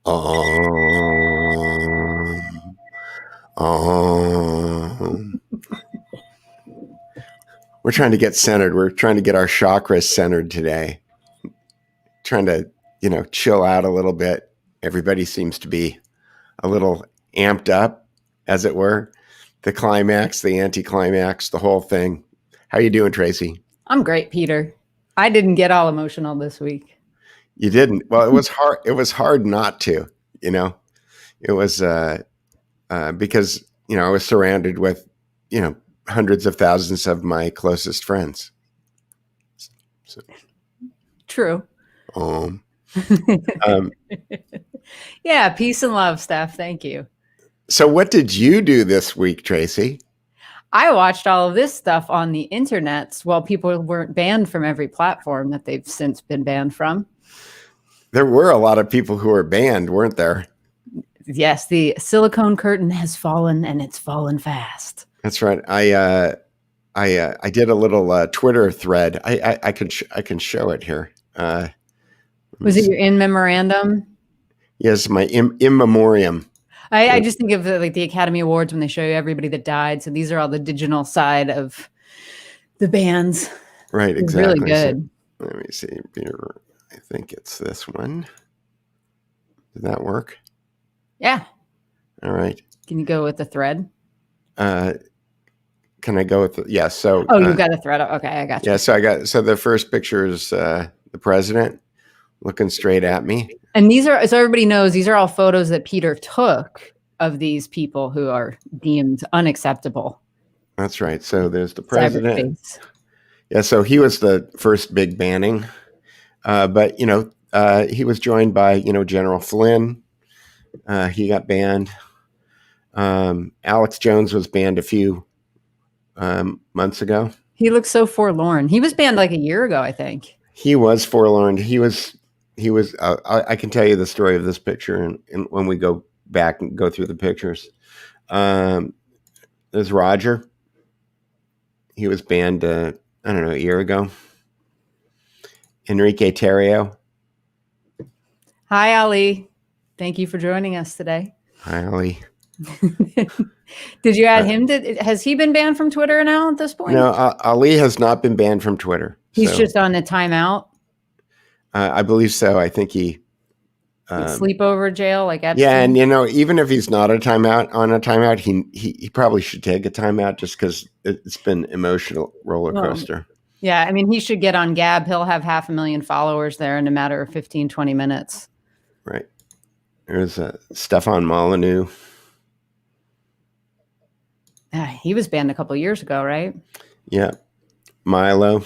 Um, um. We're trying to get centered. We're trying to get our chakras centered today. Trying to, chill out a little bit. Everybody seems to be a little amped up, as it were. The climax, the anticlimax, the whole thing. How you doing, Tracy? I'm great, Peter. I didn't get all emotional this week. You didn't. Well, it was hard. It was hard not to. It was because I was surrounded with hundreds of thousands of my closest friends. So, True. um, Yeah, peace and love, Steph. Thank you. So what did you do this week, Tracy? I watched all of this stuff on the internet while people weren't banned from every platform that they've since been banned from. There were a lot of people who were banned, weren't there? Yes, the silicone curtain has fallen, and it's fallen fast. That's right. I did a little Twitter thread. I can show it here. Was it your in memorandum? Yes, my in memoriam. I just think of the Academy Awards when they show you everybody that died. So these are all the digital side of the bands. Right, exactly. Really good. So, let me see. I think it's this one. Did that work? Yeah. All right. Can you go with the thread? Can I go with So. Oh, you got a thread. Okay, I got you. Yeah. So the first picture is the president looking straight at me. And these are, so everybody knows, these are all photos that Peter took of these people who are deemed unacceptable. That's right. So there's the president. Cyberspace. Yeah. So he was the first big banning, but he was joined by General Flynn. He got banned. Alex Jones was banned a few months ago. He looks so forlorn. He was banned like a year ago, I think. He was forlorn. He was. I can tell you the story of this picture, and when we go back and go through the pictures. There's Roger. He was banned. I don't know, a year ago. Enrique Terrio. Hi, Ali. Thank you for joining us today. Hi, Ali. Did you add him? Has he been banned from Twitter now at this point? No, Ali has not been banned from Twitter. He's just on a timeout. I believe so. I think he sleepover jail, like Epstein. Yeah, and even if he's not on a timeout, he probably should take a timeout just because it's been emotional roller coaster. Yeah, I mean, he should get on Gab. He'll have 500,000 followers there in a matter of 15, 20 minutes. Right. There's Stefan Molyneux. He was banned a couple of years ago, right? Yeah. Milo.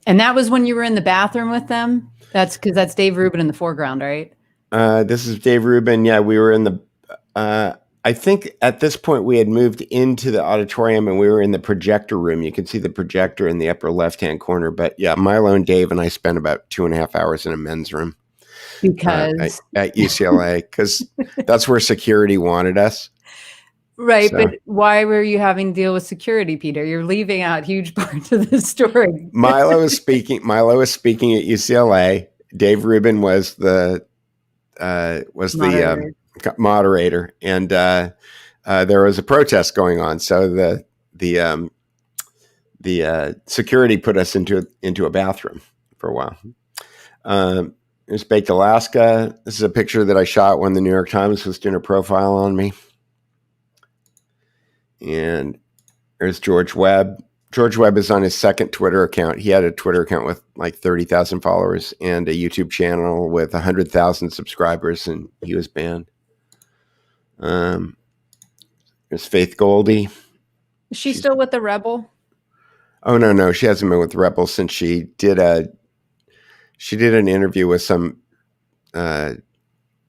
And that was when you were in the bathroom with them? That's because that's Dave Rubin in the foreground, right? This is Dave Rubin. Yeah, we were in the... I think at this point we had moved into the auditorium and we were in the projector room. You can see the projector in the upper left-hand corner. But yeah, Milo and Dave and I spent about 2.5 hours in a men's room. Because? At UCLA, because that's where security wanted us. Right, so. But why were you having to deal with security, Peter? You're leaving out huge parts of the story. Milo is speaking at UCLA. Dave Rubin was the moderator, and there was a protest going on. So the security put us into a bathroom for a while. There's Baked Alaska. This is a picture that I shot when the New York Times was doing a profile on me. And there's George Webb. George Webb is on his second Twitter account. He had a Twitter account with like 30,000 followers and a YouTube channel with 100,000 subscribers, and he was banned. There's Faith Goldie. Is she still with the Rebel? Oh, no. She hasn't been with the Rebel since she did an interview with some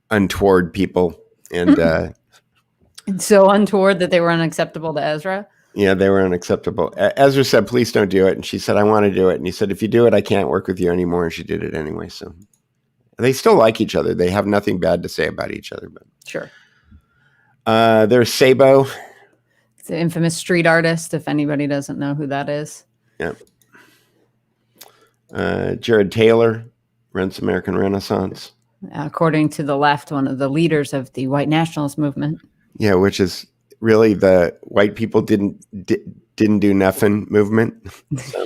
untoward people. And so untoward that they were unacceptable to Ezra? Yeah, they were unacceptable. Ezra said, please don't do it. And she said, I want to do it. And he said, if you do it, I can't work with you anymore. And she did it anyway. So they still like each other. They have nothing bad to say about each other. But sure. There's Sabo. It's an infamous street artist, if anybody doesn't know who that is. Yeah. Jared Taylor Rents American Renaissance. According to the left, one of the leaders of the white nationalist movement. Yeah, which is really the white people didn't do nothing movement. So,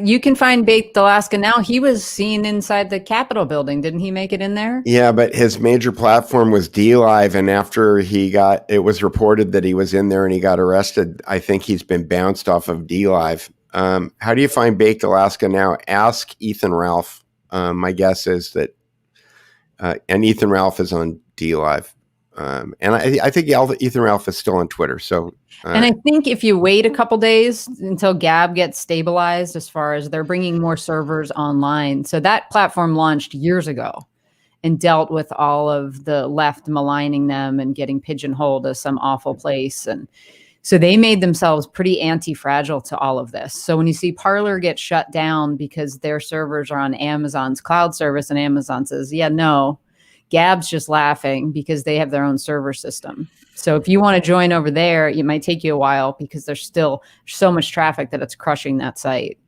you can find Baked Alaska now. He was seen inside the Capitol building. Didn't he make it in there? Yeah, but his major platform was DLive, and after it was reported that he was in there and he got arrested, I think he's been bounced off of DLive. How do you find Baked Alaska now? Ask Ethan Ralph. My guess is that, and Ethan Ralph is on DLive. And I think Ethan Ralph is still on Twitter. So, and I think if you wait a couple days until Gab gets stabilized, as far as they're bringing more servers online. So that platform launched years ago and dealt with all of the left maligning them and getting pigeonholed as some awful place. And so they made themselves pretty anti-fragile to all of this. So when you see Parler get shut down because their servers are on Amazon's cloud service and Amazon says, yeah, no, Gab's just laughing because they have their own server system. So if you want to join over there, it might take you a while because there's still so much traffic that it's crushing that site.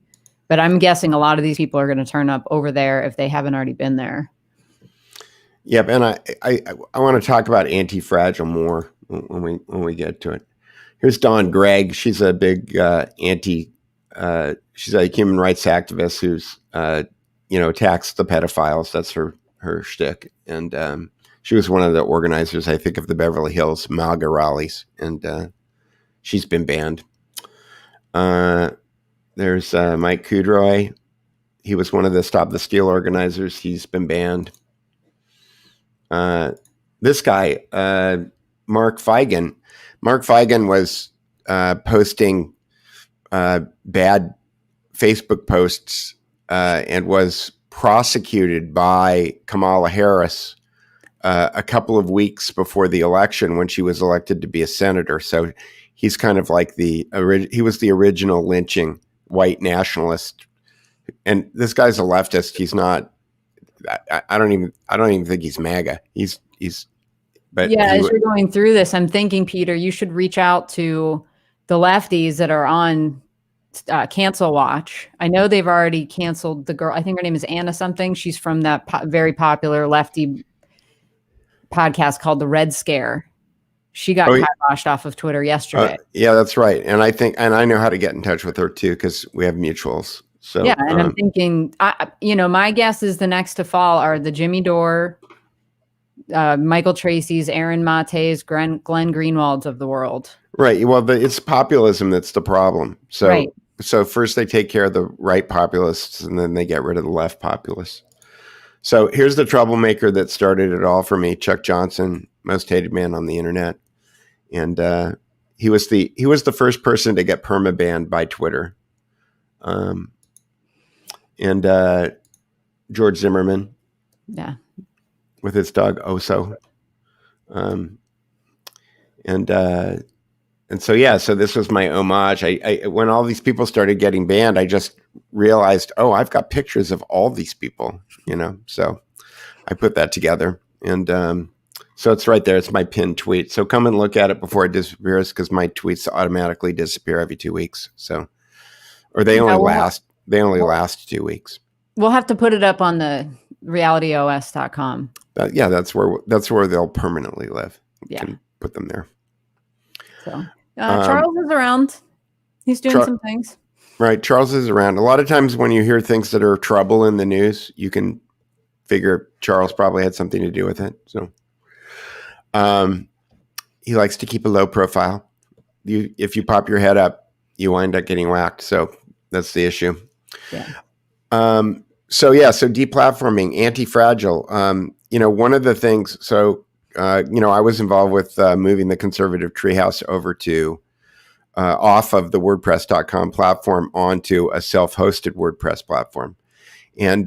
But I'm guessing a lot of these people are going to turn up over there if they haven't already been there. Yep, and I want to talk about anti-fragile more when we get to it. Here's Dawn Gregg. She's a big she's a human rights activist who's attacks the pedophiles. That's her shtick. And she was one of the organizers, I think, of the Beverly Hills MAGA rallies, and she's been banned. There's Mike Kudrow. He was one of the Stop the Steal organizers. He's been banned. This guy, Mark Feigen. Mark Feigen was posting bad Facebook posts and was prosecuted by Kamala Harris a couple of weeks before the election when she was elected to be a senator. So he's kind of like he was the original lynching white nationalist. And this guy's a leftist. He's not. I don't even think he's MAGA. But yeah, as you're going through this, I'm thinking, Peter, you should reach out to the lefties that are on Cancel Watch. I know they've already canceled the girl. I think her name is Anna something. She's from that very popular lefty podcast called The Red Scare. She got kiboshed off of Twitter yesterday. Yeah, that's right. And I know how to get in touch with her too because we have mutuals. So yeah, and I'm thinking, my guess is the next to fall are the Jimmy Dore, Michael Tracy's, Aaron Mate's, Glenn Greenwald's of the world. Right. Well, it's populism that's the problem. So, right. So first they take care of the right populists, and then they get rid of the left populists. So here's the troublemaker that started it all for me: Chuck Johnson, most hated man on the internet, and he was the first person to get permabanned by Twitter. And George Zimmerman, yeah, with his dog Oso, and so yeah, so this was my homage. I when all these people started getting banned, I just realized, oh, I've got pictures of all these people, So I put that together, and so it's right there. It's my pinned tweet. So come and look at it before it disappears, because my tweets automatically disappear every 2 weeks. So, or they only last 2 weeks. We'll have to put it up on the realityos.com. Yeah, that's where they'll permanently live. We yeah, can put them there. So Charles is around. He's doing some things. Right, Charles is around. A lot of times when you hear things that are trouble in the news, you can figure Charles probably had something to do with it. So, he likes to keep a low profile. If you pop your head up, you wind up getting whacked. So that's the issue. Yeah. So deplatforming, anti-fragile. One of the things. So, I was involved with moving the conservative treehouse over to off of the WordPress.com platform onto a self-hosted WordPress platform. And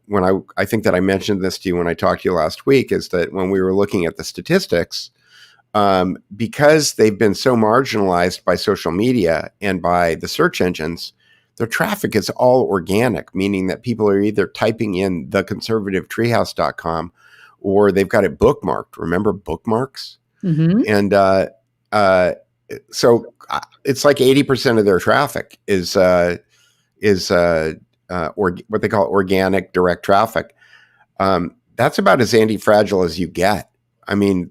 when I think that I mentioned this to you when I talked to you last week, is that when we were looking at the statistics, because they've been so marginalized by social media and by the search engines, their traffic is all organic, meaning that people are either typing in theconservativetreehouse.com or they've got it bookmarked. Remember bookmarks? Mm-hmm. And so it's like 80% of their traffic is or what they call organic direct traffic, that's about as anti-fragile as you get. I mean,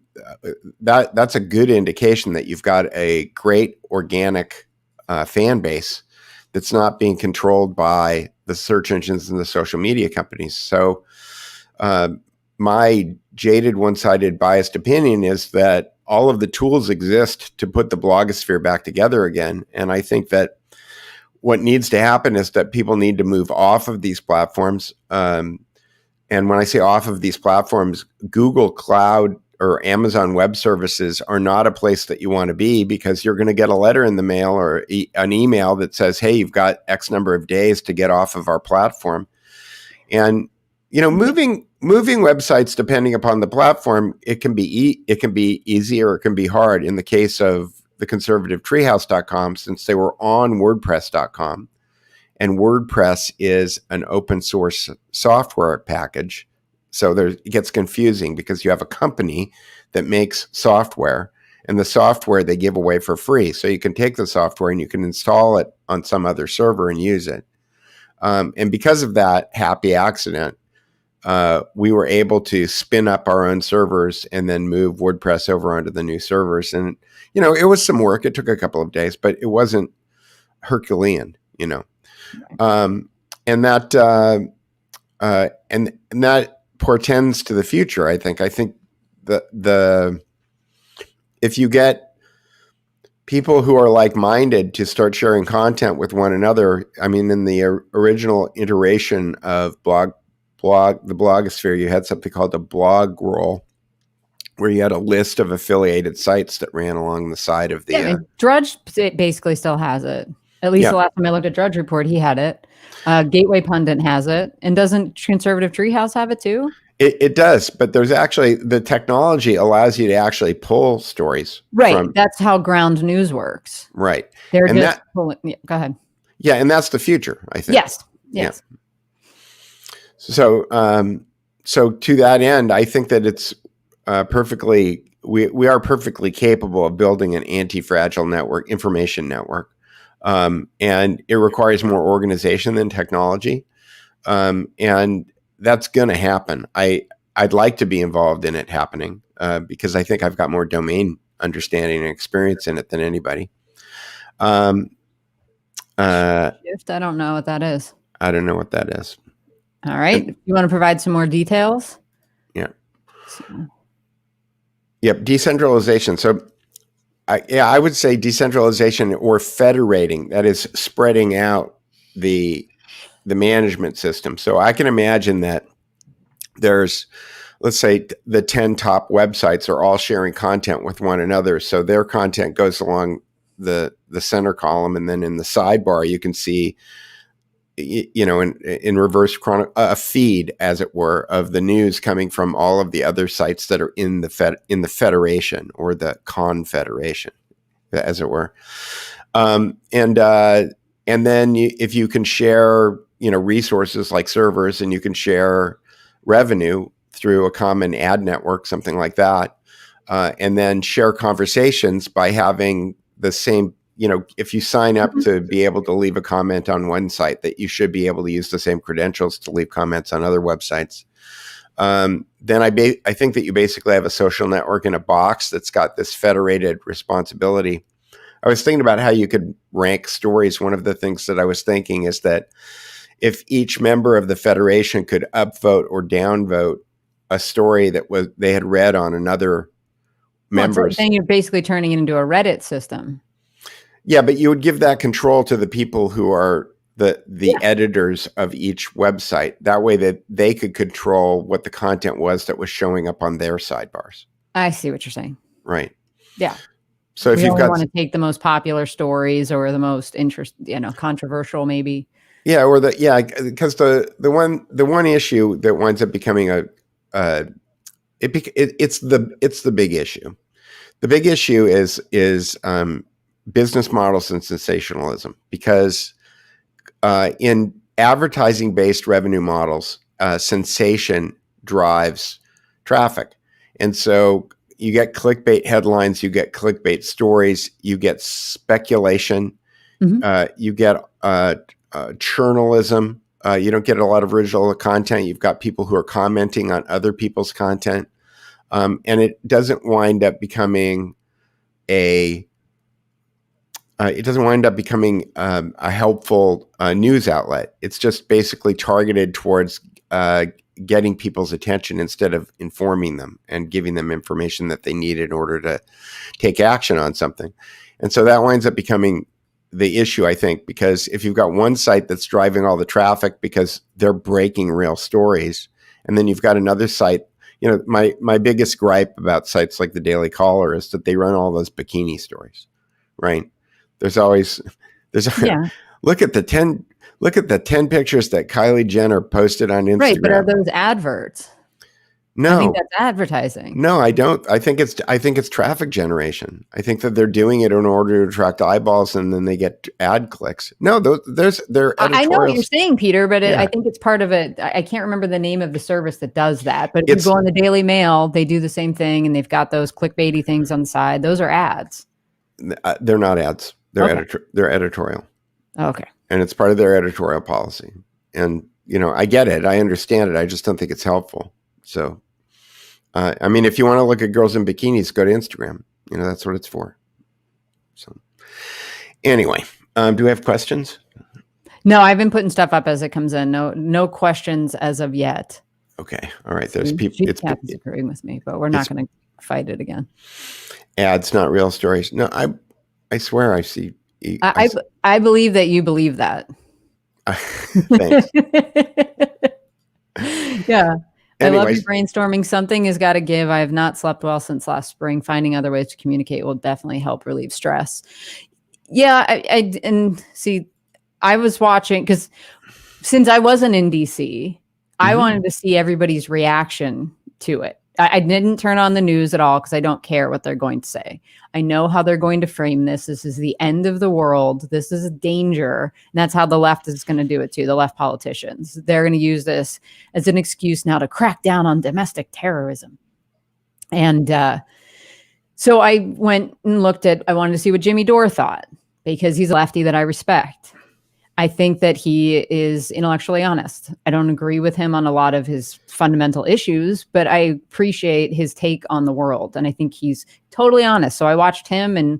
that's a good indication that you've got a great organic fan base that's not being controlled by the search engines and the social media companies. So my jaded, one-sided, biased opinion is that all of the tools exist to put the blogosphere back together again. And I think that what needs to happen is that people need to move off of these platforms. And when I say off of these platforms, Google Cloud or Amazon Web Services are not a place that you want to be, because you're going to get a letter in the mail or an email that says, hey, you've got X number of days to get off of our platform. And, moving websites, depending upon the platform, it can be easy or it can be hard. In the case of the conservative treehouse.com, since they were on WordPress.com, and WordPress is an open source software package. So it gets confusing because you have a company that makes software, and the software they give away for free. So you can take the software and you can install it on some other server and use it. And because of that happy accident, we were able to spin up our own servers and then move WordPress over onto the new servers. And, it was some work. It took a couple of days, but it wasn't Herculean, and that and that portends to the future. I think the if you get people who are like-minded to start sharing content with one another. I mean, in the original iteration of the blogosphere, you had something called a blog roll, where you had a list of affiliated sites that ran along the side of the. Yeah, Drudge basically still has it. At least the last time I looked at Drudge Report, he had it. Gateway Pundit has it. And doesn't Conservative Treehouse have it too? It does, but there's actually, the technology allows you to actually pull stories. Right. That's how ground news works. Right. They're just pulling. Yeah, go ahead. Yeah, and that's the future, I think. Yes. Yeah. So, so to that end, I think that it's we are perfectly capable of building an anti-fragile network, information network. And it requires more organization than technology. And that's going to happen. I'd like to be involved in it happening, because I think I've got more domain understanding and experience in it than anybody. Shift, I don't know what that is. I don't know what that is. All right. You want to provide some more details? Yeah. Yep. Decentralization. So I would say decentralization or federating, that is spreading out the management system. So I can imagine that there's, let's say, the 10 top websites are all sharing content with one another. So their content goes along the center column, and then in the sidebar, you can see, in reverse a feed, as it were, of the news coming from all of the other sites that are in the federation or the confederation, as it were. And then if you can share, resources like servers, and you can share revenue through a common ad network, something like that, and then share conversations by having the same. If you sign up to be able to leave a comment on one site, that you should be able to use the same credentials to leave comments on other websites. Then I think that you basically have a social network in a box that's got this federated responsibility. I was thinking about how you could rank stories. One of the things that I was thinking is that if each member of the federation could upvote or downvote a story that they had read on another member, then you're basically turning it into a Reddit system. Yeah, but you would give that control to the people who are the editors of each website. That way that they could control what the content was that was showing up on their sidebars. I see what you're saying. Right. Yeah. So if you've got, want to take the most popular stories or the most controversial, maybe. Yeah, or because the one issue that winds up becoming it's the big issue. The big issue is business models and sensationalism, because in advertising-based revenue models, sensation drives traffic. And so you get clickbait headlines, you get clickbait stories, you get speculation, you get journalism, You don't get a lot of original content. You've got people who are commenting on other people's content, and it doesn't wind up becoming a helpful news outlet. It's just basically targeted towards getting people's attention instead of informing them and giving them information that they need in order to take action on something. And so that winds up becoming the issue, I think, because if you've got one site that's driving all the traffic because they're breaking real stories, and then you've got another site, my biggest gripe about sites like the Daily Caller is that they run all those bikini stories, right? There's Yeah. look at the 10 pictures that Kylie Jenner posted on Instagram. Right, but are those adverts? No, I think that's advertising. No, I don't. I think it's traffic generation. I think that they're doing it in order to attract eyeballs, and then they get ad clicks. No, they're editorials. I know what you're saying, Peter, but I think it's part of it. I can't remember the name of the service that does that, but if you go on the Daily Mail, they do the same thing, and they've got those clickbaity things on the side. Those are ads. They're not ads. They're editorial. Okay. And it's part of their editorial policy. And, I get it. I understand it. I just don't think it's helpful. So, if you want to look at girls in bikinis, go to Instagram. That's what it's for. So anyway, do we have questions? No, I've been putting stuff up as it comes in. No questions as of yet. Okay. All right. There's people. It's disagreeing with me, but we're not going to fight it again. Ads, not real stories. No, I swear I see. I believe that you believe that. Thanks. Yeah. Anyways. I love you brainstorming. Something has got to give. I have not slept well since last spring. Finding other ways to communicate will definitely help relieve stress. Yeah. I was watching because since I wasn't in DC, I wanted to see everybody's reaction to it. I didn't turn on the news at all because I don't care what they're going to say. I know how they're going to frame this. This is the end of the world. This is a danger. And that's how the left is going to do it too. The left politicians, they're going to use this as an excuse now to crack down on domestic terrorism. And so I went and I wanted to see what Jimmy Dore thought because he's a lefty that I respect. I think that he is intellectually honest. I don't agree with him on a lot of his fundamental issues, but I appreciate his take on the world. And I think he's totally honest. So I watched him. And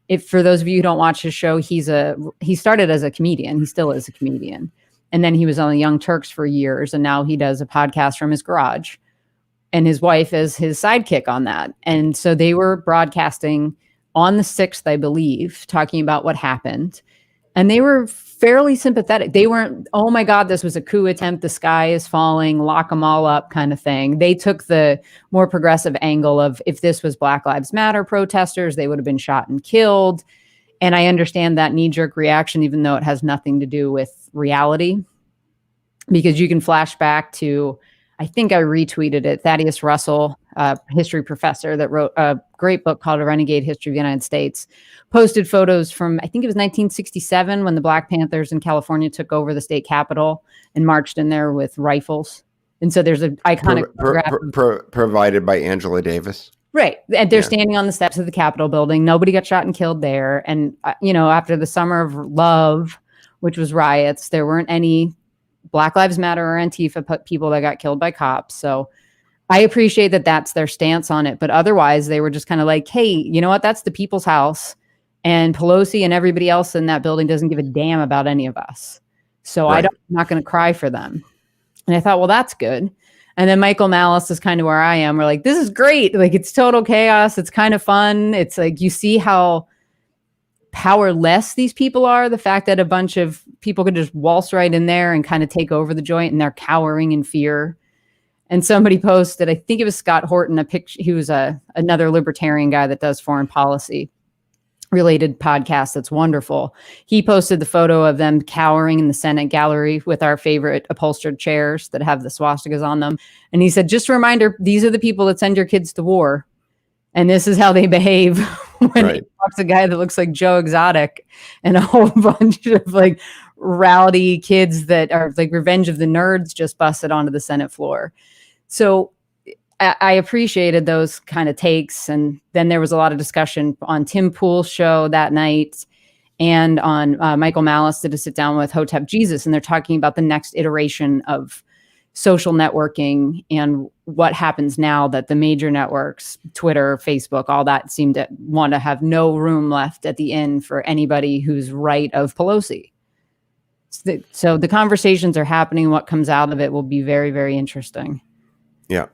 if for those of you who don't watch his show, he started as a comedian. He still is a comedian. And then he was on the Young Turks for years. And now he does a podcast from his garage. And his wife is his sidekick on that. And so they were broadcasting on the 6th, I believe, talking about what happened. And they were fairly sympathetic. They weren't, oh my God, this was a coup attempt. The sky is falling, lock them all up kind of thing. They took the more progressive angle of if this was Black Lives Matter protesters, they would have been shot and killed. And I understand that knee-jerk reaction, even though it has nothing to do with reality, because you can flash back to, I think I retweeted it, Thaddeus Russell, a history professor that wrote a great book called A Renegade History of the United States, posted photos from, I think it was 1967 when the Black Panthers in California took over the state capitol and marched in there with rifles. And so there's an iconic photograph provided by Angela Davis. Right. And they're standing on the steps of the Capitol building. Nobody got shot and killed there. And, after the Summer of Love, which was riots, there weren't any Black Lives Matter or Antifa people that got killed by cops. So I appreciate that that's their stance on it. But otherwise, they were just kind of like, hey, you know what? That's the people's house. And Pelosi and everybody else in that building doesn't give a damn about any of us. So I'm not going to cry for them. And I thought, well, that's good. And then Michael Malice is kind of where I am. We're like, this is great. Like, it's total chaos. It's kind of fun. It's like, you see how powerless these people are. The fact that a bunch of people could just waltz right in there and kind of take over the joint and they're cowering in fear. And somebody posted, I think it was Scott Horton, a picture. He was another libertarian guy that does foreign policy related podcast that's wonderful. He posted the photo of them cowering in the Senate gallery with our favorite upholstered chairs that have the swastikas on them. And he said, just a reminder, these are the people that send your kids to war. And this is how they behave when he talks to a guy that looks like Joe Exotic and a whole bunch of like rowdy kids that are like Revenge of the Nerds just busted onto the Senate floor. So I appreciated those kind of takes. And then there was a lot of discussion on Tim Pool's show that night. and on Michael Malice did a sit down with Hotep Jesus, and they're talking about the next iteration of social networking and what happens now that the major networks, Twitter, Facebook, all that seem to want to have no room left at the end for anybody who's right of Pelosi. So the conversations are happening. What comes out of it will be very, very interesting. Yeah.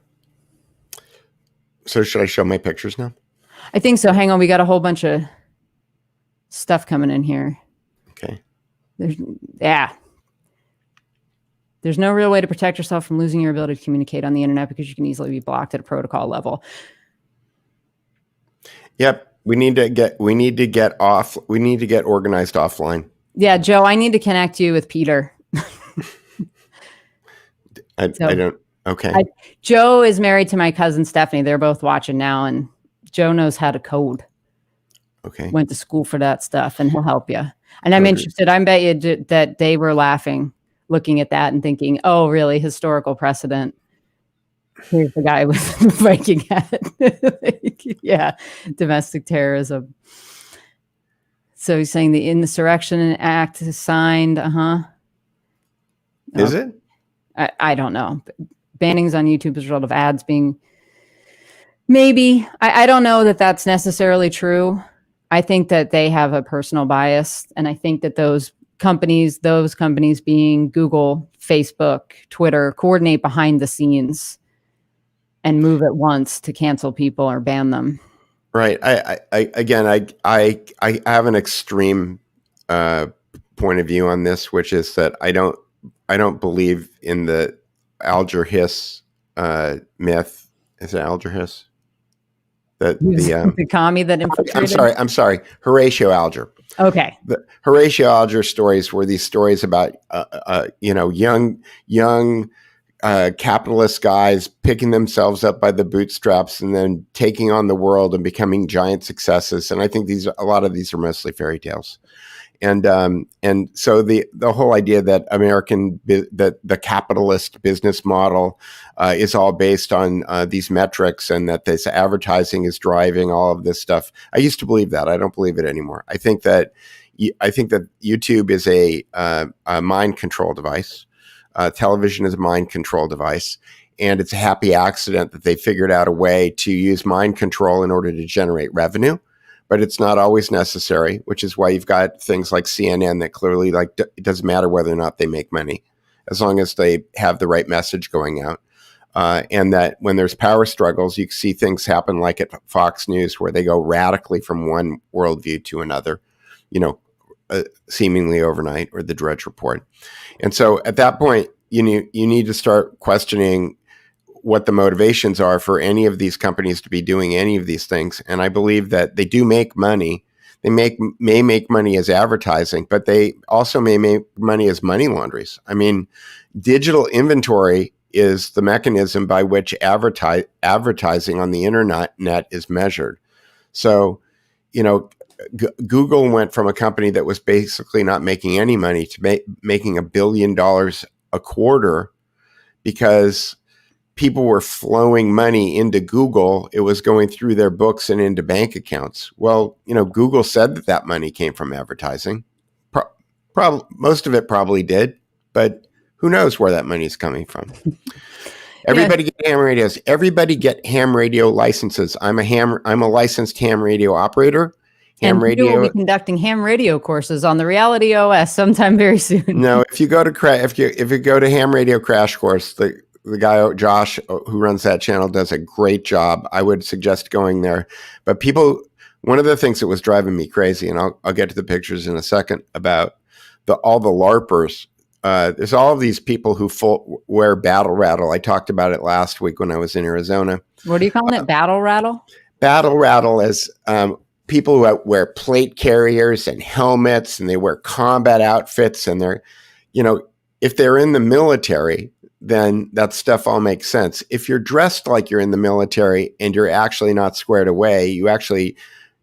So should I show my pictures now? I think so. Hang on. We got a whole bunch of stuff coming in here. Okay. There's no real way to protect yourself from losing your ability to communicate on the internet because you can easily be blocked at a protocol level. Yep. We need to get organized offline. Yeah, Joe, I need to connect you with Peter. I don't. Okay. Joe is married to my cousin Stephanie. They're both watching now, and Joe knows how to code. Okay. Went to school for that stuff, and he'll help you. And I'm interested. I bet you that they were laughing, looking at that and thinking, "Oh, really? Historical precedent." Here's the guy with the Viking hat. Yeah, domestic terrorism. So he's saying the Insurrection Act is signed. Is it? I don't know. Bannings on YouTube as a result of ads being maybe. I don't know that that's necessarily true. I think that they have a personal bias, and I think that those companies being Google, Facebook, Twitter, coordinate behind the scenes and move at once to cancel people or ban them. Right. I have an extreme point of view on this, which is that I don't believe in the Alger Hiss myth. Is it Alger Hiss? The commie that infiltrated? I'm sorry. Horatio Alger. Okay. The Horatio Alger stories were these stories about young capitalist guys picking themselves up by the bootstraps and then taking on the world and becoming giant successes. And I think a lot of these are mostly fairy tales. And so the whole idea that that the capitalist business model is all based on these metrics, and that this advertising is driving all of this stuff. I used to believe that. I don't believe it anymore. I think that YouTube is a mind control device. Television is a mind control device, and it's a happy accident that they figured out a way to use mind control in order to generate revenue. But it's not always necessary, which is why you've got things like CNN that clearly, it doesn't matter whether or not they make money, as long as they have the right message going out. And that when there's power struggles, you see things happen like at Fox News, where they go radically from one worldview to another, seemingly overnight, or the Drudge Report. And so at that point, you need to start questioning what the motivations are for any of these companies to be doing any of these things. And I believe that they do make money. They may make money as advertising, but they also may make money as money laundries. I mean, digital inventory is the mechanism by which advertising on the internet is measured. So, Google went from a company that was basically not making any money to making $1 billion a quarter because people were flowing money into Google. It was going through their books and into bank accounts. Well, Google said that money came from advertising. Most of it probably did, but who knows where that money is coming from? Everybody get ham radios. Everybody get ham radio licenses. I'm a licensed ham radio operator. Ham radio. You will be conducting ham radio courses on the Reality OS sometime very soon. No, if you go to Ham Radio Crash Course, the guy Josh who runs that channel does a great job. I would suggest going there. But one of the things that was driving me crazy, and I'll get to the pictures in a second, about all the LARPers. There's all of these people who wear battle rattle. I talked about it last week when I was in Arizona. What are you calling it? Battle rattle? Battle rattle is people who wear plate carriers and helmets, and they wear combat outfits, and they're, if they're in the military, then that stuff all makes sense. If you're dressed like you're in the military and you're actually not squared away, you actually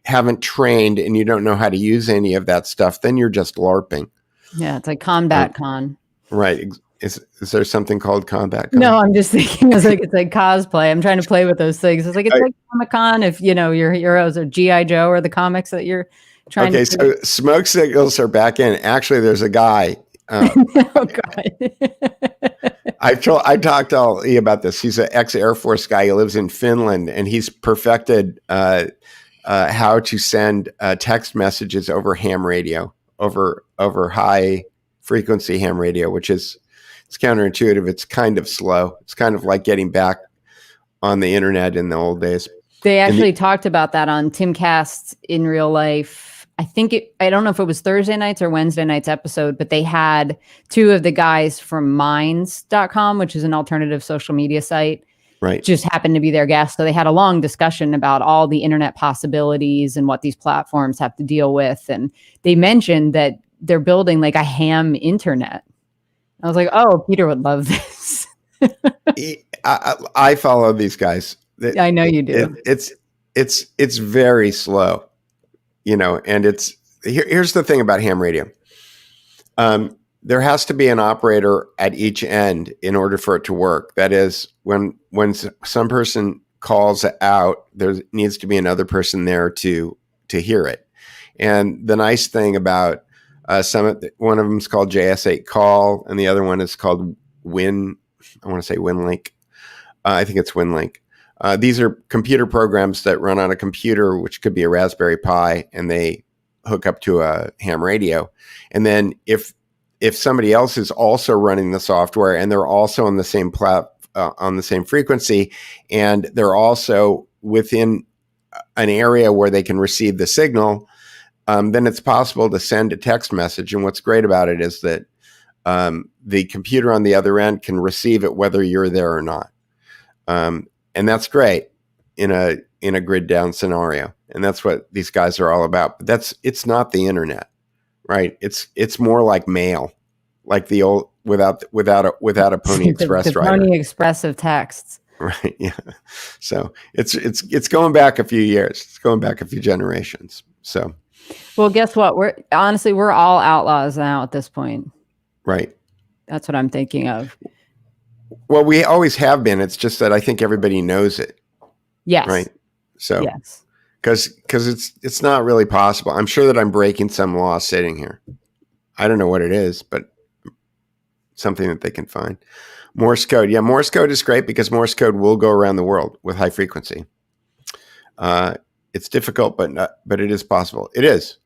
haven't trained and you don't know how to use any of that stuff, then you're just LARPing. Yeah, it's like Combat Con. Right. Is there something called Combat Con? No, I'm just thinking it's like cosplay. I'm trying to play with those things. It's like Comic-Con if your heroes are G.I. Joe or the comics that you're trying Okay, to. so smoke signals are back in. Actually, there's a guy. Oh God. I talked to Ali about this. He's an ex-Air Force guy. He lives in Finland, and he's perfected how to send text messages over ham radio, over high frequency ham radio, which is it's counterintuitive. It's kind of slow. It's kind of like getting back on the internet in the old days. They actually talked about that on Timcast in real life. I don't know if it was Thursday nights or Wednesday nights episode, but they had two of the guys from minds.com, which is an alternative social media site. Right. Just happened to be their guest. So they had a long discussion about all the internet possibilities and what these platforms have to deal with. And they mentioned that they're building like a ham internet. I was like, oh, Peter would love this. I follow these guys. I know you do. It's very slow, and here's the thing about ham radio. There has to be an operator at each end in order for it to work. That is, when some person calls out, there needs to be another person there to hear it. And the nice thing about one of them is called JS8 Call, and the other one is called Win. I want to say WinLink. I think it's WinLink. These are computer programs that run on a computer, which could be a Raspberry Pi, and they hook up to a ham radio. And then if somebody else is also running the software and they're also on the same on the same frequency, and they're also within an area where they can receive the signal, then it's possible to send a text message. And what's great about it is that the computer on the other end can receive it whether you're there or not. And that's great in a grid down scenario. And that's what these guys are all about. But it's not the internet, right? It's more like mail, like the old without a Pony Express the rider. Pony Express of texts. Right. Yeah. So it's going back a few years. It's going back a few generations. So. Well, guess what? We're all outlaws now at this point. Right. That's what I'm thinking of. Well, we always have been. It's just that I think everybody knows it. Yes. Right. So. Yes. Because it's not really possible. I'm sure that I'm breaking some law sitting here. I don't know what it is, but something that they can find. Morse code. Yeah, Morse code is great because Morse code will go around the world with high frequency. It's difficult, but it is possible. It is.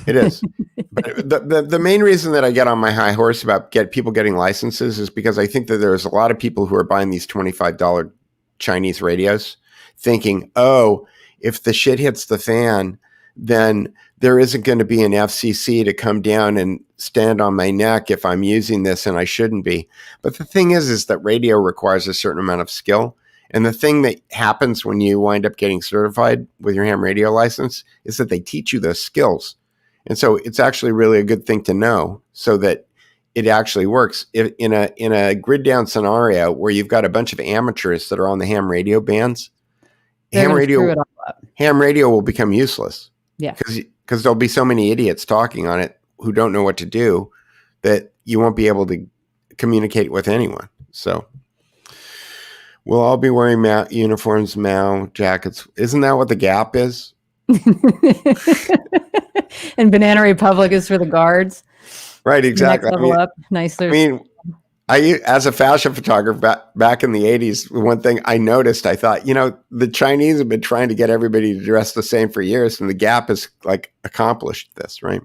But the main reason that I get on my high horse about people getting licenses is because I think that there's a lot of people who are buying these $25 Chinese radios thinking, oh, if the shit hits the fan, then there isn't going to be an FCC to come down and stand on my neck if I'm using this and I shouldn't be. But the thing is that radio requires a certain amount of skill. And the thing that happens when you wind up getting certified with your ham radio license is that they teach you those skills. And so it's actually really a good thing to know so that it actually works. If in a grid down scenario where you've got a bunch of amateurs that are on the ham radio bands, ham radio will become useless. Yeah. Because there'll be so many idiots talking on it who don't know what to do that you won't be able to communicate with anyone. So we'll all be wearing uniforms, Mao jackets. Isn't that what the Gap is? And Banana Republic is for the guards. Right, exactly. Next level up. Nicer. I mean, as a fashion photographer back in the 80s, one thing I noticed, I thought, the Chinese have been trying to get everybody to dress the same for years, and the Gap has accomplished this, right?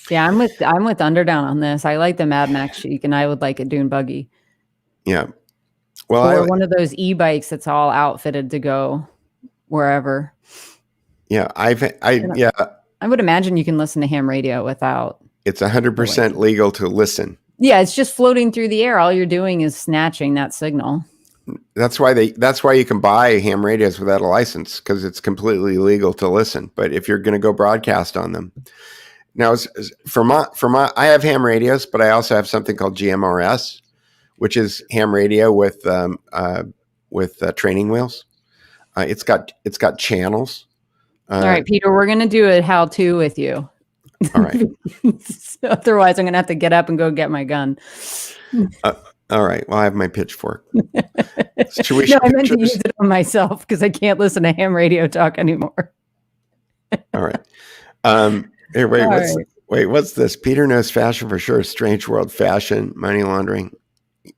Yeah, I'm with Underdown on this. I like the Mad Max chic, and I would like a dune buggy. Yeah. Well, or one of those e-bikes that's all outfitted to go wherever. Yeah, I would imagine you can listen to ham radio without. It's 100% legal to listen. Yeah, it's just floating through the air. All you're doing is snatching that signal. That's why you can buy ham radios without a license, because it's completely legal to listen. But if you're going to go broadcast on them, now I have ham radios, but I also have something called GMRS, which is ham radio with training wheels. It's got channels. All right, Peter, we're going to do a how-to with you. All right. Otherwise, I'm going to have to get up and go get my gun. All right. Well, I have my pitchfork. I meant to use it on myself because I can't listen to ham radio talk anymore. All right. Hey, wait, All right. what's this? Peter knows fashion for sure. Strange world, fashion, money laundering.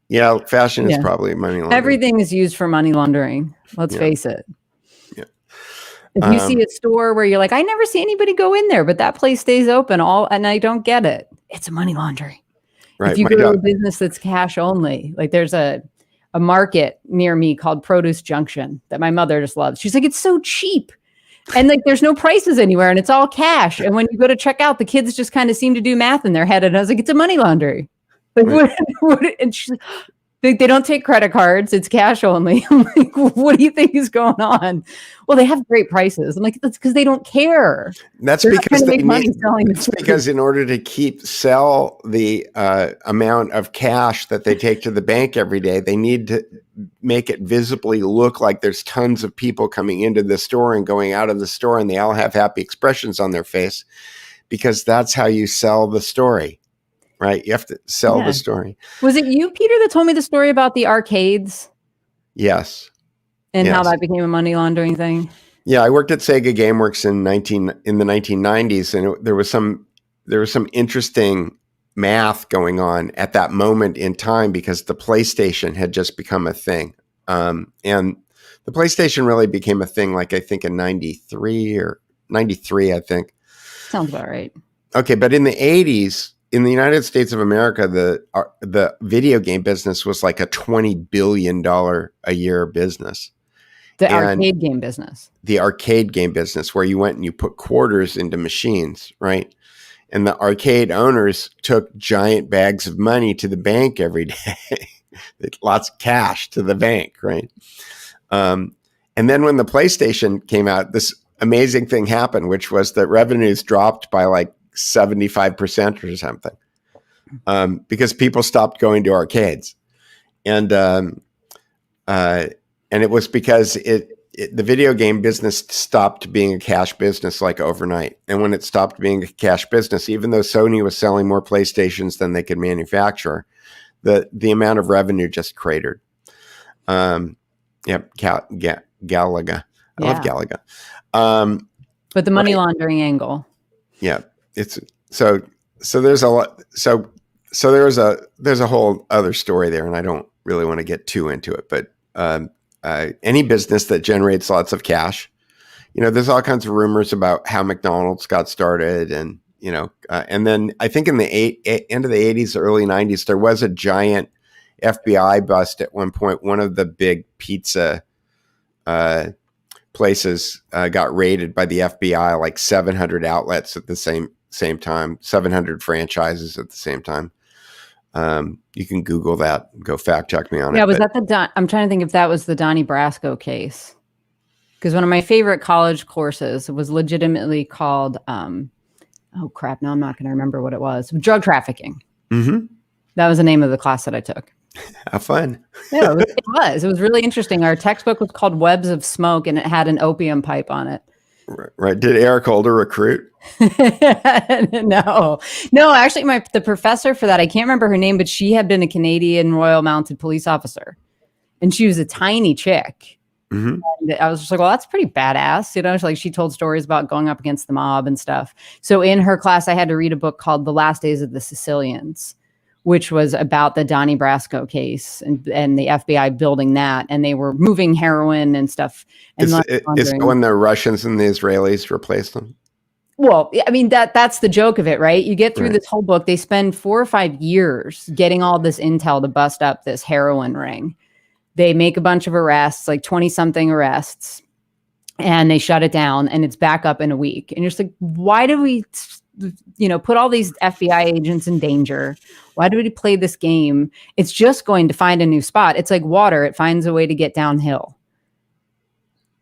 Yeah, fashion is Yeah. probably money laundering. Everything is used for money laundering. Let's face it. Yeah. If you see a store where you're like, I never see anybody go in there, but that place stays open and I don't get it. It's a money laundering. Right. If you go to a business that's cash only, like there's a market near me called Produce Junction that my mother just loves. She's like, it's so cheap. And like there's no prices anywhere and it's all cash. And when you go to check out, the kids just kind of seem to do math in their head. And I was like, it's a money laundering. Like, and she's like, they don't take credit cards. It's cash only. I'm like, what do you think is going on? Well, they have great prices. I'm like, that's because they don't care. That's They're because they make money selling. It's because in order to sell the amount of cash that they take to the bank every day, they need to make it visibly look like there's tons of people coming into the store and going out of the store, and they all have happy expressions on their face, because that's how you sell the story. Right? You have to sell the story. Was it you, Peter, that told me the story about the arcades? Yes. And how that became a money laundering thing? Yeah, I worked at Sega GameWorks in the 1990s, and there was some interesting math going on at that moment in time, because the PlayStation had just become a thing. And the PlayStation really became a thing, like I think in 93 or 93, I think. Sounds about right. Okay, but in the 80s, in the United States of America, the video game business was like a $20 billion a year business. The arcade game business. The arcade game business, where you went and you put quarters into machines, right? And the arcade owners took giant bags of money to the bank every day, lots of cash to the bank, right? And then when the PlayStation came out, this amazing thing happened, which was that revenues dropped by like 75% or something, because people stopped going to arcades, and it was because the video game business stopped being a cash business like overnight. And when it stopped being a cash business, even though Sony was selling more PlayStations than they could manufacture, the amount of revenue just cratered. Galaga. I love Galaga. But the money laundering angle. Yeah. It's so there's a lot. So there's a whole other story there, and I don't really want to get too into it, but any business that generates lots of cash, there's all kinds of rumors about how McDonald's got started, and and then I think in the end of the 80s, early 90s, there was a giant FBI bust at one point. One of the big pizza places got raided by the FBI, like 700 outlets at the same time, 700 franchises at the same time. You can Google that, go fact check me on it. Yeah, was that I'm trying to think if that was the Donnie Brasco case. Because one of my favorite college courses was legitimately called, oh crap, now I'm not going to remember what it was. Drug trafficking. Mm-hmm. That was the name of the class that I took. How fun. Yeah, it was. It was really interesting. Our textbook was called Webs of Smoke, and it had an opium pipe on it. Right. Did Eric Holder recruit? No, actually the professor for that, I can't remember her name, but she had been a Canadian Royal Mounted Police officer, and she was a tiny chick. Mm-hmm. And I was just like, well, that's pretty badass. She told stories about going up against the mob and stuff. So in her class, I had to read a book called The Last Days of the Sicilians, which was about the Donnie Brasco case and the FBI building that, and they were moving heroin and stuff. And is when the Russians and the Israelis replaced them? Well, I mean, that's the joke of it, right? You get through this whole book. They spend 4 or 5 years getting all this intel to bust up this heroin ring. They make a bunch of arrests, like 20-something arrests, and they shut it down, and it's back up in a week. And you're just like, why do we, put all these FBI agents in danger? Why do we play this game? It's just going to find a new spot. It's like water. It finds a way to get downhill.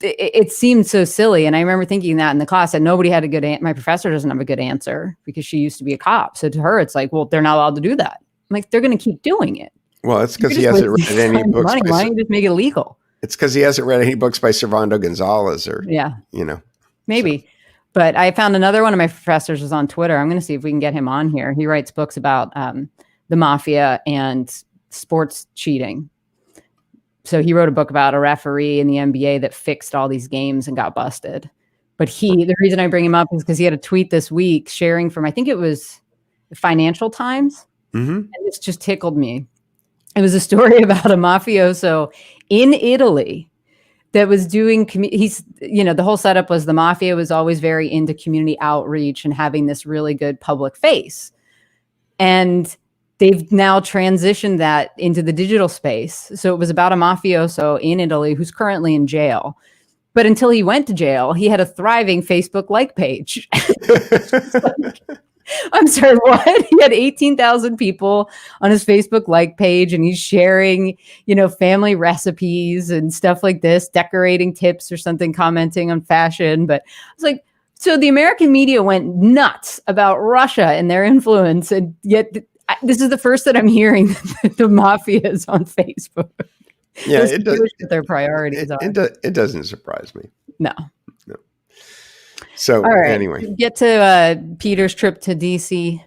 It seemed so silly. And I remember thinking that in the class, that nobody had a good answer. My professor doesn't have a good answer because she used to be a cop. So to her, it's like, well, they're not allowed to do that. I'm like, they're going to keep doing it. Well, it's because he hasn't read any books. Why don't you just make it illegal? It's because he hasn't read any books by Servando Gonzalez maybe. So. But I found another one of my professors was on Twitter. I'm going to see if we can get him on here. He writes books about the mafia and sports cheating. So he wrote a book about a referee in the NBA that fixed all these games and got busted. But the reason I bring him up is because he had a tweet this week sharing from, I think it was the Financial Times. Mm-hmm. And this just tickled me. It was a story about a mafioso in Italy that was doing, the whole setup was the mafia was always very into community outreach and having this really good public face. And they've now transitioned that into the digital space. So it was about a mafioso in Italy who's currently in jail. But until he went to jail, he had a thriving Facebook like page. I'm sorry, what? He had 18,000 people on his Facebook like page, and he's sharing, family recipes and stuff like this, decorating tips or something, commenting on fashion. But I was like, so the American media went nuts about Russia and their influence, and yet this is the first that I'm hearing that the mafia is on Facebook. Yeah, it does. Their priorities are. It doesn't surprise me. No. So all right, anyway, get to Peter's trip to DC.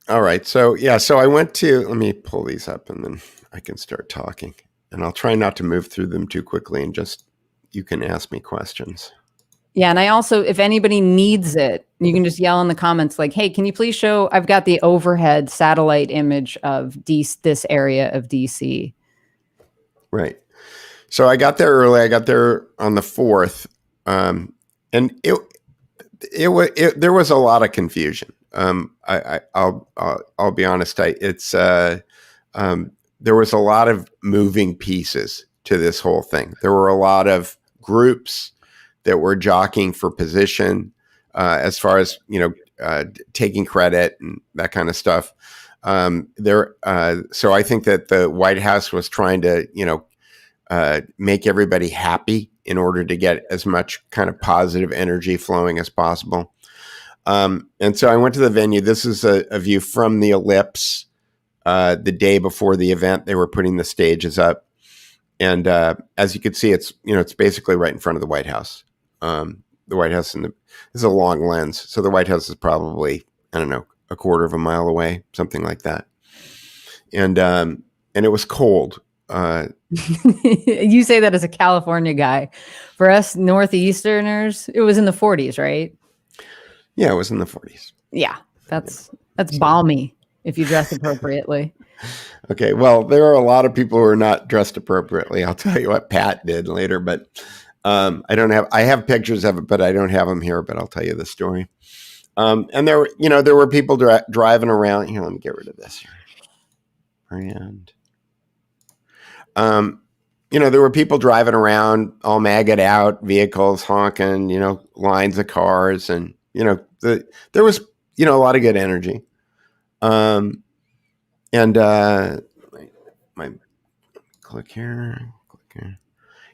All right. So I went to, let me pull these up and then I can start talking, and I'll try not to move through them too quickly, and just, you can ask me questions. Yeah. And I also, if anybody needs it, you can just yell in the comments like, hey, can you please show, I've got the overhead satellite image of this area of DC. Right. So I got there early. I got there on the 4th. And there was a lot of confusion. I'll be honest. There was a lot of moving pieces to this whole thing. There were a lot of groups that were jockeying for position, as far as, taking credit and that kind of stuff. So I think that the White House was trying to, make everybody happy in order to get as much kind of positive energy flowing as possible. And so I went to the venue. This is a view from the Ellipse. The day before the event, they were putting the stages up. And as you can see, it's basically right in front of the White House. The White House, this is a long lens. So the White House is probably, I don't know, a quarter of a mile away, something like that. And it was cold. You say that as a California guy. For us Northeasterners, it was in the 40s, right? Yeah, it was in the 40s. Yeah, that's balmy if you dress appropriately. Okay, well, there are a lot of people who are not dressed appropriately. I'll tell you what Pat did later, but I have pictures of it, but I don't have them here, but I'll tell you the story. And there were people driving around. Here, let me get rid of this here. And there were people driving around all maggot out, vehicles honking, lines of cars, and there was a lot of good energy. And my click here,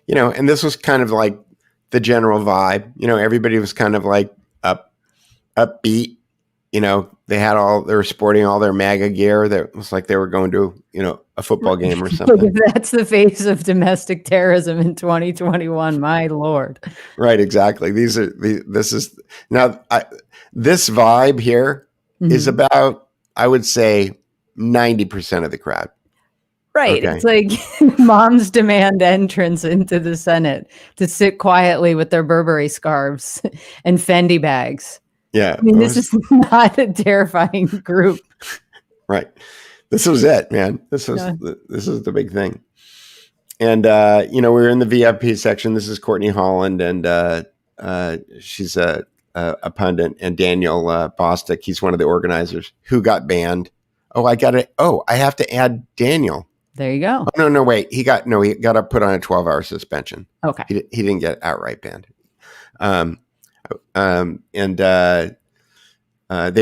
and this was kind of like the general vibe. Everybody was kind of like upbeat. They were sporting all their MAGA gear. That was like they were going to, a football game or something. That's the face of domestic terrorism in 2021. My Lord. Right. Exactly. This vibe here is about, I would say, 90% of the crowd. Right. Okay. It's like moms demand entrance into the Senate to sit quietly with their Burberry scarves and Fendi bags. Yeah. I mean, this is not a terrifying group. Right. This was it, man. This is the big thing. And, we were in the VIP section. This is Courtney Holland, and she's a pundit, and Daniel Bostic. He's one of the organizers who got banned. Oh, I have to add Daniel. There you go. Oh, no, wait. He got to put on a 12-hour suspension. Okay. He didn't get outright banned. They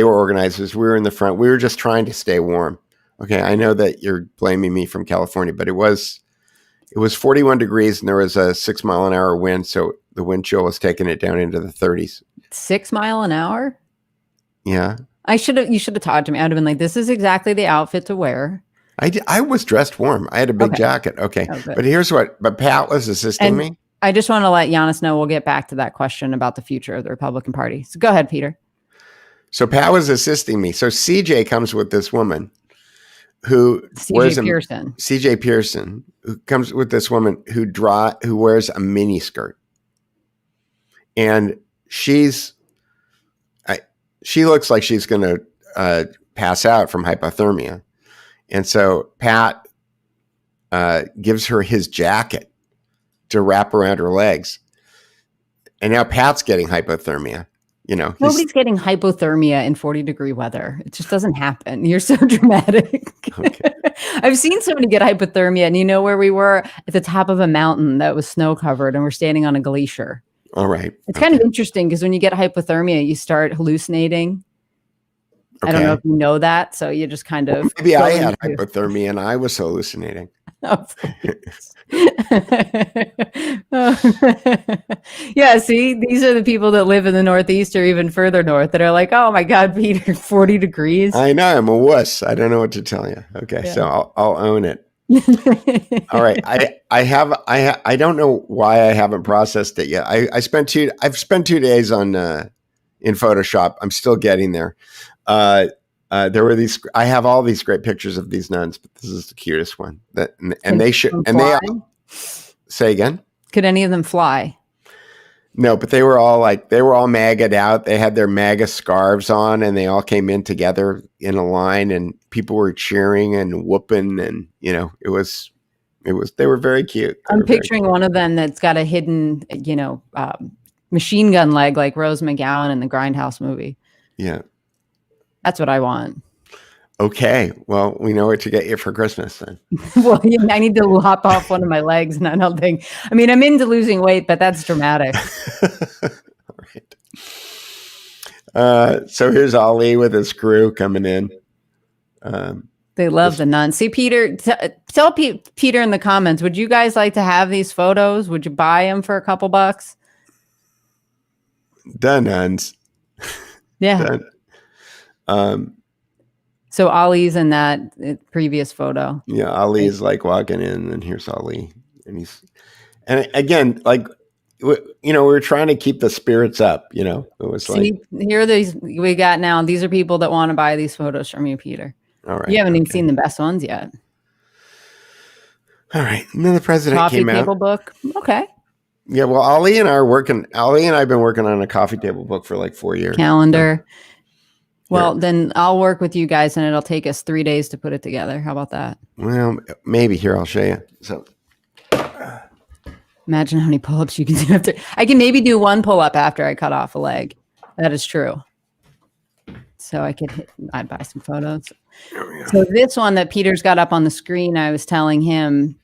were organizers. We were in the front. We were just trying to stay warm. Okay, I know that you're blaming me from California, but it was 41 degrees and there was a 6 mile an hour wind, so the wind chill was taking it down into the 30s. 6 mile an hour? Yeah. You should have talked to me. I'd have been like, this is exactly the outfit to wear. I was dressed warm. I had a big jacket. Okay. Oh, but Pat was assisting me. I just want to let Giannis know we'll get back to that question about the future of the Republican Party. So go ahead, Peter. So Pat was assisting me. So CJ comes with this woman who CJ Pearson, who comes with this woman who wears a mini skirt. And she's she looks like she's going to pass out from hypothermia, and so Pat gives her his jacket to wrap around her legs, and now Pat's getting hypothermia. You know, nobody's getting hypothermia in 40-degree weather. It just doesn't happen. You're so dramatic. Okay. I've seen somebody get hypothermia, and you know where we were? At the top of a mountain that was snow covered, and we're standing on a glacier. All right. It's kind of interesting because when you get hypothermia, you start hallucinating. Okay. I don't know if you know that, so you just kind of maybe I had hypothermia and I was hallucinating. Oh, yeah, see, these are the people that live in the Northeast or even further north that are like, oh my God, Peter, 40 degrees. I know, I'm a wuss. I don't know what to tell you. Okay, yeah. So I'll own it. All right. I don't know why I haven't processed it yet. I've spent 2 days on in Photoshop. I'm still getting there. There were these. I have all these great pictures of these nuns, but this is the cutest one. They should. And they say again. Could any of them fly? No, but they were all MAGA'd out. They had their MAGA scarves on, and they all came in together in a line, and people were cheering and whooping, and it was. They were very cute. I'm picturing one of them that's got a hidden, machine gun leg like Rose McGowan in the Grindhouse movie. Yeah. That's what I want. Okay. Well, we know what to get you for Christmas then. Well, I need to lop off one of my legs, and I don't think. I mean, I'm into losing weight, but that's dramatic. All right. So here's Ali with his crew coming in. They love the nuns. See, Peter, tell Peter in the comments, would you guys like to have these photos? Would you buy them for a couple bucks? The nuns. Yeah. So Ali's in that previous photo. Yeah, Ali's like walking in, and here's Ali, and again, like we were trying to keep the spirits up. It was here are these we got now. These are people that want to buy these photos from you, Peter. All right, you haven't even seen the best ones yet. All right, and then the president coffee came out. Coffee table book. Okay. Yeah, well, Ali and I have been working on a coffee table book for like 4 years. Calendar. So. Well, then I'll work with you guys, and it'll take us 3 days to put it together. How about that? Well, maybe. Here, I'll show you. So, imagine how many pull-ups you can do after. I can maybe do 1 pull-up after I cut off a leg. That is true. So I'd buy some photos. So this one that Peter's got up on the screen, I was telling him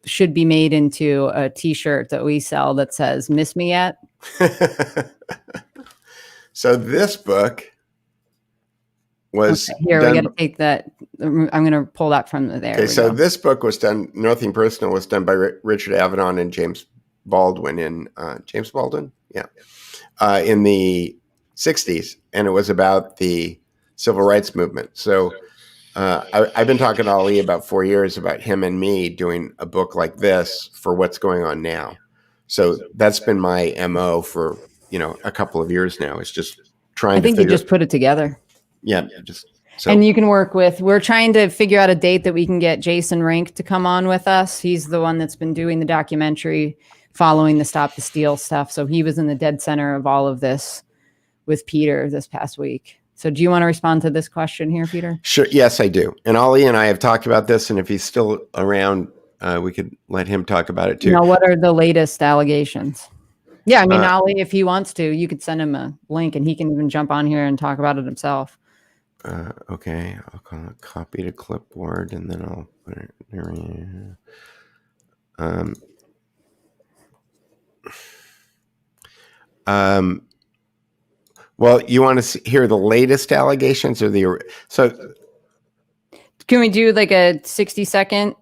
should be made into a T-shirt that we sell that says "Miss me yet?" So this book. Was here we got to take that. I'm going to pull that from there. Okay, so this book was done. Nothing Personal was done by Richard Avedon and James Baldwin in in the 60s, and it was about the civil rights movement. So I've been talking to Ali about 4 years about him and me doing a book like this for what's going on now. So that's been my MO for a couple of years now. It's just trying. I think you just put it together. Yeah, and you can work with. We're trying to figure out a date that we can get Jason Rink to come on with us. He's the one that's been doing the documentary, following the Stop the Steal stuff. So he was in the dead center of all of this with Peter this past week. So do you want to respond to this question here, Peter? Sure. Yes, I do. And Ali and I have talked about this, and if he's still around, we could let him talk about it too. Now, what are the latest allegations? Yeah, I mean, Ali, if he wants to, you could send him a link, and he can even jump on here and talk about it himself. Okay, I'll call it copy to clipboard, and then I'll put it there. Well, you want to hear the latest allegations or can we do like a 60-second?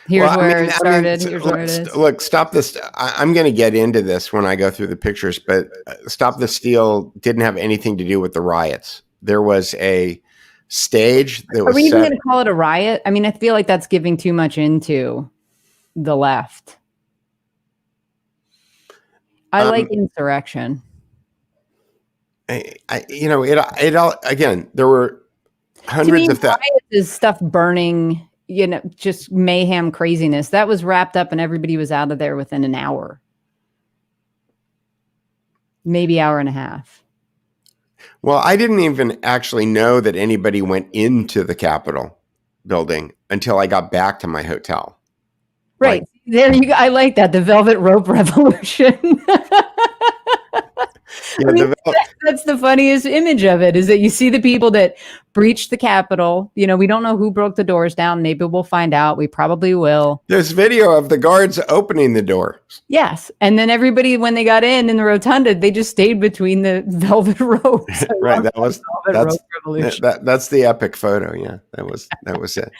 Here's where it started. Here's where it is. Look, Stop This. I'm going to get into this when I go through the pictures, but Stop the Steal didn't have anything to do with the riots. There was a stage that was. Are we even going to call it a riot? I mean, I feel like that's giving too much into the left. I like insurrection. It all again. There were hundreds of that. Riot is stuff burning. Just mayhem, craziness that was wrapped up, and everybody was out of there within an hour. maybe hour and a half. Well, I didn't even actually know that anybody went into the Capitol building until I got back to my hotel. Right. Like, there you go. I like that. The velvet rope revolution. yeah, I mean, that's the funniest image of it, is that you see the people that breached the Capitol. You know, we don't know who broke the doors down. Maybe we'll find out. We probably will. there's video of the guards opening the door. Yes. And then everybody, when they got in the rotunda, they just stayed between the velvet ropes. Right. Velvet rope revolution. That's the epic photo. Yeah, that was it.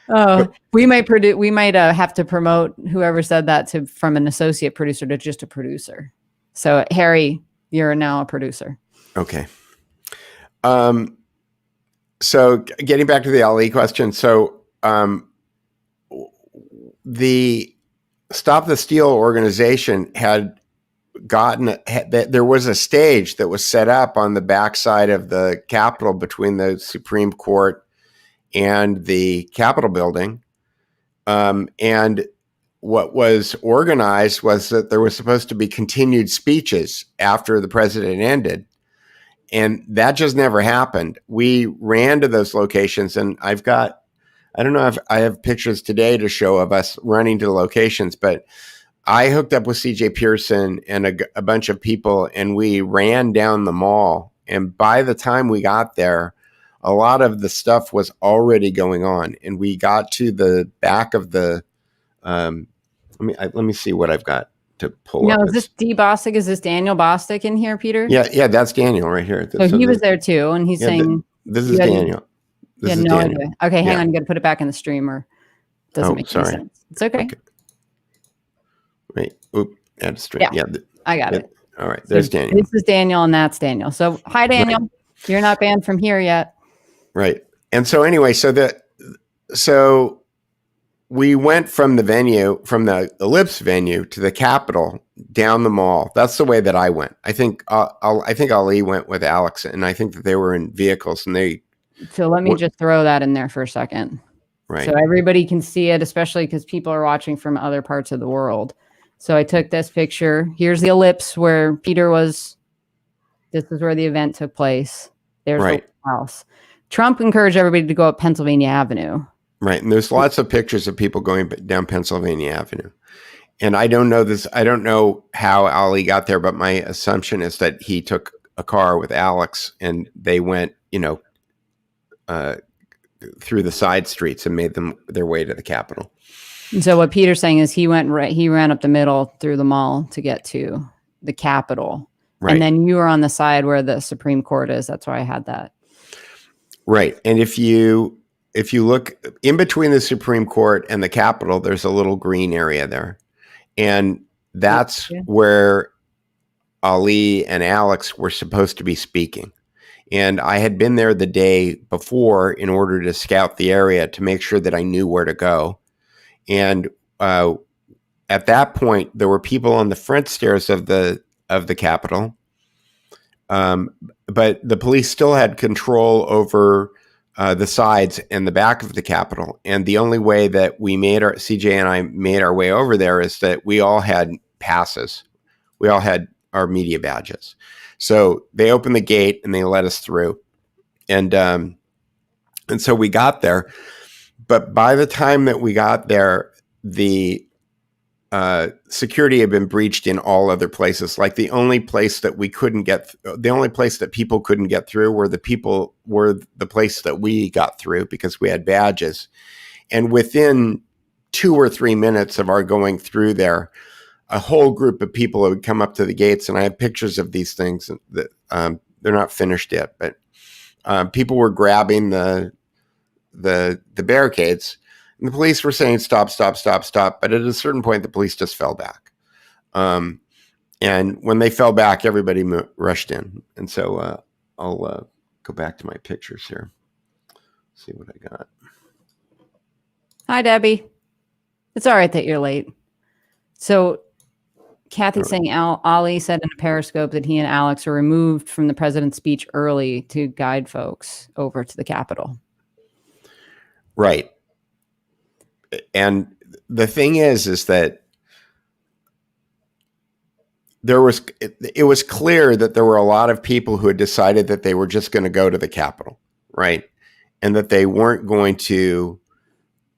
But, We might have to promote whoever said that from an associate producer to just a producer. So Harry, you're now a producer. okay. So getting back to the Ali question. So the Stop the Steal organization there was a stage that was set up on the backside of the Capitol between the Supreme Court and the Capitol building. And what was organized was that there was supposed to be continued speeches after the president ended. And that just never happened. We ran to those locations, and I don't know if I have pictures today to show of us running to the locations, but I hooked up with CJ Pearson and a bunch of people, and we ran down the mall. And by the time we got there, a lot of the stuff was already going on. And we got to the back of the, let me see what I've got to pull up. Is this D. Bostic? Is this Daniel Bostic in here, Peter? Yeah, that's Daniel right here. So he was there too, and he's saying this is Daniel. This is no Daniel. idea. Okay, hang on. You got to put it back in the stream, or it doesn't make any sense. It's okay. Wait, that's straight. Yeah, I got it. All right, there's Daniel. This is Daniel, and that's Daniel. So hi, Daniel. Right. You're not banned from here yet. Right. And so anyway, so we went from the Ellipse venue to the Capitol down the mall. That's the way that I went. I think Ali went with Alex, and I think that they were in vehicles, and So let me just throw that in there for a second. Right. So everybody can see it, especially because people are watching from other parts of the world. So I took this picture. Here's the Ellipse where Peter was. This is where the event took place. There's the house. Trump encouraged everybody to go up Pennsylvania Avenue. Right. And there's lots of pictures of people going down Pennsylvania Avenue. And I don't know this. I don't know how Ali got there, but my assumption is that he took a car with Alex and they went, through the side streets and made their way to the Capitol. And so what Peter's saying is he ran up the middle through the mall to get to the Capitol. Right. And then you were on the side where the Supreme Court is. That's why I had that. Right. And if you look in between the Supreme Court and the Capitol, there's a little green area there. And that's where Ali and Alex were supposed to be speaking. And I had been there the day before in order to scout the area to make sure that I knew where to go. And at that point, there were people on the front stairs of the Capitol, but the police still had control over the sides and the back of the Capitol. And the only way that CJ and I made our way over there is that we all had passes. We all had our media badges. So they opened the gate and they let us through. And so we got there. But by the time that we got there, the security had been breached in all other places. Like the only place that people couldn't get through were the place that we got through because we had badges. And within 2 or 3 minutes of our going through there, a whole group of people would come up to the gates, and I have pictures of these things that they're not finished yet, but people were grabbing the barricades, and the police were saying stop, stop, stop, stop. But at a certain point, the police just fell back, and when they fell back, everybody rushed in. And so I'll go back to my pictures here. See what I got. Hi, Debbie. It's all right that you're late. So Kathy's saying Ali said in a Periscope that he and Alex were removed from the president's speech early to guide folks over to the Capitol. Right. And the thing is that it was clear that there were a lot of people who had decided that they were just going to go to the Capitol, right, and that they weren't going to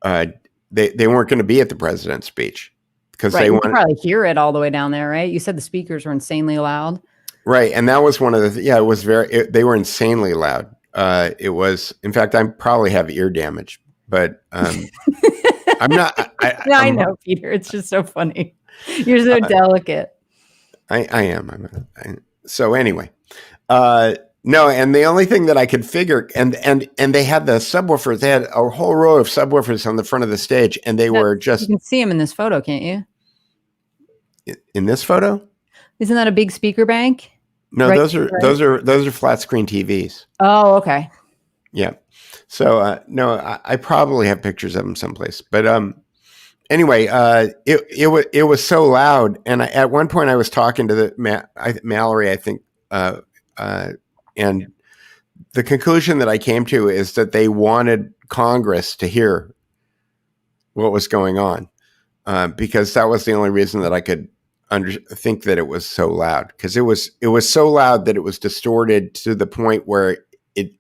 they weren't going to be at the president's speech because Right. they You could wanted. probably hear it all the way down there, right? You said the speakers were insanely loud. Right, and that was one of the it was they were insanely loud. It was, in fact, I probably have ear damage, but I'm not. Yeah, I know, Peter. It's just so funny. You're so delicate. I am. So anyway, no, and the only thing that I could figure, and they had the subwoofers. They had a whole row of subwoofers on the front of the stage, and they were just. You can see them in this photo, can't you? In this photo, isn't that a big speaker bank? No, right, those are flat screen TVs. Oh, okay. Yeah. So no, I probably have pictures of them someplace. But anyway, it was so loud, and at one point I was talking to Mallory, I think, and the conclusion that I came to is that they wanted Congress to hear what was going on, because that was the only reason that I could think that it was so loud, because it was so loud that it was distorted to the point where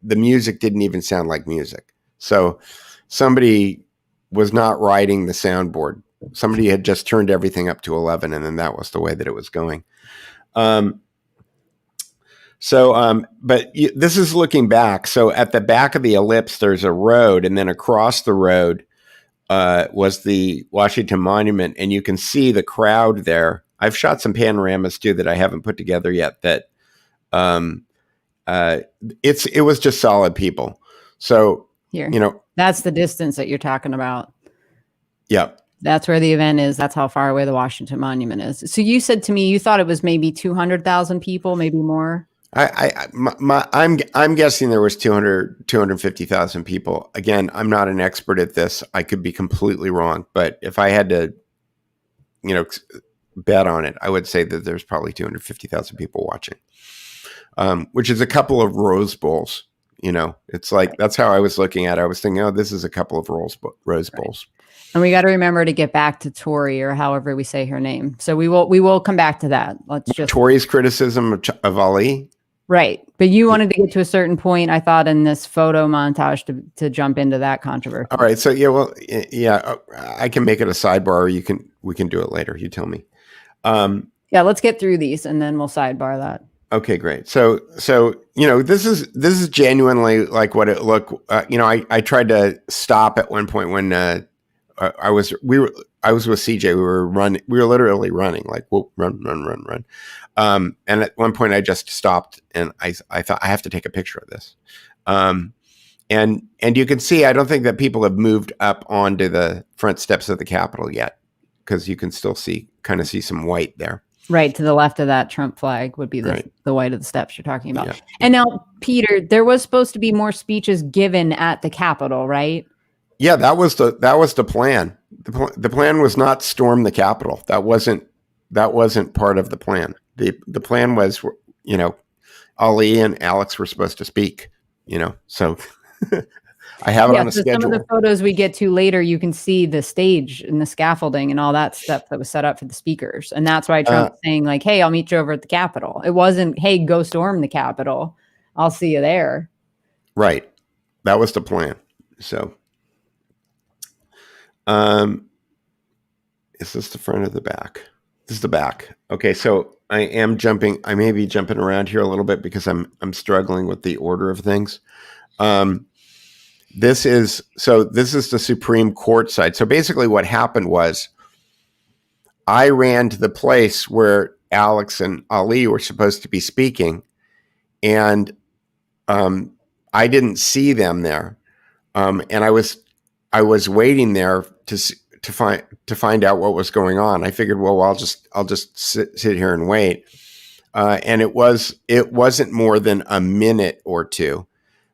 the music didn't even sound like music. So somebody was not writing the soundboard. Somebody had just turned everything up to 11, and then that was the way that it was going. But this is looking back. So at the back of the ellipse, there's a road, and then across the road was the Washington Monument, and you can see the crowd there. I've shot some panoramas too that I haven't put together yet. That it was just solid people. So here, that's the distance that you're talking about. Yeah, that's where the event is. That's how far away the Washington Monument is. So you said to me you thought it was maybe 200,000 people, maybe more. I'm guessing there was 250,000 people. Again, I'm not an expert at this. I could be completely wrong, but if I had to, bet on it, I would say that there's probably 250,000 people watching, which is a couple of Rose Bowls. It's like, that's how I was looking at it. I was thinking, oh, this is a couple of Rose Bowls. And we got to remember to get back to Tori, or however we say her name. So we will come back to that. Let's just Tori's criticism of Ali. Right. But you wanted to get to a certain point, I thought, in this photo montage to jump into that controversy. All right. So I can make it a sidebar, or we can do it later. You tell me. Yeah, let's get through these and then we'll sidebar that. Okay, great. So this is genuinely like what it looked. I tried to stop at one point when I was with CJ. We were running. We were literally running, like, whoop, run. And at one point, I just stopped, and I thought, I have to take a picture of this. And you can see, I don't think that people have moved up onto the front steps of the Capitol yet, because you can still kind of see some white there. Right, to the left of that Trump flag would be the white of the steps you're talking about. Yeah. And now, Peter, there was supposed to be more speeches given at the Capitol, right? Yeah, that was the plan. The plan was not storm the Capitol. That wasn't part of the plan. The plan was, Ali and Alex were supposed to speak. So I have it on a schedule. Some of the photos we get to later, you can see the stage and the scaffolding and all that stuff that was set up for the speakers. And that's why Trump's saying, like, hey, I'll meet you over at the Capitol. It wasn't, hey, go storm the Capitol. I'll see you there. Right. That was the plan. So, is this the front or the back? This is the back. Okay. So I may be jumping around here a little bit because I'm struggling with the order of things. This is the Supreme Court side. So basically what happened was I ran to the place where Alex and Ali were supposed to be speaking, and I didn't see them there. And I was waiting there to find out what was going on. I figured, well, I'll just sit here and wait. And it wasn't more than a minute or two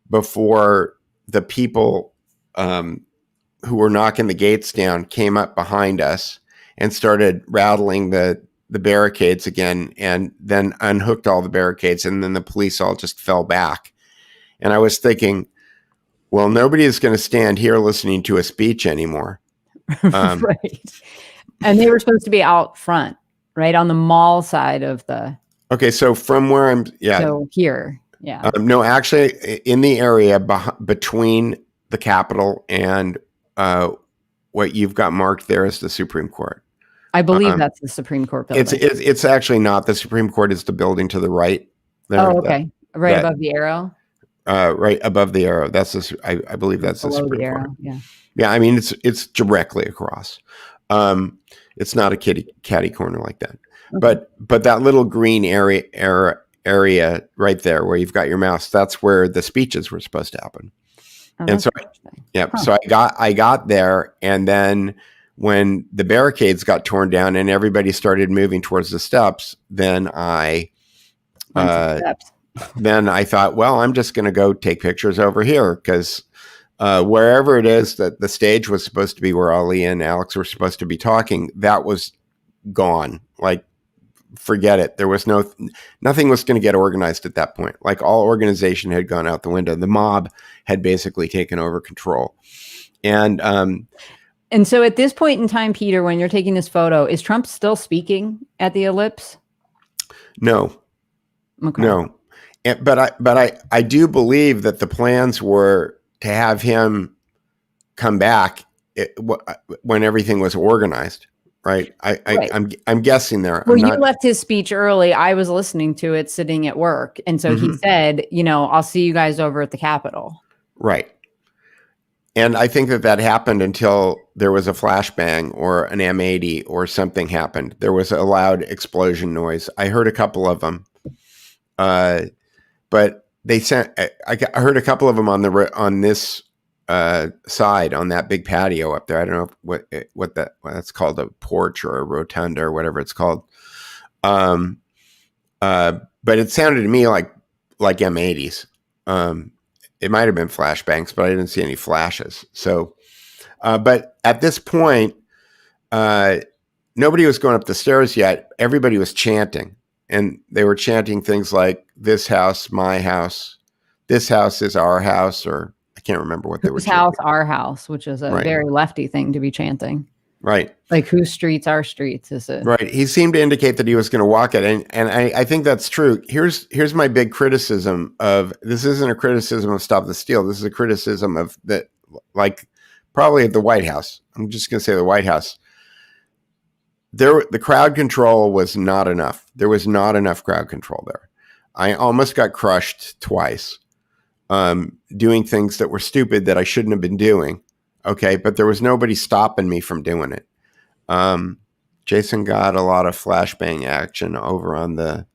before the people who were knocking the gates down came up behind us and started rattling the barricades again, and then unhooked all the barricades, and then the police all just fell back. And I was thinking, well, nobody is going to stand here listening to a speech anymore. Right. And they were supposed to be out front. right on the mall side of the. Okay, so from where I'm, So here, yeah. No, actually, in the area between the Capitol and what you've got marked there as the Supreme Court. I believe that's the Supreme Court building. It's actually not. The Supreme Court is the building to the right. There, oh, okay. Right above the arrow. Right above the arrow. That's the, I believe that's Below the Supreme the arrow. Court. Yeah. Yeah, I mean it's directly across. It's not a catty corner like that. Okay. But that little green area right there where you've got your mouse, that's where the speeches were supposed to happen. Oh, and so so I got there, and then when the barricades got torn down and everybody started moving towards the steps, then I then I thought, well, I'm just going to go take pictures over here, because wherever it is that the stage was supposed to be, where Ali and Alex were supposed to be talking, that was gone. Like, forget it. There was nothing was going to get organized at that point. Like, all organization had gone out the window. The mob had basically taken over control. And so at this point in time, Peter, when you're taking this photo, is Trump still speaking at the ellipse? No. Okay. No. But I do believe that the plans were to have him come back when everything was organized. Right. I'm guessing there. Well, you left his speech early. I was listening to it sitting at work. And so he said, I'll see you guys over at the Capitol. Right. And I think that happened until there was a flashbang or an M80 or something happened. There was a loud explosion noise. I heard a couple of them. But they sent, I heard a couple of them on this side, on that big patio up there. I don't know what that's called, a porch or a rotunda or whatever it's called. But it sounded to me like M80s. It might have been flashbangs, but I didn't see any flashes. So, but at this point, nobody was going up the stairs yet. Everybody was chanting, and they were chanting things like, "This house, my house. This house is our house," or I can't remember what they were chanting. This house, our house, which is a very lefty thing to be chanting. Right. Like, whose streets, our streets, is it? Right. He seemed to indicate that he was going to walk it. And I think that's true. Here's my big criticism of, this isn't a criticism of Stop the Steal. This is a criticism of that, like, probably at the White House. I'm just going to say the White House. The crowd control was not enough. There was not enough crowd control there. I almost got crushed twice, doing things that were stupid that I shouldn't have been doing. Okay, but there was nobody stopping me from doing it. Jason got a lot of flashbang action over on the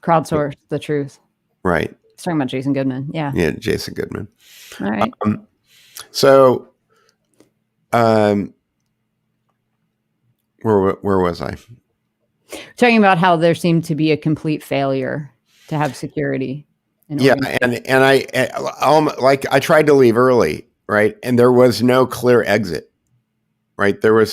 Crowdsource the Truth. Right. He's talking about Jason Goodman. Yeah. Yeah, Jason Goodman. All right. Where was I? Talking about how there seemed to be a complete failure to have security. Yeah, and I tried to leave early. Right. And there was no clear exit. Right. There were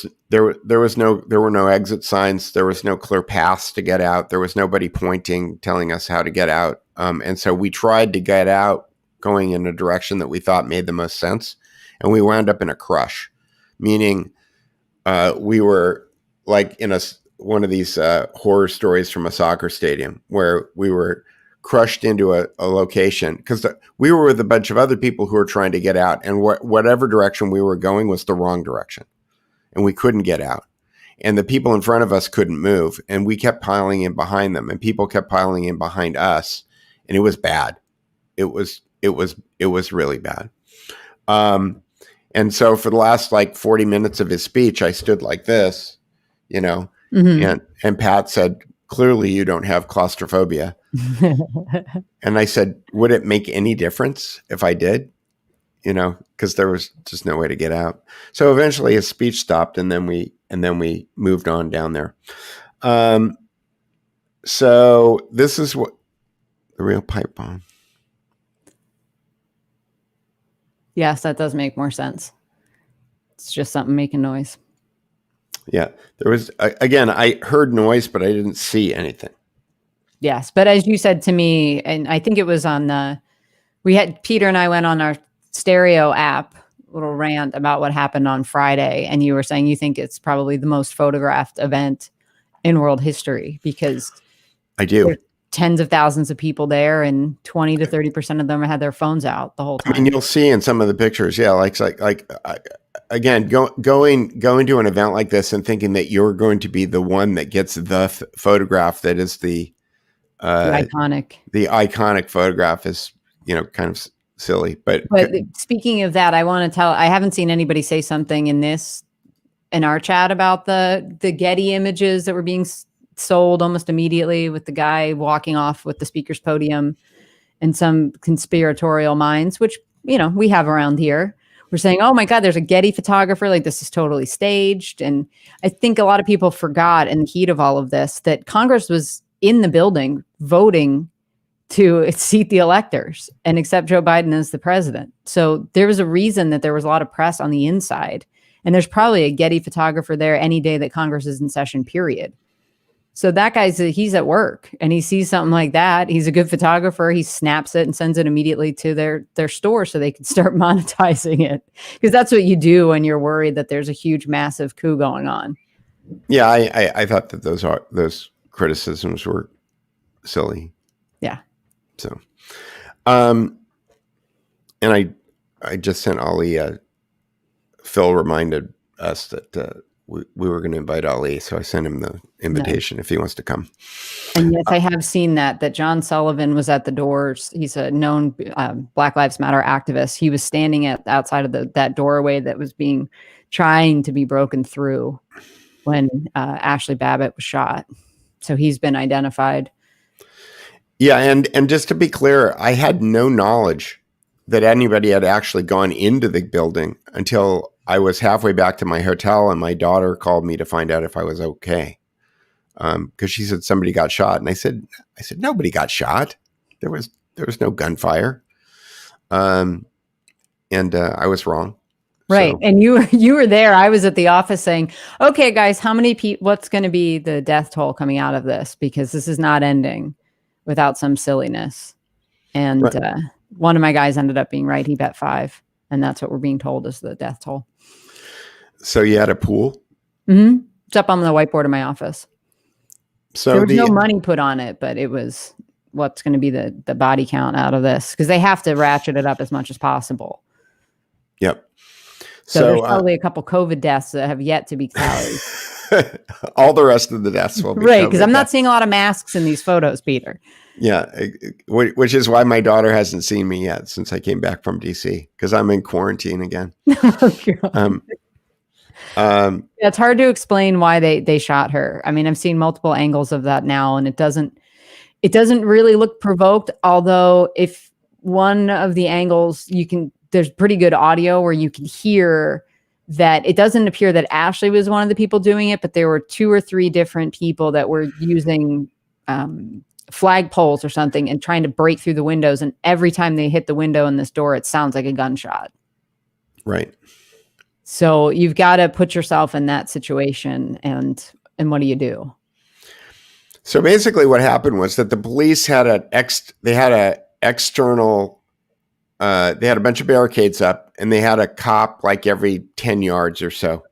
no exit signs. There was no clear paths to get out. There was nobody pointing, telling us how to get out. And so we tried to get out going in a direction that we thought made the most sense. And we wound up in a crush, meaning we were like in one of these horror stories from a soccer stadium, where we were crushed into a location, because we were with a bunch of other people who were trying to get out, and whatever direction we were going was the wrong direction, and we couldn't get out, and the people in front of us couldn't move, and we kept piling in behind them, and people kept piling in behind us, and it was bad. It was really bad. And so for the last 40 minutes of his speech, I stood like this, and Pat said, "Clearly you don't have claustrophobia." And I said, "Would it make any difference if I did?" Because there was just no way to get out. So eventually his speech stopped, and then we moved on down there. So this is what the real pipe bomb. Yes, that does make more sense. It's just something making noise. Yeah, there was, again, I heard noise, but I didn't see anything. Yes, but as you said to me, and I think it was on Peter and I went on our stereo app, little rant about what happened on Friday, and you were saying you think it's probably the most photographed event in world history, because I do. there's tens of thousands of people there, and 20 to 30% of them had their phones out the whole I mean, time. you'll see in some of the pictures, yeah, again, going to an event like this and thinking that you're going to be the one that gets the photograph that is The uh, iconic. the iconic photograph is, kind of silly. But But speaking of that, I haven't seen anybody say something in our chat about the Getty images that were being sold almost immediately, with the guy walking off with the speaker's podium, and some conspiratorial minds, which, we have around here. We're saying, oh my God, there's a Getty photographer. Like, this is totally staged. And I think a lot of people forgot in the heat of all of this that Congress was in the building voting to seat the electors and accept Joe Biden as the president. So there was a reason that there was a lot of press on the inside. And there's probably a Getty photographer there any day that Congress is in session, period. So that he's at work and he sees something like that. He's a good photographer. He snaps it and sends it immediately to their store so they can start monetizing it. Because that's what you do when you're worried that there's a huge, massive coup going on. yeah, I thought that those criticisms were silly. Yeah. So, and I just sent Ali. Phil reminded us that we were going to invite Ali, so I sent him the invitation if he wants to come. And yes, I have seen that John Sullivan was at the doors. He's a known Black Lives Matter activist. He was standing outside of that doorway that was trying to be broken through when Ashley Babbitt was shot. So he's been identified. Yeah, and just to be clear, I had no knowledge that anybody had actually gone into the building until I was halfway back to my hotel, and my daughter called me to find out if I was okay, because she said somebody got shot, and I said nobody got shot. There was no gunfire, and I was wrong. Right. So. And you were there. I was at the office saying, okay, guys, how many people, what's going to be the death toll coming out of this? Because this is not ending without some silliness. And right. One of my guys ended up being right. He bet 5. And that's what we're being told is the death toll. So you had a pool? Mm-hmm. It's up on the whiteboard in my office. So there was no money put on it, but it was what's going to be the body count out of this, because they have to ratchet it up as much as possible. Yep. So there's probably a couple COVID deaths that have yet to be tallied. All the rest of the deaths will be right, because I'm not seeing a lot of masks in these photos, Peter. Yeah, which is why my daughter hasn't seen me yet since I came back from DC, because I'm in quarantine again. Yeah, it's hard to explain why they shot her. I mean, I've seen multiple angles of that now, and it doesn't really look provoked. Although, if one of the angles there's pretty good audio where you can hear that it doesn't appear that Ashley was one of the people doing it, but there were 2 or 3 different people that were using flag poles or something and trying to break through the windows. And every time they hit the window in this door, it sounds like a gunshot. Right. So you've got to put yourself in that situation. And what do you do? So basically what happened was that the police had they had a bunch of barricades up, and they had a cop like every 10 yards or so,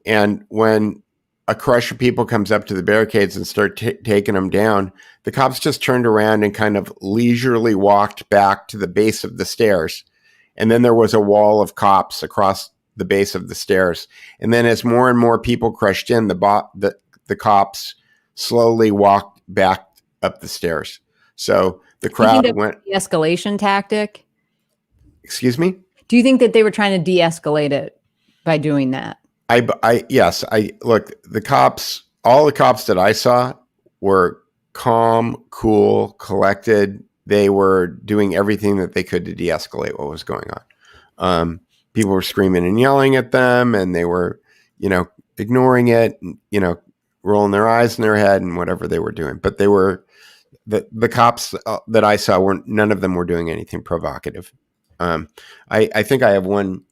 and when a crush of people comes up to the barricades and start taking them down, the cops just turned around and kind of leisurely walked back to the base of the stairs. And then there was a wall of cops across the base of the stairs. And then as more and more people crushed in, the cops slowly walked back up the stairs. So the crowd went. De-escalation tactic? Excuse me? Do you think that they were trying to de-escalate it by doing that? Yes. Look, all the cops that I saw were calm, cool, collected. They were doing everything that they could to de-escalate what was going on. People were screaming and yelling at them, and they were, ignoring it, and, rolling their eyes in their head and whatever they were doing. But they were, the cops that I saw none of them were doing anything provocative. I think I have one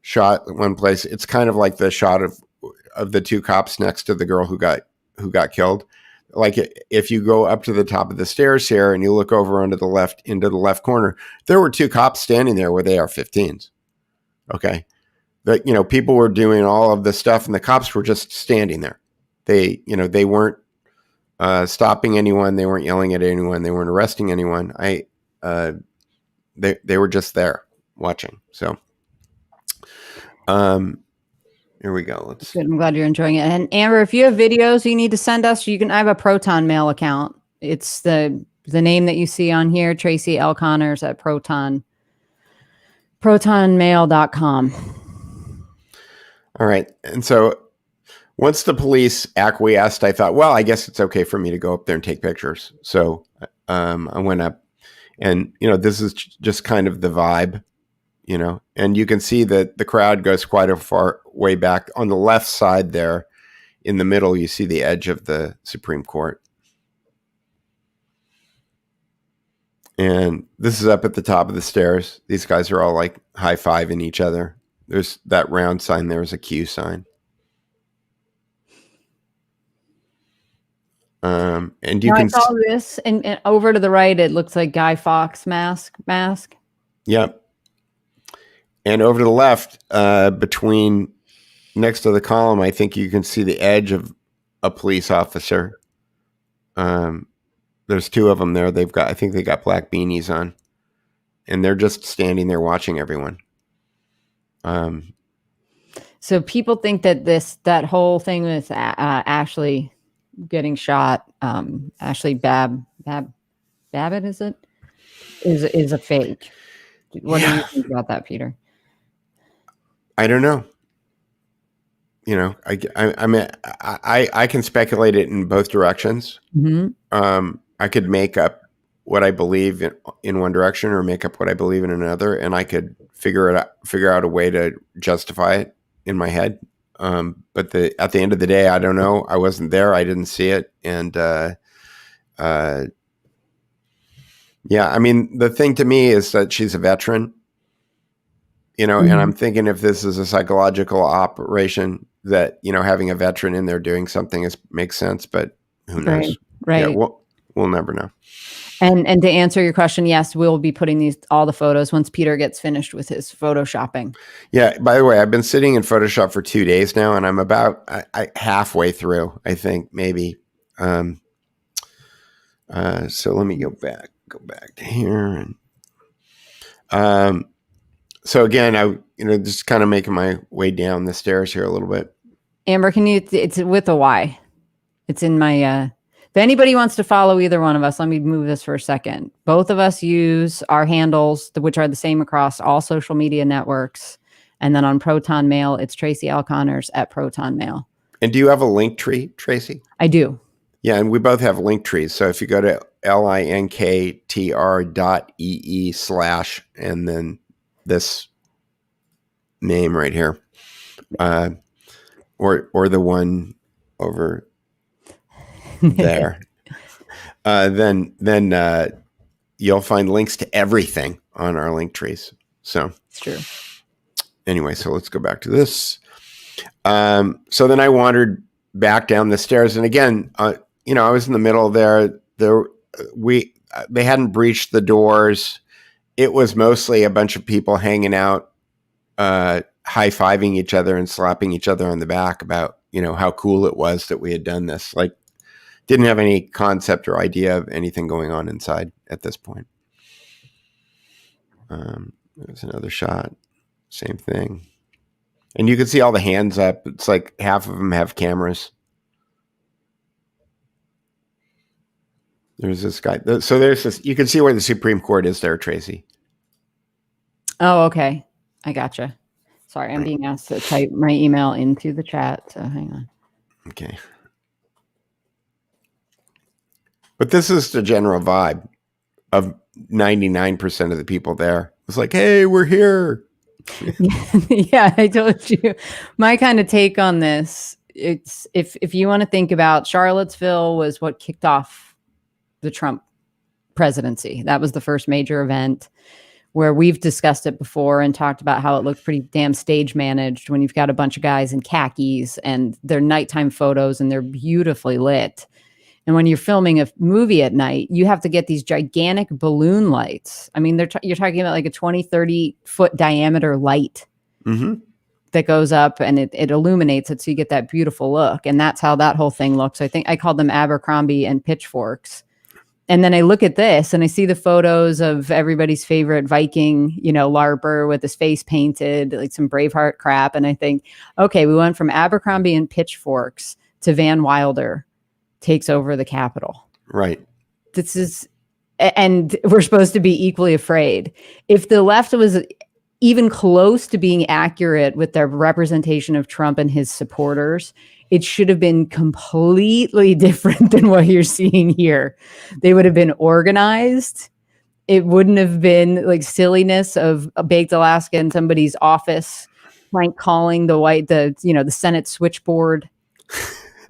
shot at one place. It's kind of like the shot of the 2 cops next to the girl who got killed. Like, if you go up to the top of the stairs here and you look over into the left corner, there were 2 cops standing there with AR-15s. Okay. That, people were doing all of this stuff and the cops were just standing there. They weren't stopping anyone. They weren't yelling at anyone. They weren't arresting anyone. They were just there watching. So, here we go. Good. I'm glad you're enjoying it. And Amber, if you have videos you need to send us, I have a Proton Mail account. It's the name that you see on here, Tracy L. Connors at protonmail.com. All right. And so once the police acquiesced, I thought, well, I guess it's okay for me to go up there and take pictures. So I went up, and this is just kind of the vibe. And you can see that the crowd goes quite a far way back. On the left side there, in the middle, you see the edge of the Supreme Court. And this is up at the top of the stairs. These guys are all like high-fiving each other. There's that round sign there is a Q sign. And you can see this, and over to the right, it looks like Guy Fawkes mask. Yep. And over to the left, between next to the column, I think you can see the edge of a police officer. There's two of them there. I think they got black beanies on, and they're just standing there watching everyone. So people think that whole thing with Ashley getting shot, Ashley Babbitt, is a fake. What do you think about that, Peter? I don't know. I mean, I can speculate it in both directions. Mm-hmm. I could make up what I believe in one direction, or make up what I believe in another, and I could figure out a way to justify it in my head. But at the end of the day, I don't know. I wasn't there. I didn't see it, and yeah. I mean, the thing to me is that she's a veteran. Mm-hmm. And I'm thinking if this is a psychological operation, that having a veteran in there doing something makes sense, but who knows? Right. Yeah, we'll never know. And to answer your question, yes, we'll be putting all the photos once Peter gets finished with his photoshopping. Yeah. By the way, I've been sitting in Photoshop for 2 days now, and I'm about halfway through, I think, maybe. So let me go back to here, and so again, just kind of making my way down the stairs here a little bit. Amber, it's with a Y. It's in my, if anybody wants to follow either one of us, let me move this for a second. Both of us use our handles, which are the same across all social media networks. And then on Proton Mail, it's Tracy L. Connors at Proton Mail. And do you have a link tree, Tracy? I do. Yeah, and we both have link trees. So if you go to linktr.ee/ and then this name right here, or the one over there, then you'll find links to everything on our link trees. So it's true. Anyway, so let's go back to this. So then I wandered back down the stairs, and again, I was in the middle there. They hadn't breached the doors. It was mostly a bunch of people hanging out, high-fiving each other and slapping each other on the back about, how cool it was that we had done this. Like, didn't have any concept or idea of anything going on inside at this point. There's another shot. Same thing. And you can see all the hands up. It's like half of them have cameras. There's this guy. So there's this. You can see where the Supreme Court is there, Tracy. Oh, okay. I gotcha. Sorry, I'm being asked to type my email into the chat. So hang on. Okay. But this is the general vibe of 99% of the people there. It's like, hey, we're here. Yeah, I told you. My kind of take on this, it's if you want to think about, Charlottesville was what kicked off the Trump presidency. That was the first major event where we've discussed it before and talked about how it looked pretty damn stage managed when you've got a bunch of guys in khakis and their nighttime photos and they're beautifully lit. And when you're filming a movie at night, you have to get these gigantic balloon lights. I mean, you're talking about like a 20, 30 foot diameter light. Mm-hmm. that goes up and it illuminates it, so you get that beautiful look. And that's how that whole thing looks. I think I called them Abercrombie and pitchforks. And then I look at this and I see the photos of everybody's favorite Viking, LARPer with his face painted, like some Braveheart crap. And I think, okay, we went from Abercrombie and pitchforks to Van Wilder takes over the Capitol. Right. And we're supposed to be equally afraid. If the left was even close to being accurate with their representation of Trump and his supporters, it should have been completely different than what you're seeing here. They would have been organized. It wouldn't have been like silliness of a baked Alaska in somebody's office, like calling the Senate switchboard.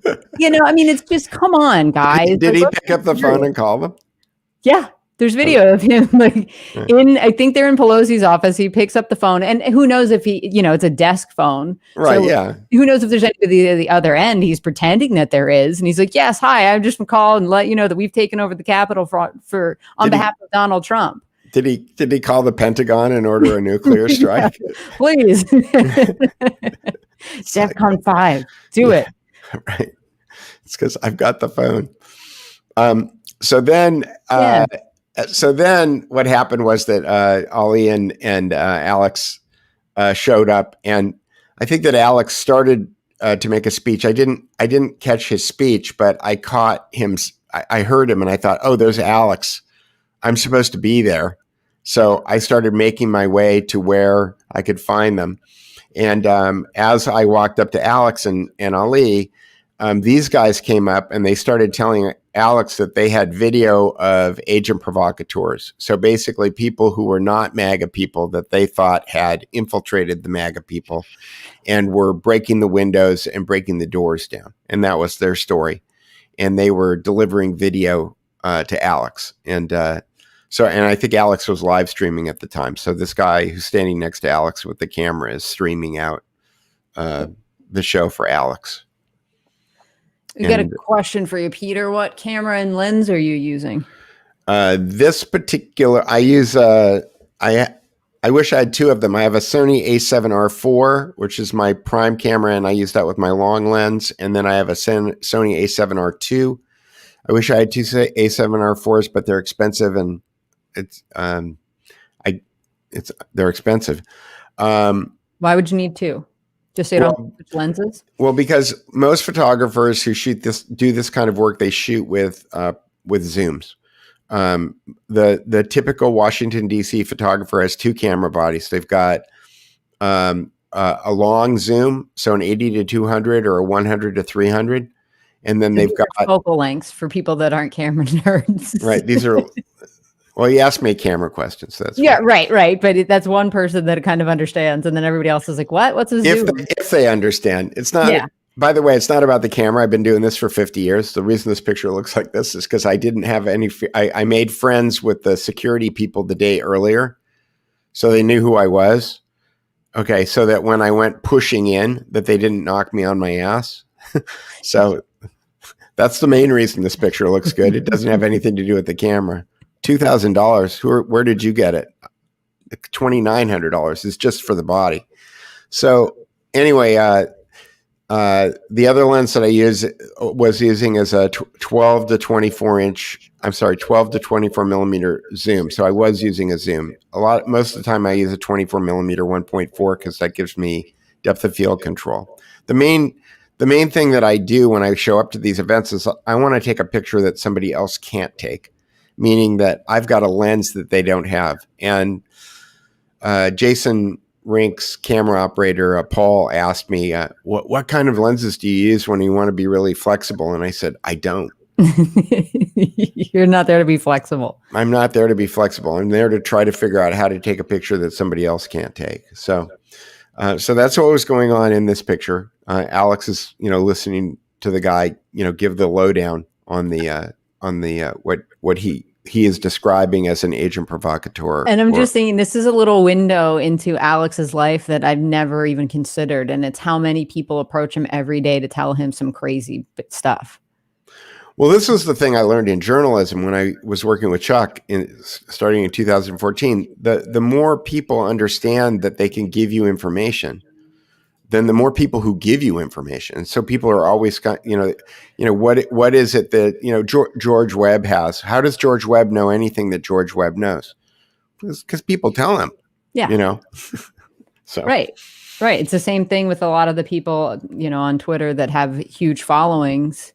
It's just, come on, guys. Did he pick up the phone and call them? Yeah. There's video of him I think they're in Pelosi's office. He picks up the phone, and who knows if he, it's a desk phone. Right. So yeah. Who knows if there's anybody at the other end? He's pretending that there is. And he's like, yes, hi, I'm just calling and let you know that we've taken over the Capitol on behalf of Donald Trump. Did he call the Pentagon and order a nuclear strike? Please. DEFCON 5. Do it. Right. It's because I've got the phone. So then what happened was that Ollie and Alex showed up, and I think that Alex started to make a speech. I didn't catch his speech, but I caught him. I heard him, and I thought, oh, there's Alex. I'm supposed to be there. So I started making my way to where I could find them. And as I walked up to Alex and Ali, these guys came up and they started telling Alex that they had video of agent provocateurs. So basically people who were not MAGA people that they thought had infiltrated the MAGA people and were breaking the windows and breaking the doors down. And that was their story. And they were delivering video to Alex. And I think Alex was live streaming at the time. So this guy who's standing next to Alex with the camera is streaming out the show for Alex. We got a question for you, Peter. What camera and lens are you using? This particular, I use, I wish I had two of them. I have a Sony A7R4, which is my prime camera, and I use that with my long lens. And then I have a Sony A7R2. I wish I had two A7R4s, but they're expensive, and they're expensive. Why would you need two? Just so you don't switch lenses? Well, because most photographers who do this kind of work, they shoot with zooms. The typical Washington, D.C. photographer has two camera bodies. They've got a long zoom, so an 80 to 200 or a 100 to 300. And then they've got focal lengths for people that aren't camera nerds. Right. These are, well, you asked me camera questions. So that's right. But that's one person that kind of understands. And then everybody else is like, what? What's a zoom? If they understand. It's not, by the way, it's not about the camera. I've been doing this for 50 years. The reason this picture looks like this is because I didn't have I made friends with the security people the day earlier. So they knew who I was. Okay. So that when I went pushing in, that they didn't knock me on my ass. So that's the main reason this picture looks good. It doesn't have anything to do with the camera. $2,000. Where did you get it? $2,900 is just for the body. So anyway, the other lens that I was using is a 12 to 24 millimeter zoom. So I was using a zoom. Most of the time I use a 24 millimeter 1.4 because that gives me depth of field control. The main thing that I do when I show up to these events is I want to take a picture that somebody else can't take, meaning that I've got a lens that they don't have. And Jason Rink's camera operator, Paul, asked me, what kind of lenses do you use when you want to be really flexible? And I said, I don't. You're not there to be flexible. I'm not there to be flexible. I'm there to try to figure out how to take a picture that somebody else can't take. So that's what was going on in this picture. Alex is, listening to the guy, give the lowdown on the what he is describing as an agent provocateur. And I'm just thinking this is a little window into Alex's life that I've never even considered. And it's how many people approach him every day to tell him some crazy stuff. Well, this was the thing I learned in journalism when I was working with Chuck starting in 2014. The more people understand that they can give you information, then the more people who give you information. And so people are always, what is it that, George Webb has? How does George Webb know anything that George Webb knows? Because people tell him, Yeah. So. Right. It's the same thing with a lot of the people, on Twitter that have huge followings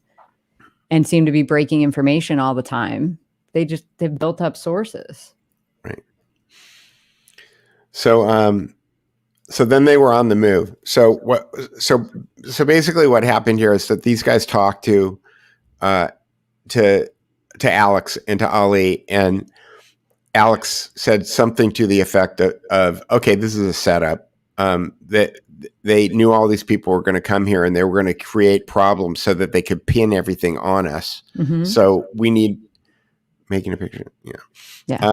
and seem to be breaking information all the time. They've built up sources. Right. So then they were on the move. So basically what happened here is that these guys talked to Alex and to Ali, and Alex said something to the effect of okay, this is a setup. That they knew all these people were going to come here and they were going to create problems so that they could pin everything on us. Mm-hmm. So we need making a picture. Yeah.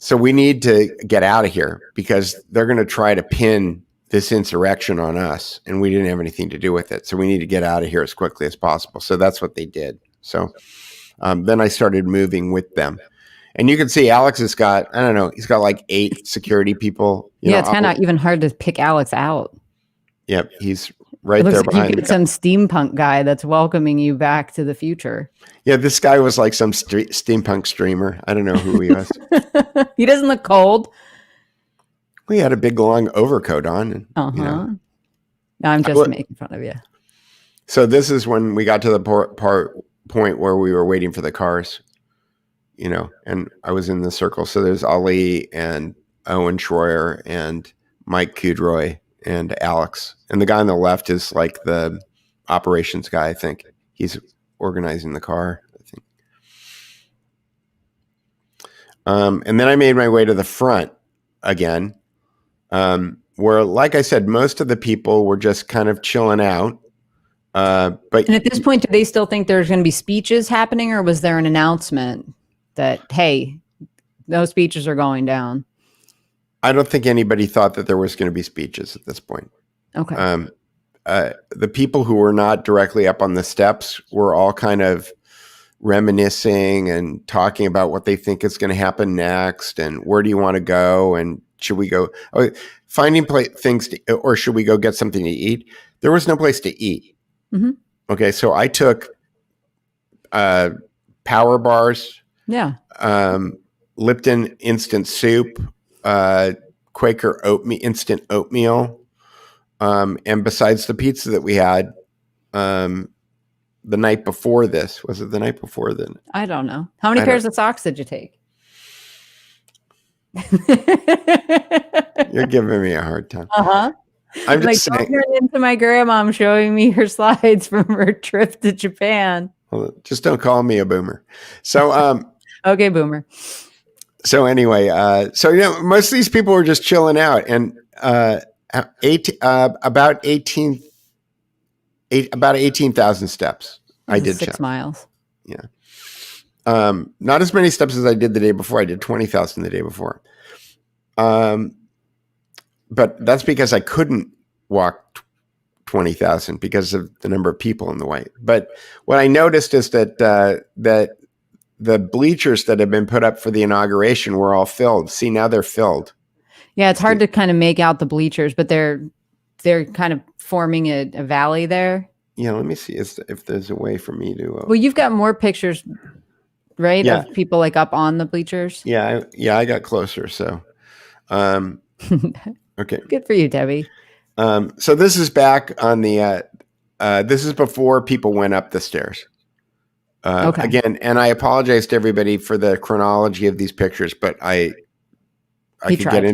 So we need to get out of here because they're going to try to pin this insurrection on us, and we didn't have anything to do with it. So we need to get out of here as quickly as possible. So that's what they did. So then I started moving with them. And you can see Alex has got, I don't know, he's got like 8 security people. It's kind of even hard to pick Alex out. Yep, he's right there behind. You get some steampunk guy that's welcoming you back to the future. Yeah, this guy was like some steampunk streamer. I don't know who he was. He doesn't look cold. We had a big long overcoat on. And, No, I'm just making fun of you. So this is when we got to the point where we were waiting for the cars. And I was in the circle. So there's Ali and Owen Schroyer and Mike Kudroy and Alex. And the guy on the left is like the operations guy, I think. He's organizing the car, I think. And then I made my way to the front again, where, like I said, most of the people were just kind of chilling out. And at this point, do they still think there's going to be speeches happening, or was there an announcement that, hey, those speeches are going down? I don't think anybody thought that there was going to be speeches at this point. Okay. The people who were not directly up on the steps were all kind of reminiscing and talking about what they think is going to happen next and where do you want to go and should we go finding things to, or should we go get something to eat? There was no place to eat. Mm-hmm. Okay, so I took power bars. Yeah. Lipton instant soup, Quaker oatmeal, instant oatmeal. And besides the pizza that we had the night before this, was it the night before then? I don't know. How many pairs of socks did you take? You're giving me a hard time. Uh-huh. I'm just saying. Don't turn into my grandmom showing me her slides from her trip to Japan. Well, just don't call me a boomer. So, okay, boomer. So anyway, most of these people were just chilling out, and about 18,000 steps. I did 6 miles. Yeah. Not as many steps as I did the day before. I did 20,000 the day before. But that's because I couldn't walk 20,000 because of the number of people in the way. But what I noticed is that that the bleachers that had been put up for the inauguration were all filled. See, now they're filled. Yeah, it's hard to kind of make out the bleachers, but they're kind of forming a valley there. Yeah, let me see if there's a way for me to. Well, you've got more pictures, right? Yeah. Of people like up on the bleachers. Yeah, I got closer. So, okay. Good for you, Debbie. So this is back on the. This is before people went up the stairs. Okay. Again, and I apologize to everybody for the chronology of these pictures, but I could get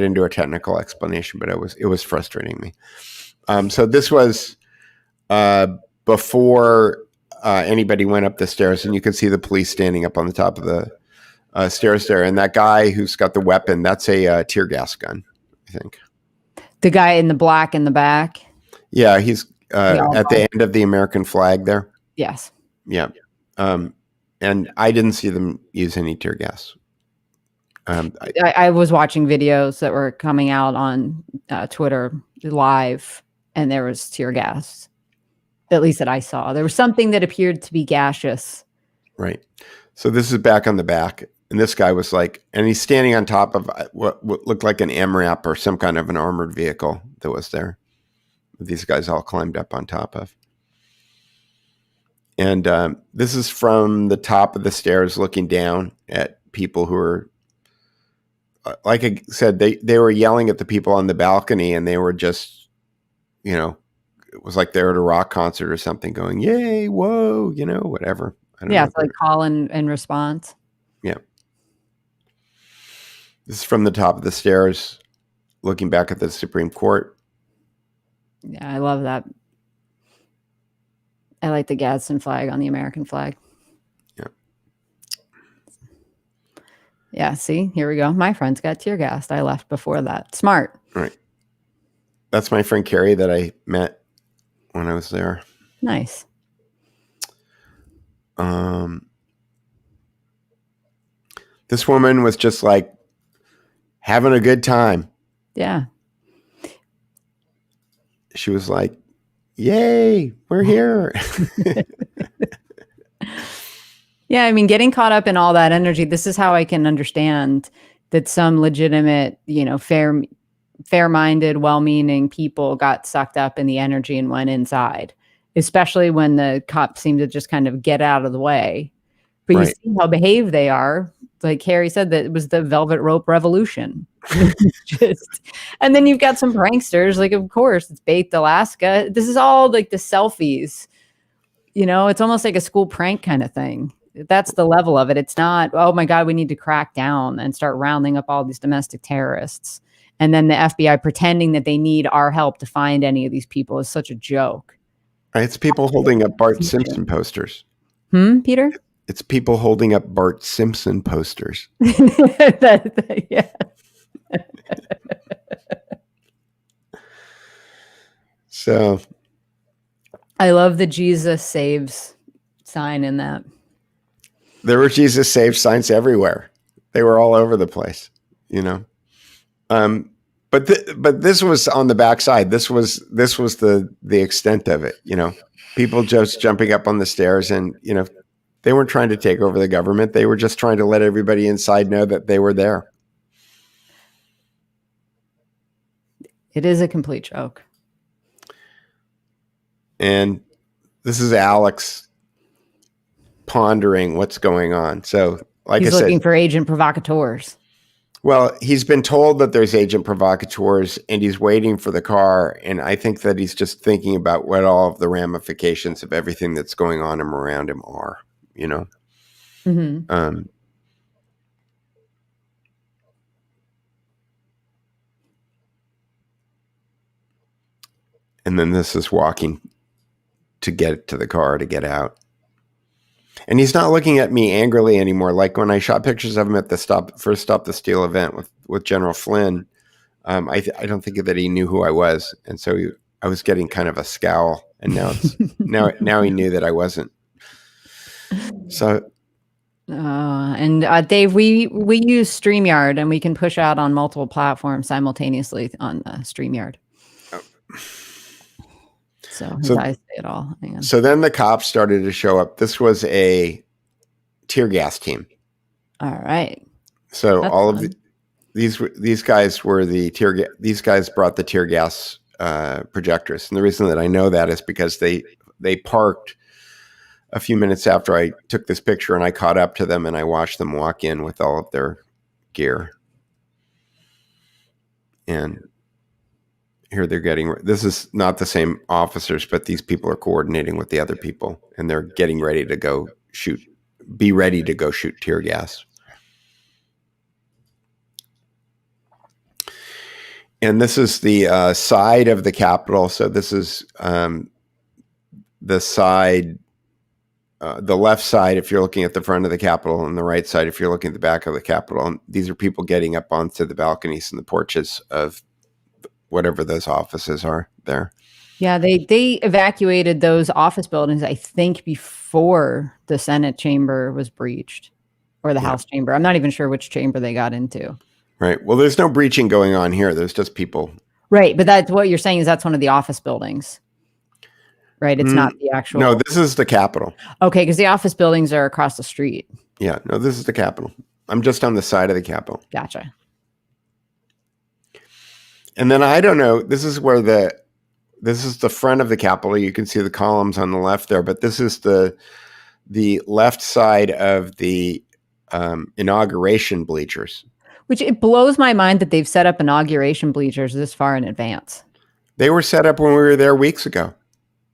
into a technical explanation, but it was frustrating me. So this was before anybody went up the stairs, and you can see the police standing up on the top of the stairs there, and that guy who's got the weapon, that's a tear gas gun, I think. The guy in the black in the back. Yeah, he's at the end of the American flag there. Yes. Yeah. And I didn't see them use any tear gas. I was watching videos that were coming out on Twitter live, and there was tear gas, at least that I saw. There was something that appeared to be gaseous. Right. So this is back on the back. And this guy was like, and he's standing on top of what looked like an MRAP or some kind of an armored vehicle that was there. These guys all climbed up on top of. And this is from the top of the stairs looking down at people who are, like I said, they were yelling at the people on the balcony, and they were just, it was like they were at a rock concert or something going, yay, whoa, whatever. I don't know. It's like call and response. Yeah. This is from the top of the stairs looking back at the Supreme Court. Yeah, I love that. I like the Gadsden flag on the American flag. Yeah. Yeah, see, here we go. My friends got tear gassed. I left before that. Smart. Right. That's my friend Carrie that I met when I was there. Nice. This woman was just like having a good time. Yeah. She was like, yay, we're here. Yeah, I mean, getting caught up in all that energy, this is how I can understand that some legitimate, fair-minded, well-meaning people got sucked up in the energy and went inside, especially when the cops seem to just kind of get out of the way. But you see how behaved they are. Like Harry said, that it was the velvet rope revolution. And then you've got some pranksters, like, of course, it's Baked Alaska. This is all like the selfies. It's almost like a school prank kind of thing. That's the level of it. It's not, oh my God, we need to crack down and start rounding up all these domestic terrorists. And then the FBI pretending that they need our help to find any of these people is such a joke. It's people holding up Bart Simpson posters. Peter? It's people holding up Bart Simpson posters. Yeah. So I love the Jesus saves sign in that. There were Jesus saves signs everywhere. They were all over the place, But this was on the backside. This was the extent of it, People just jumping up on the stairs, and they weren't trying to take over the government. They were just trying to let everybody inside know that they were there. It is a complete joke. And this is Alex pondering what's going on. So, like he's I said, looking for agent provocateurs. Well, he's been told that there's agent provocateurs, and he's waiting for the car. And I think that he's just thinking about what all of the ramifications of everything that's going on around him are, Mm-hmm. And then this is walking to get to the car to get out. And he's not looking at me angrily anymore. Like when I shot pictures of him at the first Stop the Steal event with General Flynn, I don't think that he knew who I was. And so I was getting kind of a scowl. And now he knew that I wasn't. So. And Dave, we use StreamYard, and we can push out on multiple platforms simultaneously on StreamYard. Oh. So his eyes say it all. Hang on. So then the cops started to show up. This was a tear gas team. All right. So that's all fun. Of these guys were the tear gas. These guys brought the tear gas projectors, and the reason that I know that is because they parked a few minutes after I took this picture, and I caught up to them, and I watched them walk in with all of their gear. And here they're this is not the same officers, but these people are coordinating with the other people, and they're getting ready to go shoot tear gas. And this is the side of the Capitol. So this is the side, the left side if you're looking at the front of the Capitol, and the right side if you're looking at the back of the Capitol. And these are people getting up onto the balconies and the porches of whatever those offices are there. Yeah, they evacuated those office buildings, I think, before the Senate chamber was breached, or the House chamber. I'm not even sure which chamber they got into. Right. Well, there's no breaching going on here. There's just people. Right. But that's what you're saying is that's one of the office buildings. Right. It's not the actual. No, this is the Capitol. Okay. Because the office buildings are across the street. Yeah. No, this is the Capitol. I'm just on the side of the Capitol. Gotcha. And then I don't know. This is the front of the Capitol. You can see the columns on the left there, but this is the left side of the inauguration bleachers. Which it blows my mind that they've set up inauguration bleachers this far in advance. They were set up when we were there weeks ago.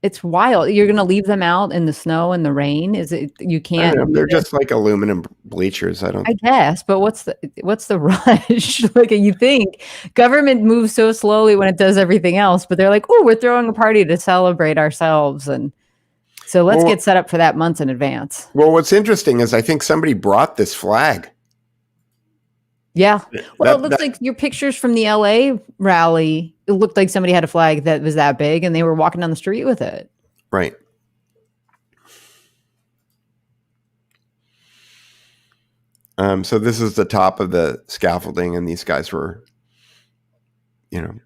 It's wild. You're going to leave them out in the snow and the rain? Is it you can't? I don't know. They're just like aluminum bleachers. I guess, but what's the rush? Like you think government moves so slowly when it does everything else, but they're like, oh, we're throwing a party to celebrate ourselves, and so let's get set up for that months in advance. Well, what's interesting is I think somebody brought this flag. Yeah. Well, it looks like your pictures from the LA rally. It looked like somebody had a flag that was that big and they were walking down the street with it. Right. So this is the top of the scaffolding, and these guys were,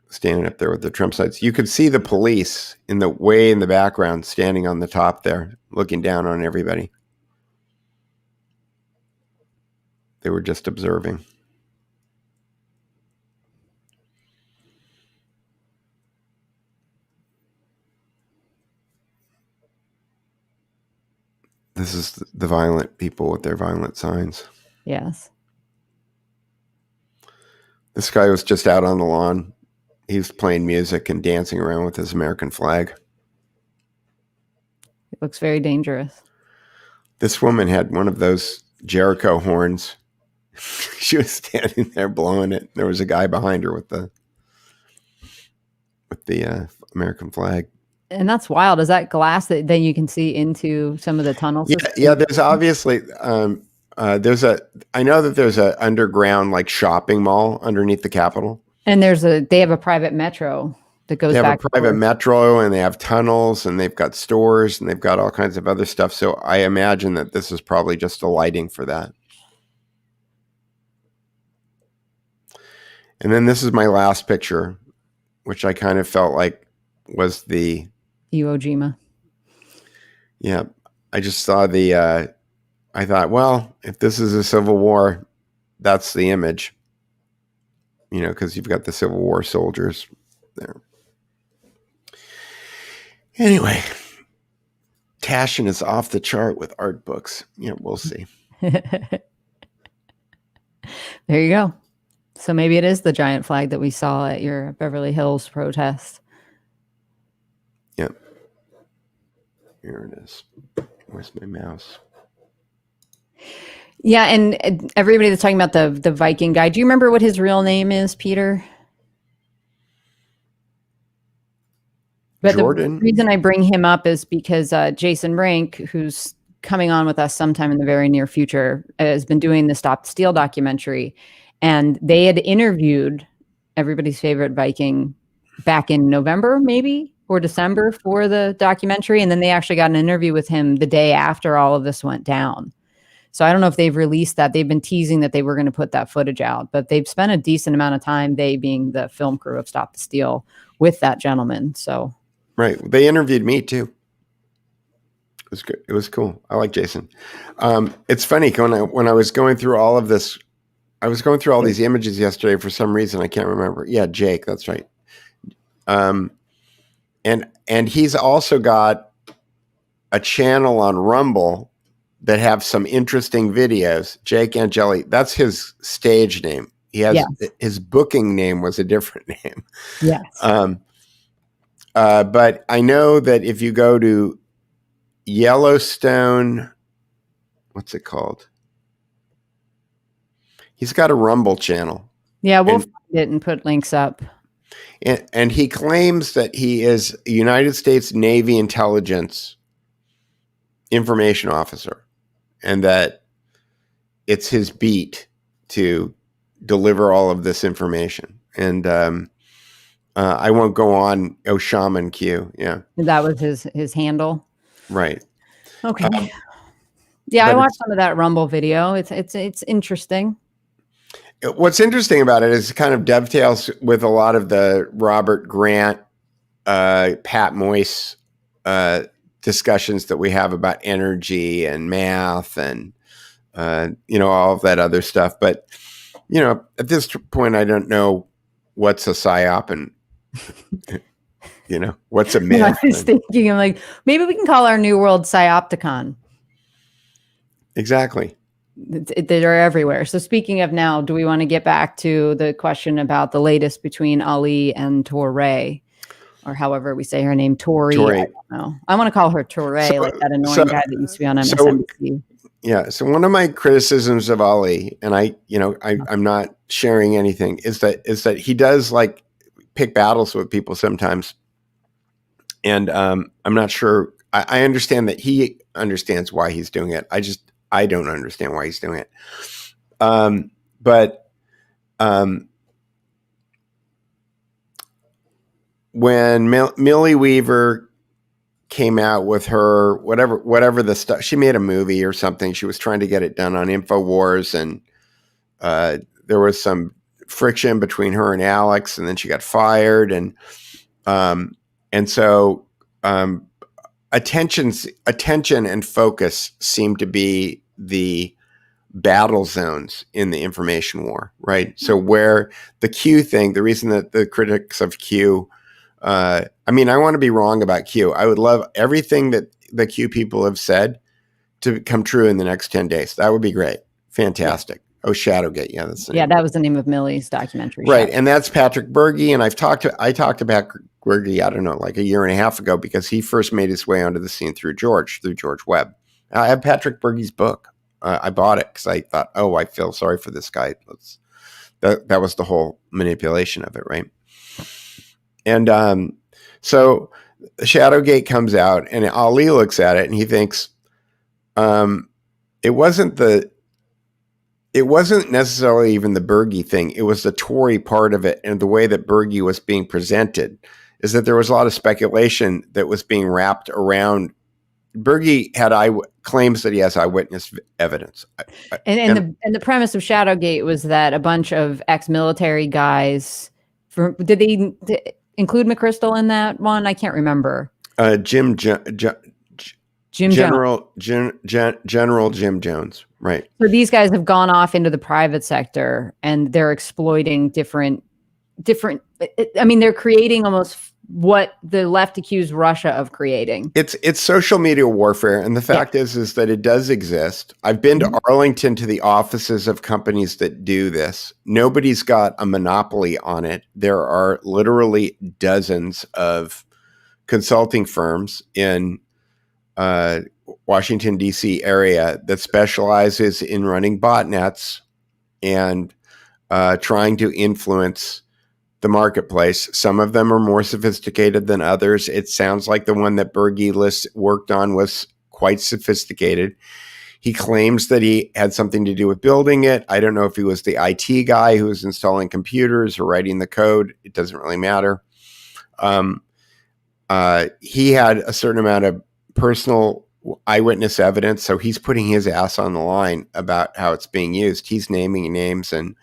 standing up there with the Trump signs. You could see the police in the background, standing on the top there, looking down on everybody. They were just observing. This is the violent people with their violent signs. Yes. This guy was just out on the lawn. He was playing music and dancing around with his American flag. It looks very dangerous. This woman had one of those Jericho horns. She was standing there blowing it. There was a guy behind her with the American flag. And that's wild. Is that glass that then you can see into some of the tunnels? Yeah. There's obviously I know that there's a underground like shopping mall underneath the Capitol. And they have a private metro that goes back. They have a private metro, and they have tunnels, and they've got stores, and they've got all kinds of other stuff. So I imagine that this is probably just a lighting for that. And then this is my last picture, which I kind of felt like was the Iwo Jima. Yeah. I just saw I thought, well, if this is a civil war, that's the image, because you've got the Civil War soldiers there. Anyway, Tashin is off the chart with art books. Yeah, we'll see. There you go. So maybe it is the giant flag that we saw at your Beverly Hills protest. Yep. Here it is. Where's my mouse? Yeah, and everybody that's talking about the Viking guy, do you remember what his real name is, Peter? But Jordan. The reason I bring him up is because Jason Rink, who's coming on with us sometime in the very near future, has been doing the Stop the Steal documentary. And they had interviewed everybody's favorite Viking back in November, maybe, or December for the documentary. And then they actually got an interview with him the day after all of this went down. So I don't know if they've released that. They've been teasing that they were going to put that footage out, but they've spent a decent amount of time, they being the film crew of Stop the Steal, with that gentleman. So right. They interviewed me too. It was good. It was cool. I like Jason. It's funny when I was going through all of this, I was going through all these images yesterday for some reason. I can't remember. Yeah, Jake. That's right. And he's also got a channel on Rumble that have some interesting videos. Jake Angeli. That's his stage name. He has his booking name was a different name. Yes. But I know that if you go to Yellowstone, what's it called? He's got a Rumble channel. Yeah, we'll find it and put links up. And he claims that he is a United States Navy intelligence information officer, and that it's his beat to deliver all of this information. And I won't go on. Oh, Shaman Q. Yeah. That was his handle. Right. Okay. Yeah, I watched some of that Rumble video. It's interesting. What's interesting about it is it kind of dovetails with a lot of the Robert Grant, Pat Moyse discussions that we have about energy and math and all of that other stuff. But, at this point, I don't know what's a psyop and, what's a myth. I was thinking, I'm like, maybe we can call our new world Psyopticon. Exactly. They're everywhere. So speaking of now, do we want to get back to the question about the latest between Ali and Touré, or however we say her name, Tori? I don't know. I want to call her Touré, like that annoying guy that used to be on MSNBC. Yeah. So one of my criticisms of Ali, and I'm not sharing anything, is that he does like pick battles with people sometimes. And I'm not sure. I understand that he understands why he's doing it. I don't understand why he's doing it. But when Millie Weaver came out with her whatever the stuff, she made a movie or something. She was trying to get it done on InfoWars, and there was some friction between her and Alex, and then she got fired, and so attention and focus seem to be the battle zones in the information war, right? So where the Q thing, the reason that the critics of Q, I want to be wrong about Q. I would love everything that the Q people have said to come true in the next 10 days. That would be great. Fantastic. Oh, Shadowgate. Yeah, that's the name. That was the name of Millie's documentary. Right. And that's Patrick Berge. And I talked to Patrick Berge, I don't know, like a year and a half ago, because he first made his way onto the scene through George Webb. I have Patrick Berge's book. I bought it because I thought, oh, I feel sorry for this guy. That was the whole manipulation of it, right? And so Shadowgate comes out, and Ali looks at it, and he thinks it wasn't necessarily even the Berge thing. It was the Tory part of it, and the way that Berge was being presented is that there was a lot of speculation that was being wrapped around. Berge had claims that he has eyewitness evidence. And the premise of Shadowgate was that a bunch of ex-military guys, did they include McChrystal in that one? I can't remember. General Jim Jones, right? So these guys have gone off into the private sector, and they're exploiting different. They're creating almost what the left accused Russia of creating. It's social media warfare, and the fact is that it does exist. I've been to Arlington to the offices of companies that do this. Nobody's got a monopoly on it. There are literally dozens of consulting firms in Washington, D.C. area that specializes in running botnets and trying to influence the marketplace. Some of them are more sophisticated than others. It sounds like the one that Berge worked on was quite sophisticated. He claims that he had something to do with building it. I don't know if he was the IT guy who was installing computers or writing the code. It doesn't really matter. He had a certain amount of personal eyewitness evidence, so he's putting his ass on the line about how it's being used. He's naming names, and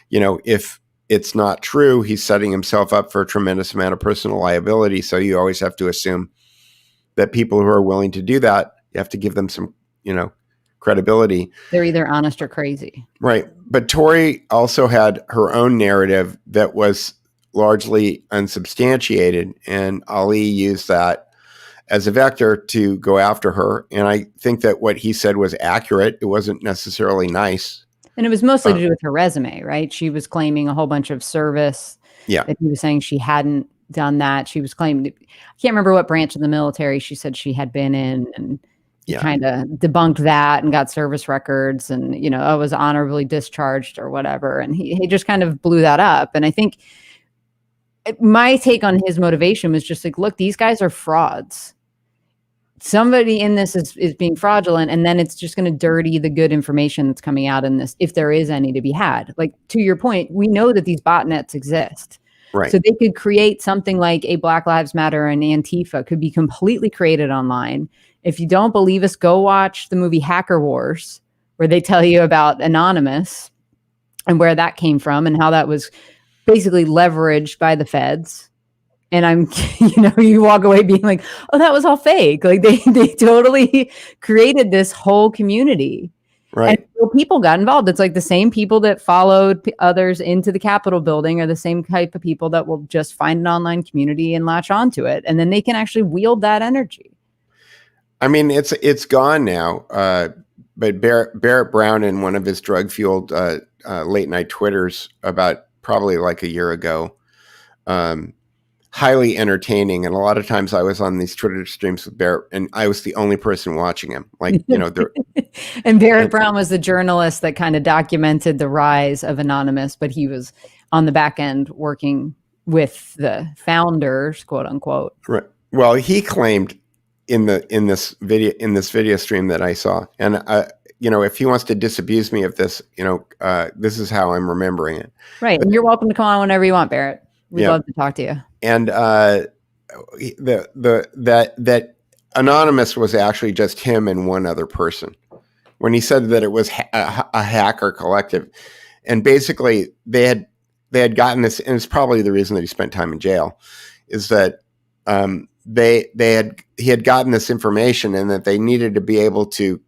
if it's not true, he's setting himself up for a tremendous amount of personal liability. So you always have to assume that people who are willing to do that, you have to give them some, credibility. They're either honest or crazy. Right. But Tori also had her own narrative that was largely unsubstantiated, and Ali used that as a vector to go after her. And I think that what he said was accurate. It wasn't necessarily nice. And it was mostly to do with her resume, right? She was claiming a whole bunch of service. Yeah. That he was saying she hadn't done that. She was claiming, I can't remember what branch of the military she said she had been in, and kind of debunked that and got service records, and, I was honorably discharged or whatever. And he just kind of blew that up. And I think my take on his motivation was just like, look, these guys are frauds. Somebody in this is being fraudulent, and then it's just going to dirty the good information that's coming out in this, if there is any to be had. Like, to your point, we know that these botnets exist. Right. So they could create something like a Black Lives Matter and Antifa could be completely created online. If you don't believe us, go watch the movie Hacker Wars, where they tell you about Anonymous and where that came from and how that was basically leveraged by the feds. And you walk away being like, oh, that was all fake. Like they totally created this whole community. Right. And people got involved. It's like the same people that followed others into the Capitol building are the same type of people that will just find an online community and latch onto it. And then they can actually wield that energy. I mean, it's gone now. But Barrett Brown, in one of his drug-fueled late night Twitters about probably like a year ago, highly entertaining. And a lot of times I was on these Twitter streams with Barrett, and I was the only person watching him. Like, you know, and Barrett Brown was the journalist that kind of documented the rise of Anonymous, but he was on the back end working with the founders, quote unquote. Right. Well, he claimed in this video stream that I saw, and you know, if he wants to disabuse me of this, you know, this is how I'm remembering it. Right, but, and you're welcome to come on whenever you want, Barrett. We'd love to talk to you. And that Anonymous was actually just him and one other person. When he said that it was a hacker collective, and basically they had gotten this, and it's probably the reason that he spent time in jail, is that he had gotten this information, and that they needed to be able to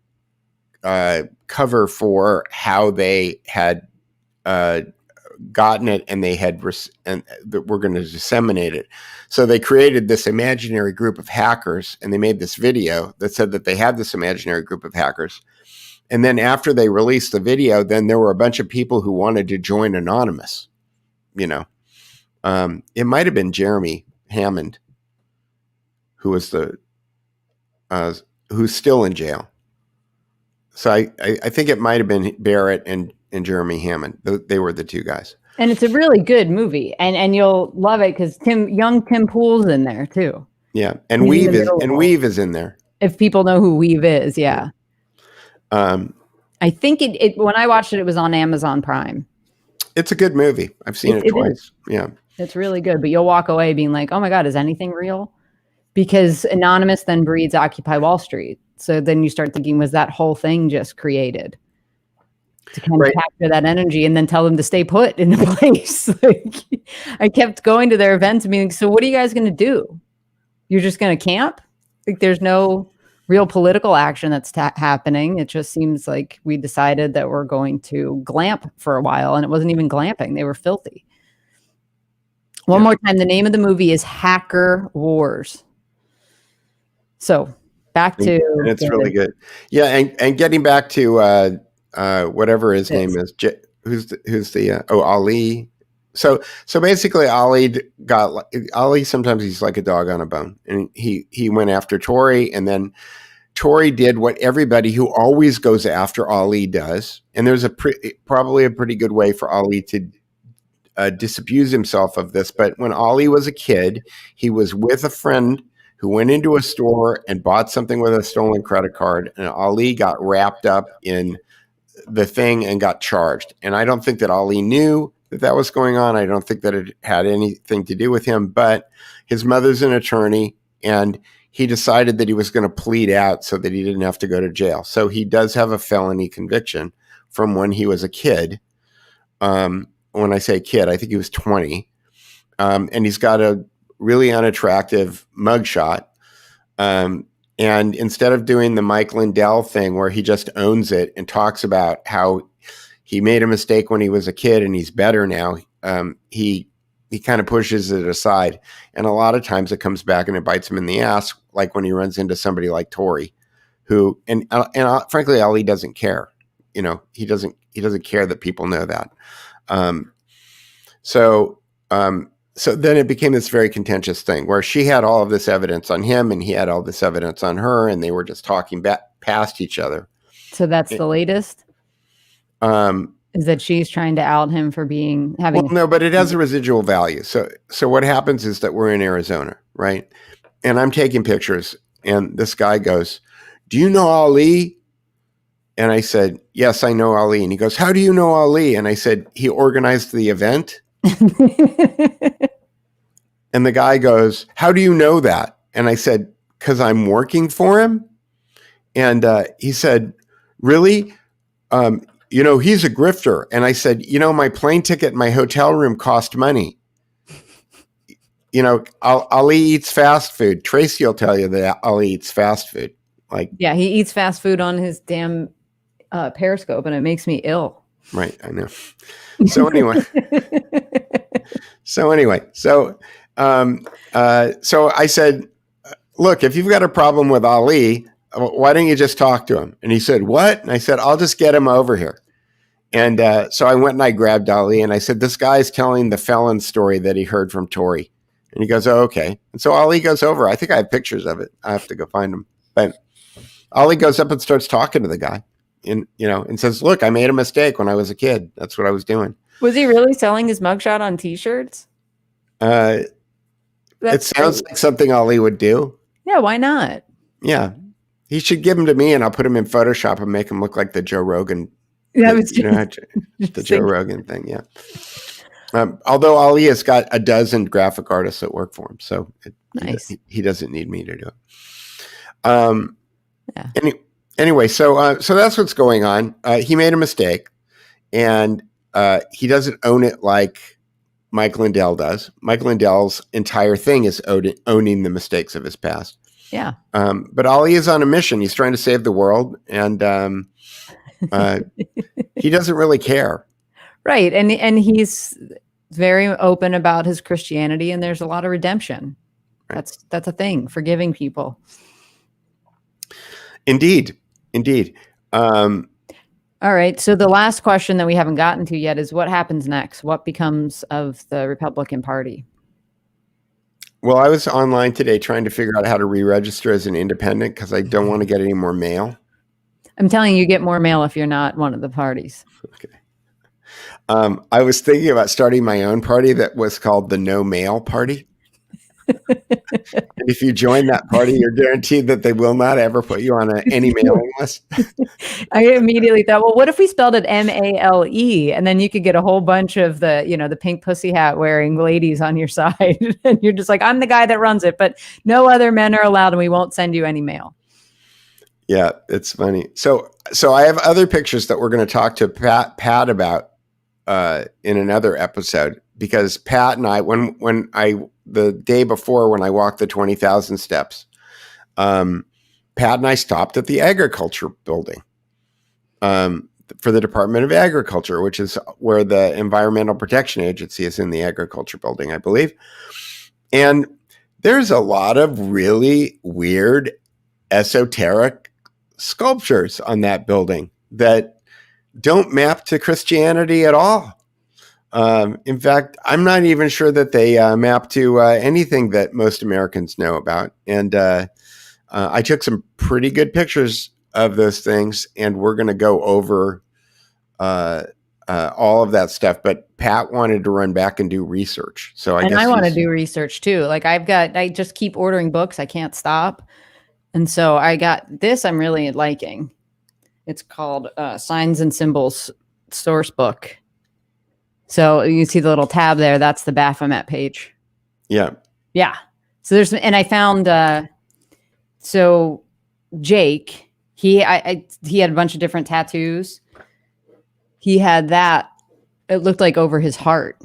cover for how they had gotten it, and they had and that we're going to disseminate it. So they created this imaginary group of hackers, and they made this video that said that they had this imaginary group of hackers. And then after they released the video, then there were a bunch of people who wanted to join Anonymous. You know, it might have been Jeremy Hammond, who was who's still in jail. So I think it might have been Barrett and Jeremy Hammond. They were the two guys. And it's a really good movie, and you'll love it because young Tim Pool's in there too. Yeah, and Weave is in there. If people know who Weave is, yeah. I think it when I watched it, it was on Amazon Prime. It's a good movie. I've seen it twice. Yeah, it's really good. But you'll walk away being like, "Oh my God, is anything real?" Because Anonymous then breeds Occupy Wall Street. So then you start thinking, was that whole thing just created to kind of capture that energy and then tell them to stay put in a place? Like, I kept going to their events and being like, so what are you guys going to do? You're just going to camp? Like, there's no real political action that's happening. It just seems like we decided that we're going to glamp for a while, and it wasn't even glamping. They were filthy. One more time, the name of the movie is Hacker Wars. So back to... And it's really good. Yeah, and getting back to whatever his name is, Ali. So basically, Ali sometimes he's like a dog on a bone, and he went after Tory, and then Tory did what everybody who always goes after Ali does, and there's probably a pretty good way for Ali to disabuse himself of this. But when Ali was a kid, he was with a friend who went into a store and bought something with a stolen credit card, and Ali got wrapped up in the thing and got charged. And I don't think that Ali knew that was going on. I don't think that it had anything to do with him, but his mother's an attorney, and he decided that he was going to plead out so that he didn't have to go to jail. So he does have a felony conviction from when he was a kid. When I say kid, I think he was 20. And he's got a really unattractive mugshot. And instead of doing the Mike Lindell thing where he just owns it and talks about how he made a mistake when he was a kid and he's better now, he kind of pushes it aside. And a lot of times it comes back and it bites him in the ass, like when he runs into somebody like Tory, who, and frankly, Ali doesn't care. You know, he doesn't care that people know that. So then it became this very contentious thing where she had all of this evidence on him and he had all this evidence on her, and they were just talking past each other. So that's the latest? Is that she's trying to out him for having... Well, no, but it has a residual value. So what happens is that we're in Arizona, right? And I'm taking pictures, and this guy goes, "Do you know Ali?" And I said, "Yes, I know Ali." And he goes, "How do you know Ali?" And I said, "He organized the event." And the guy goes, "How do you know that?" And I said, "Because I'm working for him." And he said, "Really? You know, he's a grifter." And I said, "You know, my plane ticket and my hotel room cost money. You know, Ali eats fast food. Tracy will tell you that Ali eats fast food." Like, yeah, he eats fast food on his damn Periscope, and it makes me ill. Right, I know. So anyway, so I said, look, if you've got a problem with Ali, why don't you just talk to him? And he said, what? And I said, I'll just get him over here. And so I went and I grabbed Ali and I said, this guy's telling the felon story that he heard from Tori. And he goes, oh, okay. And so Ali goes over. I think I have pictures of it. I have to go find them. But Ali goes up and starts talking to the guy and says, look, I made a mistake when I was a kid. That's what I was doing. Was he really selling his mugshot on T-shirts? It sounds like something Ali would do. Yeah, why not? Yeah. He should give them to me and I'll put him in Photoshop and make him look like the Joe Rogan. The Joe Rogan thing, yeah. Although Ali has got a dozen graphic artists that work for him, so nice. He doesn't need me to do it. Anyway, so that's what's going on. He made a mistake, and he doesn't own it like Mike Lindell does. Mike Lindell's entire thing is owning the mistakes of his past. Yeah. But Ali is on a mission. He's trying to save the world, and he doesn't really care. Right. And he's very open about his Christianity, and there's a lot of redemption. Right. That's a thing, forgiving people. Indeed. All right. So the last question that we haven't gotten to yet is what happens next? What becomes of the Republican Party? Well, I was online today trying to figure out how to re-register as an independent because I don't want to get any more mail. I'm telling you, get more mail if you're not one of the parties. Okay. I was thinking about starting my own party that was called the No Mail Party. And if you join that party, you're guaranteed that they will not ever put you on any mailing list. I immediately thought, well, what if we spelled it M-A-L-E? And then you could get a whole bunch of the pink pussy hat wearing ladies on your side. And you're just like, I'm the guy that runs it, but no other men are allowed and we won't send you any mail. Yeah, it's funny. So I have other pictures that we're going to talk to Pat about in another episode, because Pat and I, the day before when I walked the 20,000 steps, Pat and I stopped at the agriculture building for the Department of Agriculture, which is where the Environmental Protection Agency is, in the agriculture building, I believe. And there's a lot of really weird, esoteric sculptures on that building that don't map to Christianity at all. In fact, I'm not even sure that they map to anything that most Americans know about. And I took some pretty good pictures of those things, and we're going to go over all of that stuff. But Pat wanted to run back and do research. So I want to do research too. Like I just keep ordering books. I can't stop. And so I got this I'm really liking. It's called Signs and Symbols Source Book. So you see the little tab there. That's the Baphomet page. Yeah. Yeah. So and I found, so Jake, he had a bunch of different tattoos. He had that. It looked like over his heart.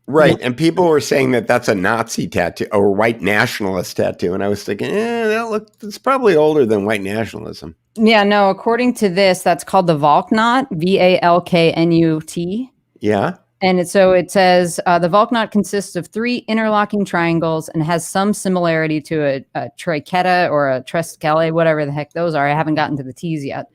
Right. And people were saying that that's a Nazi tattoo or white nationalist tattoo. And I was thinking, it's probably older than white nationalism. Yeah, no, according to this, that's called the Valknot, V-A-L-K-N-U-T. Yeah. And so it says the Valknot consists of 3 interlocking triangles and has some similarity to a triqueta or a trescale, whatever the heck those are. I haven't gotten to the T's yet.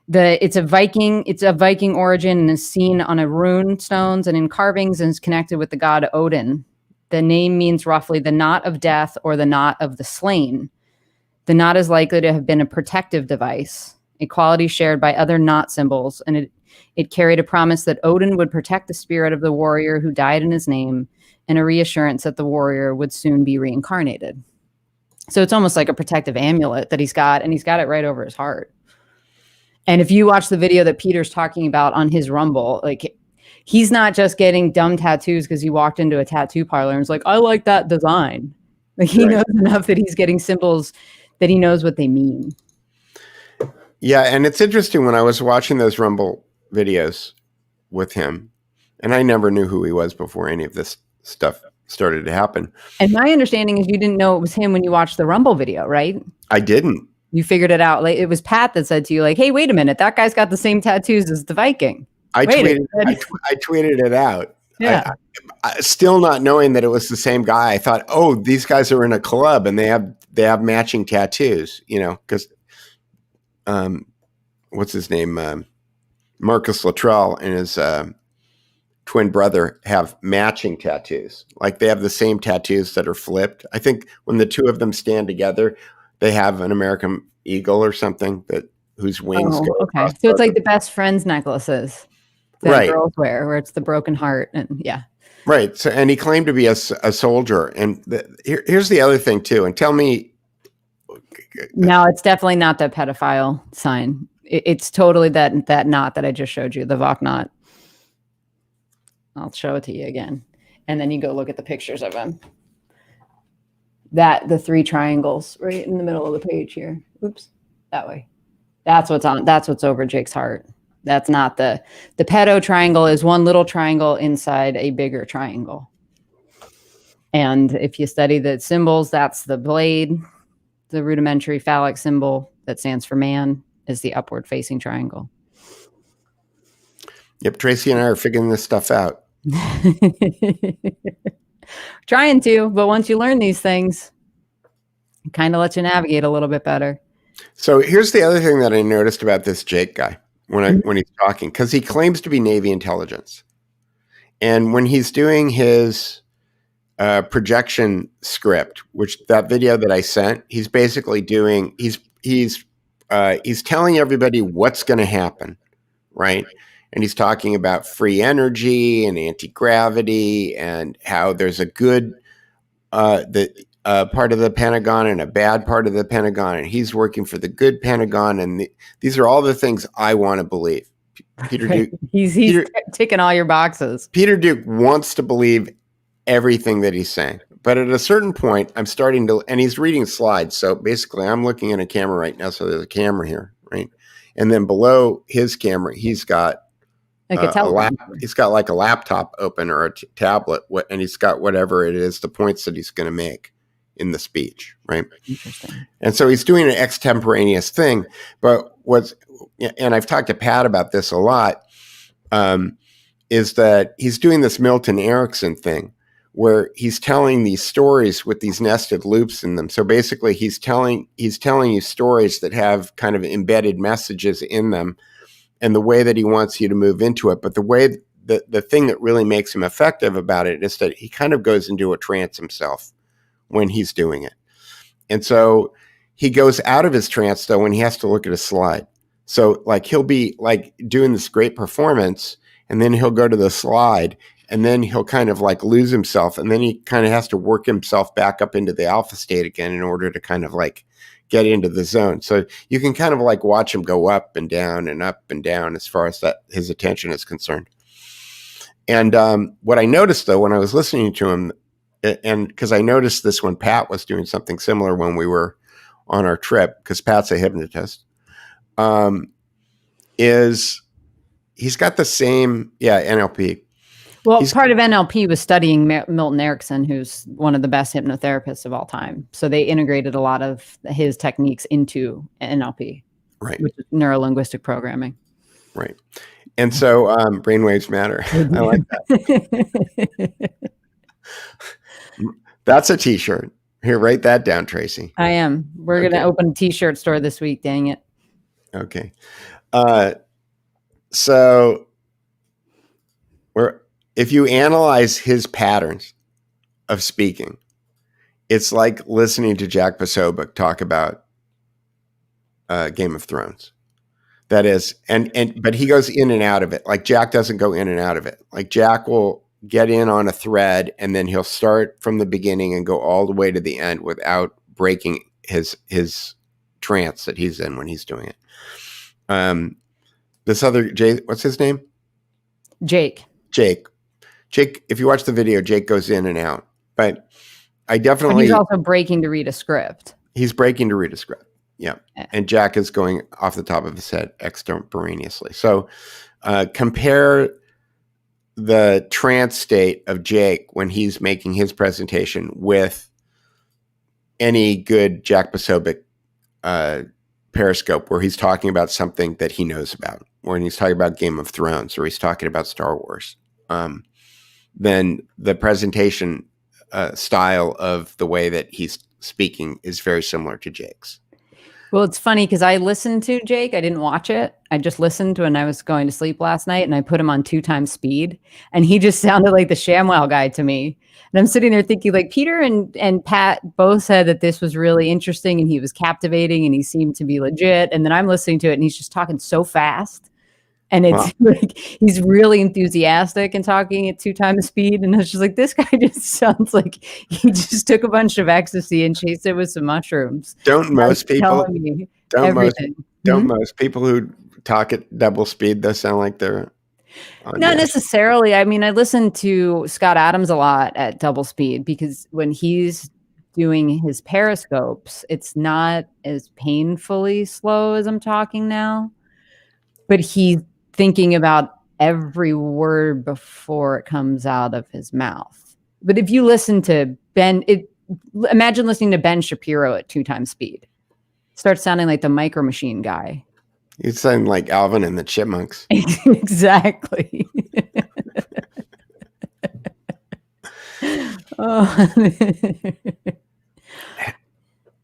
It's a Viking origin and is seen on a rune stones and in carvings and is connected with the god Odin. The name means roughly the knot of death or the knot of the slain. The knot is likely to have been a protective device, a quality shared by other knot symbols, and it carried a promise that Odin would protect the spirit of the warrior who died in his name, and a reassurance that the warrior would soon be reincarnated. So it's almost like a protective amulet that he's got, and he's got it right over his heart. And if you watch the video that Peter's talking about on his Rumble, like, he's not just getting dumb tattoos because he walked into a tattoo parlor and was like, I like that design. Like, he knows enough that he's getting symbols that he knows what they mean. Yeah, and it's interesting when I was watching those Rumble videos with him, and I never knew who he was before any of this stuff started to happen. And my understanding is you didn't know it was him when you watched the Rumble video, right? I didn't. You figured it out. Like, it was Pat that said to you, like, "Hey, wait a minute, that guy's got the same tattoos as the Viking." I Wait a tweeted. minute. I tweeted it out. Yeah. I still not knowing that it was the same guy. I thought, oh, these guys are in a club and they have matching tattoos. Because what's his name? Marcus Luttrell and his twin brother have matching tattoos. Like they have the same tattoos that are flipped. I think when the two of them stand together, they have an American eagle or something whose wings go okay. across. So it's like the best friends necklaces that Right. girls wear, where it's the broken heart, and yeah. Right. So, and he claimed to be a soldier. And here's the other thing too. And tell me. No, it's definitely not the pedophile sign. It's totally that knot that I just showed you, the Vok knot. I'll show it to you again, and then you go look at the pictures of him. The 3 triangles right in the middle of the page here. Oops, that way. That's what's on. That's what's over Jake's heart. That's not the pedo triangle. Is one little triangle inside a bigger triangle. And if you study the symbols, that's the blade. The rudimentary phallic symbol that stands for man is the upward facing triangle. Yep, Tracy and I are figuring this stuff out. Trying to, but once you learn these things, it kind of lets you navigate a little bit better. So here's the other thing that I noticed about this Jake guy when he's talking, because he claims to be Navy intelligence. And when he's doing his projection script, which that video that I sent, he's basically doing, he's telling everybody what's going to happen, right? And he's talking about free energy and anti-gravity and how there's a good part of the Pentagon and a bad part of the Pentagon, and he's working for the good Pentagon. And these are all the things I want to believe. Peter Duke, he's ticking all your boxes. Peter Duke wants to believe everything that he's saying. But at a certain point, I'm starting to, and he's reading slides. So basically, I'm looking at a camera right now. So there's a camera here, right? And then below his camera, he's got like he's got like a laptop open or a tablet, and he's got whatever it is, the points that he's going to make in the speech, right? Interesting. And so he's doing an extemporaneous thing. But and I've talked to Pat about this a lot, is that he's doing this Milton Erickson thing where he's telling these stories with these nested loops in them. So basically he's telling you stories that have kind of embedded messages in them and the way that he wants you to move into it. But the thing that really makes him effective about it is that he kind of goes into a trance himself when he's doing it. And so he goes out of his trance though when he has to look at a slide. So like he'll be like doing this great performance and then he'll go to the slide and then he'll kind of like lose himself. And then he kind of has to work himself back up into the alpha state again in order to kind of like get into the zone. So you can kind of like watch him go up and down as far as that his attention is concerned. And what I noticed though, when I was listening to him, and because I noticed this when Pat was doing something similar when we were on our trip, because Pat's a hypnotist, is he's got the same, NLP. Well, part of NLP was studying Milton Erickson, who's one of the best hypnotherapists of all time. So they integrated a lot of his techniques into NLP, right? Which is neuro-linguistic programming. Right. And so brainwaves matter. I like that. That's a t-shirt. Here, write that down, Tracy. I am. We're going to open a t-shirt store this week. Dang it. Okay. So if you analyze his patterns of speaking, it's like listening to Jack Posobiec talk about Game of Thrones. That is, but he goes in and out of it. Like Jack doesn't go in and out of it. Like Jack will get in on a thread and then he'll start from the beginning and go all the way to the end without breaking his trance that he's in when he's doing it. This other Jay, what's his name? Jake. If you watch the video, Jake goes in and out. But I definitely. But he's also breaking to read a script. He's breaking to read a script. Yeah. And Jack is going off the top of his head extemporaneously. So compare the trance state of Jake when he's making his presentation with any good Jack Posobiec Periscope where he's talking about something that he knows about, or he's talking about Game of Thrones, or he's talking about Star Wars, then the presentation style of the way that he's speaking is very similar to Jake's. Well, it's funny because I listened to Jake. I didn't watch it. I just listened when I was going to sleep last night, and I put him on 2 times speed, and he just sounded like the ShamWow guy to me. And I'm sitting there thinking, like, Peter and Pat both said that this was really interesting, and he was captivating, and he seemed to be legit. And then I'm listening to it, and he's just talking so fast. And it's like he's really enthusiastic and talking at 2 times speed. And it's just like, this guy just sounds like he just took a bunch of ecstasy and chased it with some mushrooms. Don't most people who talk at double speed, they sound like they're not necessarily. I mean, I listen to Scott Adams a lot at double speed because when he's doing his periscopes, it's not as painfully slow as I'm talking now, but he's thinking about every word before it comes out of his mouth. But if you listen to imagine listening to Ben Shapiro at 2 times speed. Starts sounding like the Micro Machine guy. You sound like Alvin and the Chipmunks. Exactly.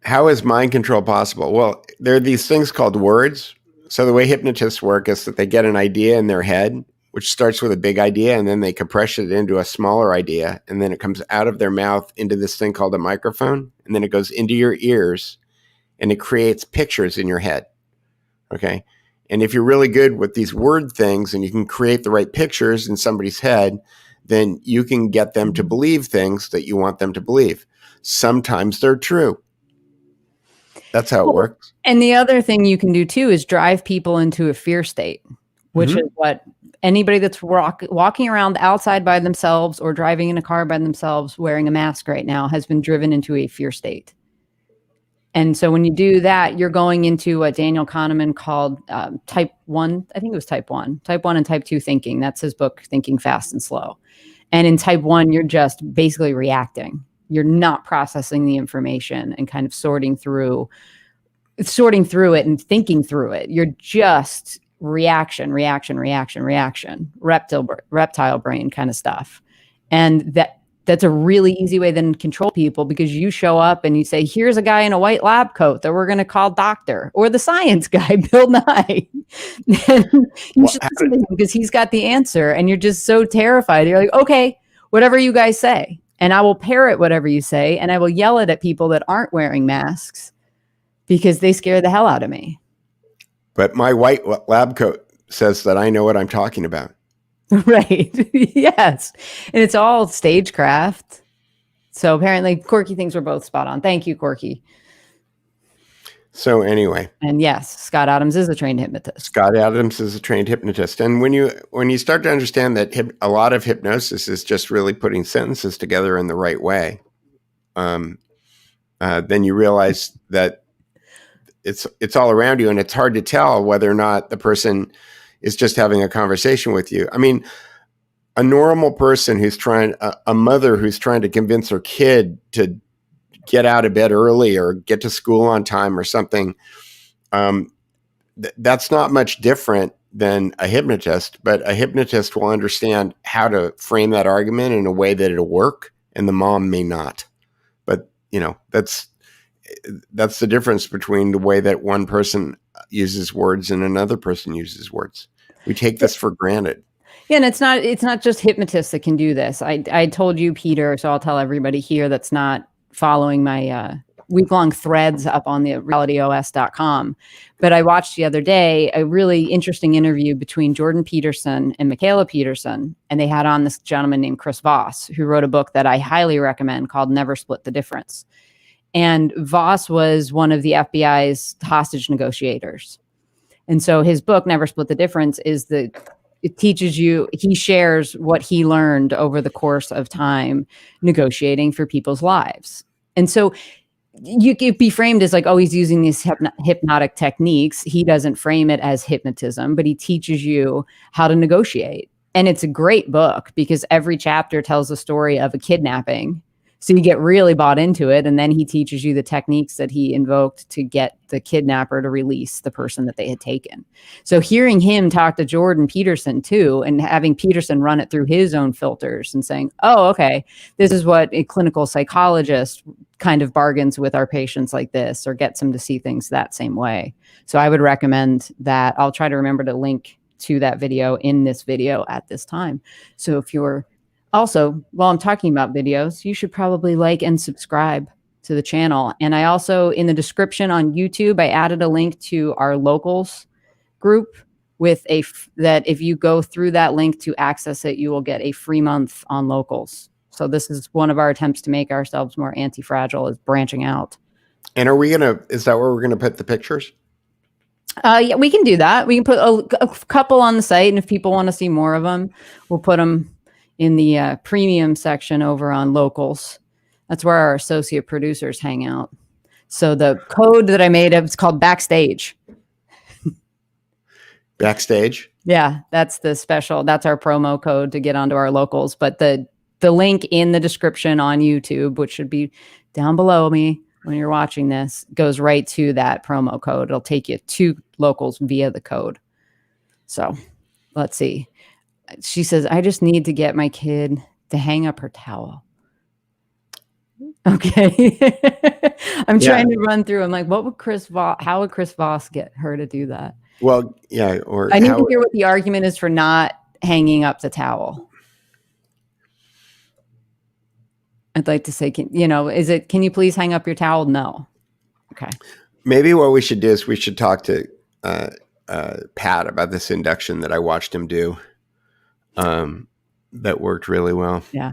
How is mind control possible? Well, there are these things called words. So the way hypnotists work is that they get an idea in their head, which starts with a big idea, and then they compress it into a smaller idea, and then it comes out of their mouth into this thing called a microphone, and then it goes into your ears, and it creates pictures in your head. Okay? And if you're really good with these word things and you can create the right pictures in somebody's head, then you can get them to believe things that you want them to believe. Sometimes they're true. That's how it works. And the other thing you can do too is drive people into a fear state, which is what anybody that's walking around outside by themselves or driving in a car by themselves wearing a mask right now has been driven into a fear state. And so when you do that, you're going into what Daniel Kahneman called type 1. I think it was type 1 and type 2 thinking. That's his book, Thinking Fast and Slow. And in type 1, you're just basically reacting. You're not processing the information and kind of sorting through it and thinking through it. You're just reaction, reptile brain kind of stuff. And that's a really easy way then to control people because you show up and you say, here's a guy in a white lab coat that we're going to call doctor, or the science guy, Bill Nye. And you should listen to him because he's got the answer. And you're just so terrified. You're like, okay, whatever you guys say. And I will parrot whatever you say, and I will yell it at people that aren't wearing masks because they scare the hell out of me. But my white lab coat says that I know what I'm talking about. Right. Yes. And it's all stagecraft. So apparently Corky thinks we're both spot on. Thank you, Corky. So anyway. And yes, Scott Adams is a trained hypnotist. Scott Adams is a trained hypnotist. And when you start to understand that a lot of hypnosis is just really putting sentences together in the right way, then you realize that it's all around you, and it's hard to tell whether or not the person is just having a conversation with you. I mean, a normal person a mother who's trying to convince her kid to get out of bed early or get to school on time or something, that's not much different than a hypnotist, but a hypnotist will understand how to frame that argument in a way that it'll work, and the mom may not. But, that's the difference between the way that one person uses words and another person uses words. We take this for granted. Yeah, and it's not just hypnotists that can do this. I told you, Peter, so I'll tell everybody here that's not following my week-long threads up on the realityos.com. But I watched the other day a really interesting interview between Jordan Peterson and Michaela Peterson, and they had on this gentleman named Chris Voss, who wrote a book that I highly recommend called Never Split the Difference. And Voss was one of the FBI's hostage negotiators. And so his book, Never Split the Difference, it teaches you, he shares what he learned over the course of time negotiating for people's lives. And so you could be framed as like, oh, he's using these hypnotic techniques. He doesn't frame it as hypnotism, but he teaches you how to negotiate. And it's a great book because every chapter tells the story of a kidnapping So you get really bought into it, and then he teaches you the techniques that he invoked to get the kidnapper to release the person that they had taken. So hearing him talk to Jordan Peterson too, and having Peterson run it through his own filters and saying, oh, okay, this is what a clinical psychologist kind of bargains with our patients like this, or gets them to see things that same way. So I would recommend that. I'll try to remember to link to that video in this video at this time. So if you're also, while I'm talking about videos, you should probably like and subscribe to the channel. And I also, in the description on YouTube, I added a link to our locals group with that if you go through that link to access it, you will get a free month on locals. So this is one of our attempts to make ourselves more anti-fragile, is branching out. And is that where we're going to put the pictures? Yeah, we can do that. We can put a couple on the site. And if people want to see more of them, we'll put them in the premium section over on locals. That's where our associate producers hang out. So the code that I made up, it's called Backstage. Backstage? Yeah, that's the special. That's our promo code to get onto our locals. But the link in the description on YouTube, which should be down below me when you're watching this, goes right to that promo code. It'll take you to locals via the code. So let's see. She says, I just need to get my kid to hang up her towel. Okay. I'm trying to run through. I'm like, how would Chris Voss get her to do that? Well, yeah. Or I need to hear what the argument is for not hanging up the towel. I'd like to say, can you please hang up your towel? No. Okay. Maybe what we should do is we should talk to Pat about this induction that I watched him do. That worked really well. Yeah.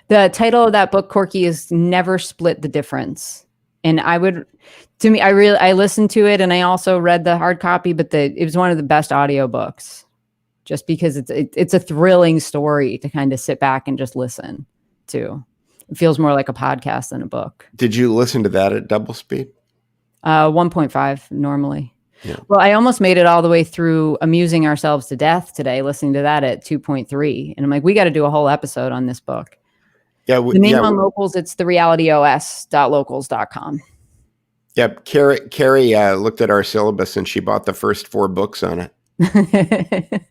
The title of that book, Corky, is Never Split the Difference. And I listened to it, and I also read the hard copy, but it was one of the best audiobooks, just because it's a thrilling story to kind of sit back and just listen to. It feels more like a podcast than a book. Did you listen to that at double speed? 1.5 normally. Yeah. Well, I almost made it all the way through Amusing Ourselves to Death today, listening to that at 2.3. And I'm like, we got to do a whole episode on this book. Yeah. The name on locals, it's therealityos.locals.com. Yep. Carrie looked at our syllabus and she bought the first 4 books on it.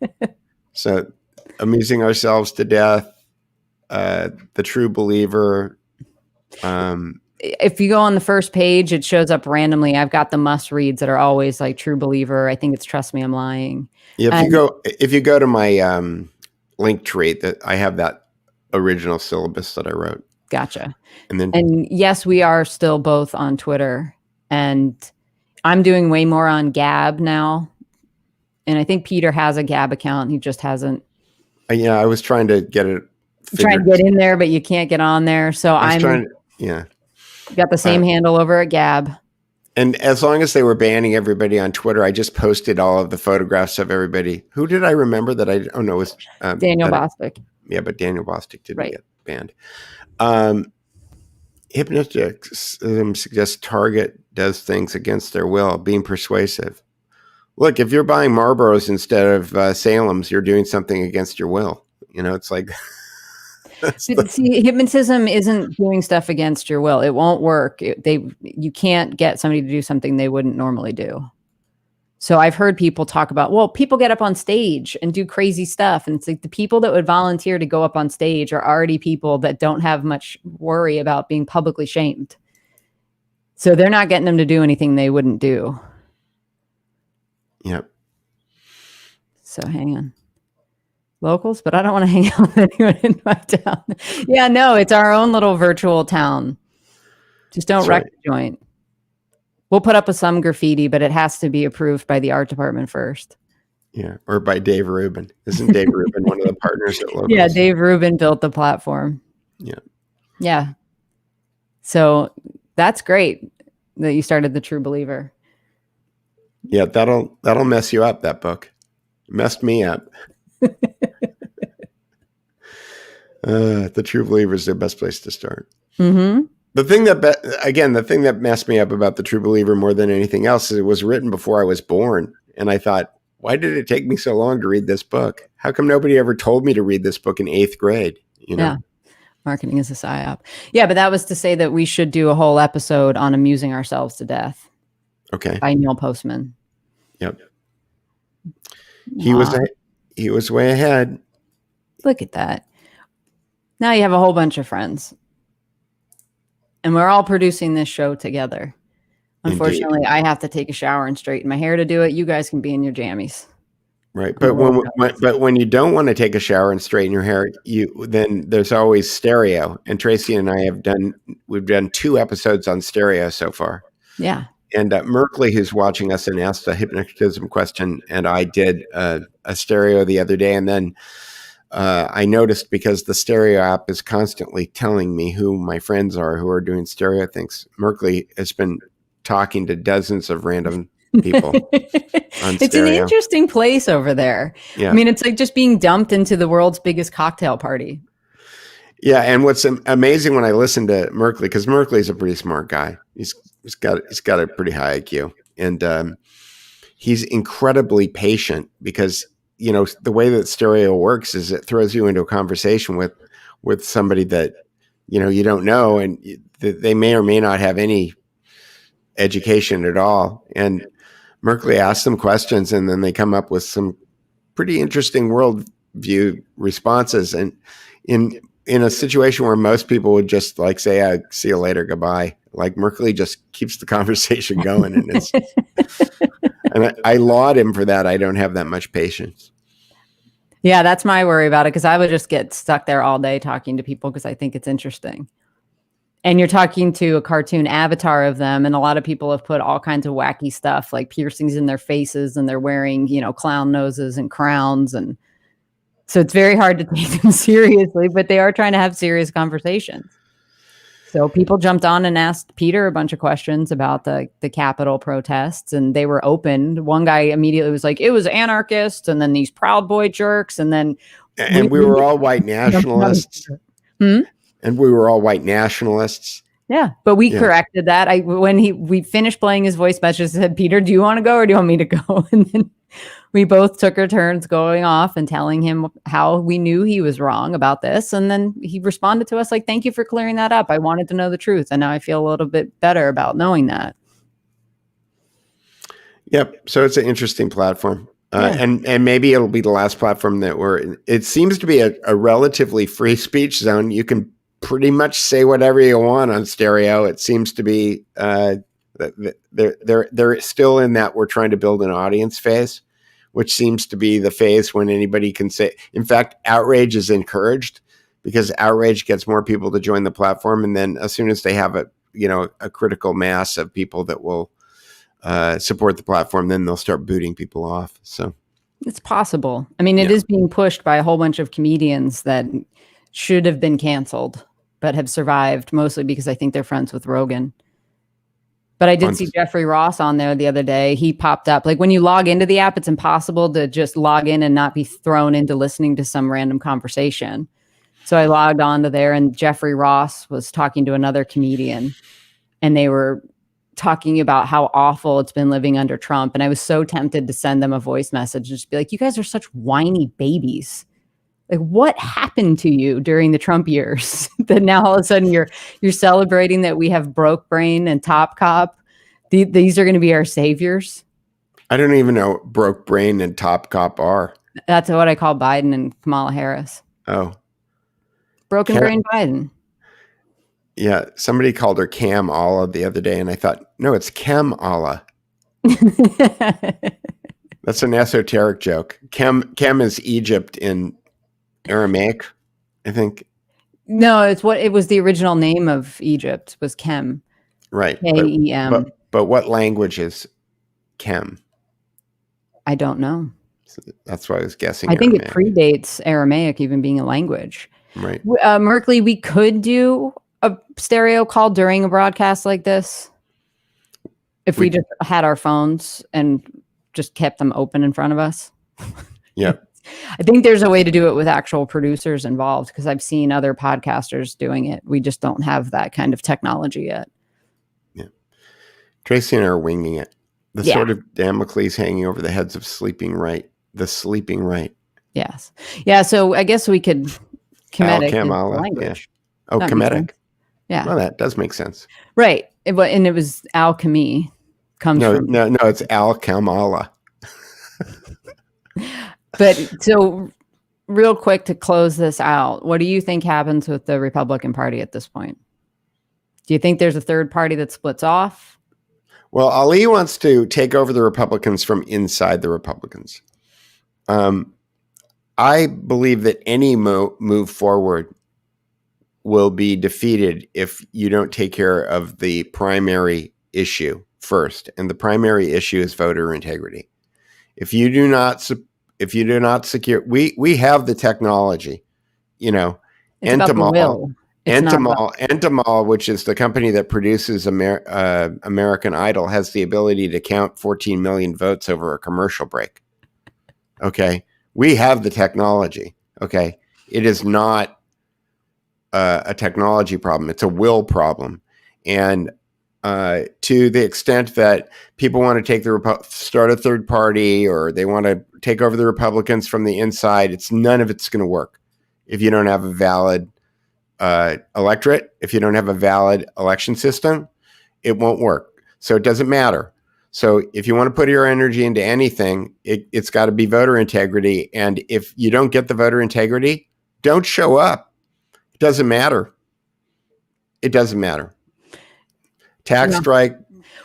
So Amusing Ourselves to Death, The True Believer. If you go on the first page, it shows up randomly. I've got the must reads that are always like True Believer. I think it's Trust Me, I'm Lying. Yeah, if you go to my link tree, that I have that original syllabus that I wrote. Gotcha. And yes, we are still both on Twitter, and I'm doing way more on Gab now. And I think Peter has a Gab account. He just hasn't. Yeah, I was trying to get it. Trying to get in there, but you can't get on there. So yeah. Got the same handle over at Gab. And as long as they were banning everybody on Twitter, I just posted all of the photographs of everybody. Who did I remember that it was Daniel Bostic. Yeah, but Daniel Bostic didn't get banned. Hypnotism suggests target does things against their will, being persuasive. Look, if you're buying Marlboros instead of Salem's, you're doing something against your will. It's like... See, hypnotism isn't doing stuff against your will. It won't work. You can't get somebody to do something they wouldn't normally do. So I've heard people talk about, well, people get up on stage and do crazy stuff. And it's like the people that would volunteer to go up on stage are already people that don't have much worry about being publicly shamed. So they're not getting them to do anything they wouldn't do. Yep. So hang on. Locals, but I don't want to hang out with anyone in my town. Yeah, no, it's our own little virtual town. Just don't wreck the joint. We'll put up some graffiti, but it has to be approved by the art department first. Yeah, or by Dave Rubin. Isn't Dave Rubin one of the partners at Locals? Yeah, Dave Rubin built the platform. Yeah. Yeah. So that's great that you started The True Believer. Yeah, that'll mess you up, that book. It messed me up. The True Believer is the best place to start. Mm-hmm. The thing that messed me up about The True Believer more than anything else is it was written before I was born. And I thought, why did it take me so long to read this book? How come nobody ever told me to read this book in 8th grade? Yeah. Marketing is a psyop. Yeah, but that was to say that we should do a whole episode on amusing ourselves to death. Okay. By Neil Postman. Yep. He was way ahead. Look at that. Now you have a whole bunch of friends. And we're all producing this show together. Unfortunately, Indeed. I have to take a shower and straighten my hair to do it. You guys can be in your jammies. Right. But when you don't want to take a shower and straighten your hair, then there's always stereo. And Tracy and I we've done 2 episodes on stereo so far. Yeah. And Merkley, who's watching us and asked a hypnotism question, and I did a stereo the other day. And then I noticed, because the stereo app is constantly telling me who my friends are who are doing stereo things, Merkley has been talking to dozens of random people on It's stereo. an interesting place over there. Yeah. I mean, it's like just being dumped into the world's biggest cocktail party. Yeah, and what's amazing when I listen to Merkley, because Merkley's a pretty smart guy. He's got a pretty high IQ, and he's incredibly patient, because the way that stereo works is it throws you into a conversation with somebody that you don't know, and they may or may not have any education at all. And Merkley asks them questions, and then they come up with some pretty interesting worldview responses. And in a situation where most people would just like say, see you later, goodbye, like Merkley just keeps the conversation going. And and I laud him for that. I don't have that much patience. Yeah, that's my worry about it, because I would just get stuck there all day talking to people because I think it's interesting. And you're talking to a cartoon avatar of them, and a lot of people have put all kinds of wacky stuff like piercings in their faces, and they're wearing, clown noses and crowns, and so it's very hard to take them seriously, but they are trying to have serious conversations. So people jumped on and asked Peter a bunch of questions about the Capitol protests, and they were open. One guy immediately was like, it was anarchists, and then these Proud Boy jerks, and then we were all white nationalists. And we were all white nationalists. Yeah, but we corrected that. When we finished playing his voice message, I said, Peter, do you want to go or do you want me to go? And then we both took our turns going off and telling him how we knew he was wrong about this. And then he responded to us like, thank you for clearing that up. I wanted to know the truth. And now I feel a little bit better about knowing that. Yep. So it's an interesting platform. And maybe it'll be the last platform that it seems to be a relatively free speech zone. You can pretty much say whatever you want on stereo. It seems to be they're still in that we're trying to build an audience phase, which seems to be the phase when anybody can say. In fact, outrage is encouraged, because outrage gets more people to join the platform, and then as soon as they have a critical mass of people that will support the platform, then they'll start booting people off. So it's possible. I mean, it is being pushed by a whole bunch of comedians that should have been canceled, but have survived, mostly because I think they're friends with Rogan. But I did see Jeffrey Ross on there the other day. He popped up. Like when you log into the app, it's impossible to just log in and not be thrown into listening to some random conversation. So I logged onto there, and Jeffrey Ross was talking to another comedian, and they were talking about how awful it's been living under Trump. And I was so tempted to send them a voice message and just be like, you guys are such whiny babies. Like, what happened to you during the Trump years that now all of a sudden you're celebrating that we have Broke Brain and Top Cop? These are going to be our saviors. I don't even know what Broke Brain and Top Cop are. That's what I call Biden and Kamala Harris. Oh. Broken Brain Biden. Yeah. Somebody called her Cam Allah the other day, and I thought, no, it's Chem Allah. That's an esoteric joke. Chem is Egypt in Aramaic, I think. No, it was the original name of Egypt was Chem. Right. K-E-M. But what language is Chem? I don't know. So that's why I was guessing. I think it predates Aramaic even being a language. Right. Merkley, we could do a stereo call during a broadcast like this if we just had our phones and just kept them open in front of us. Yeah. I think there's a way to do it with actual producers involved, because I've seen other podcasters doing it. We just don't have that kind of technology yet. Yeah. Tracy and I are winging it. The sort of Damocles hanging over the heads of the sleeping right. Yes. Yeah. So I guess we could commit it to Allah, language. Oh, That makes Kemetic. sense. Yeah. Well, that does make sense. Right. And it was alchemy comes No, from. no, no. It's Al Kamala. But so real quick to close this out, what do you think happens with the Republican Party at this point? Do you think there's a third party that splits off? Well, Ali wants to take over the Republicans from inside the Republicans. I believe that any move forward will be defeated if you don't take care of the primary issue first, and the primary issue is voter integrity. If you do not secure, we have the technology, It's about the will. It's not about- Entomol, which is the company that produces American Idol, has the ability to count 14 million votes over a commercial break. Okay, we have the technology. Okay, it is not a technology problem; it's a will problem, and to the extent that people want to start a third party, or they want to take over the Republicans from the inside, none of it's going to work if you don't have a valid electorate. If you don't have a valid election system, it won't work. So it doesn't matter. So if you want to put your energy into anything, it's got to be voter integrity. And if you don't get the voter integrity, don't show up. It doesn't matter. It doesn't matter. Tax strike.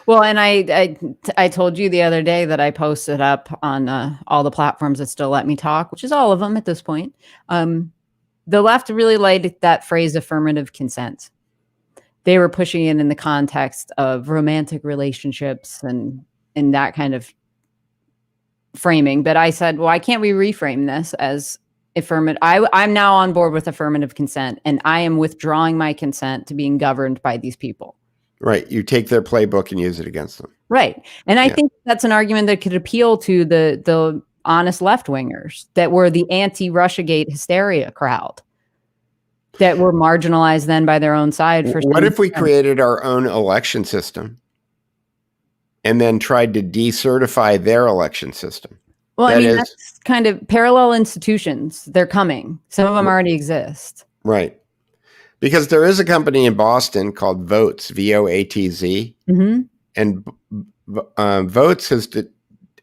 Well, and I told you the other day that I posted up on all the platforms that still let me talk, which is all of them at this point. The left really liked that phrase affirmative consent. They were pushing it in the context of romantic relationships and that kind of framing. But I said, why can't we reframe this as affirmative? I'm now on board with affirmative consent, and I am withdrawing my consent to being governed by these people. Right. You take their playbook and use it against them. Right. And I think that's an argument that could appeal to the honest left-wingers that were the anti-Russiagate hysteria crowd that were marginalized then by their own side. What if we created our own election system and then tried to decertify their election system? Well, that's kind of parallel institutions. They're coming. Some of them already exist. Right. Because there is a company in Boston called Votes, VOATZ, and Votes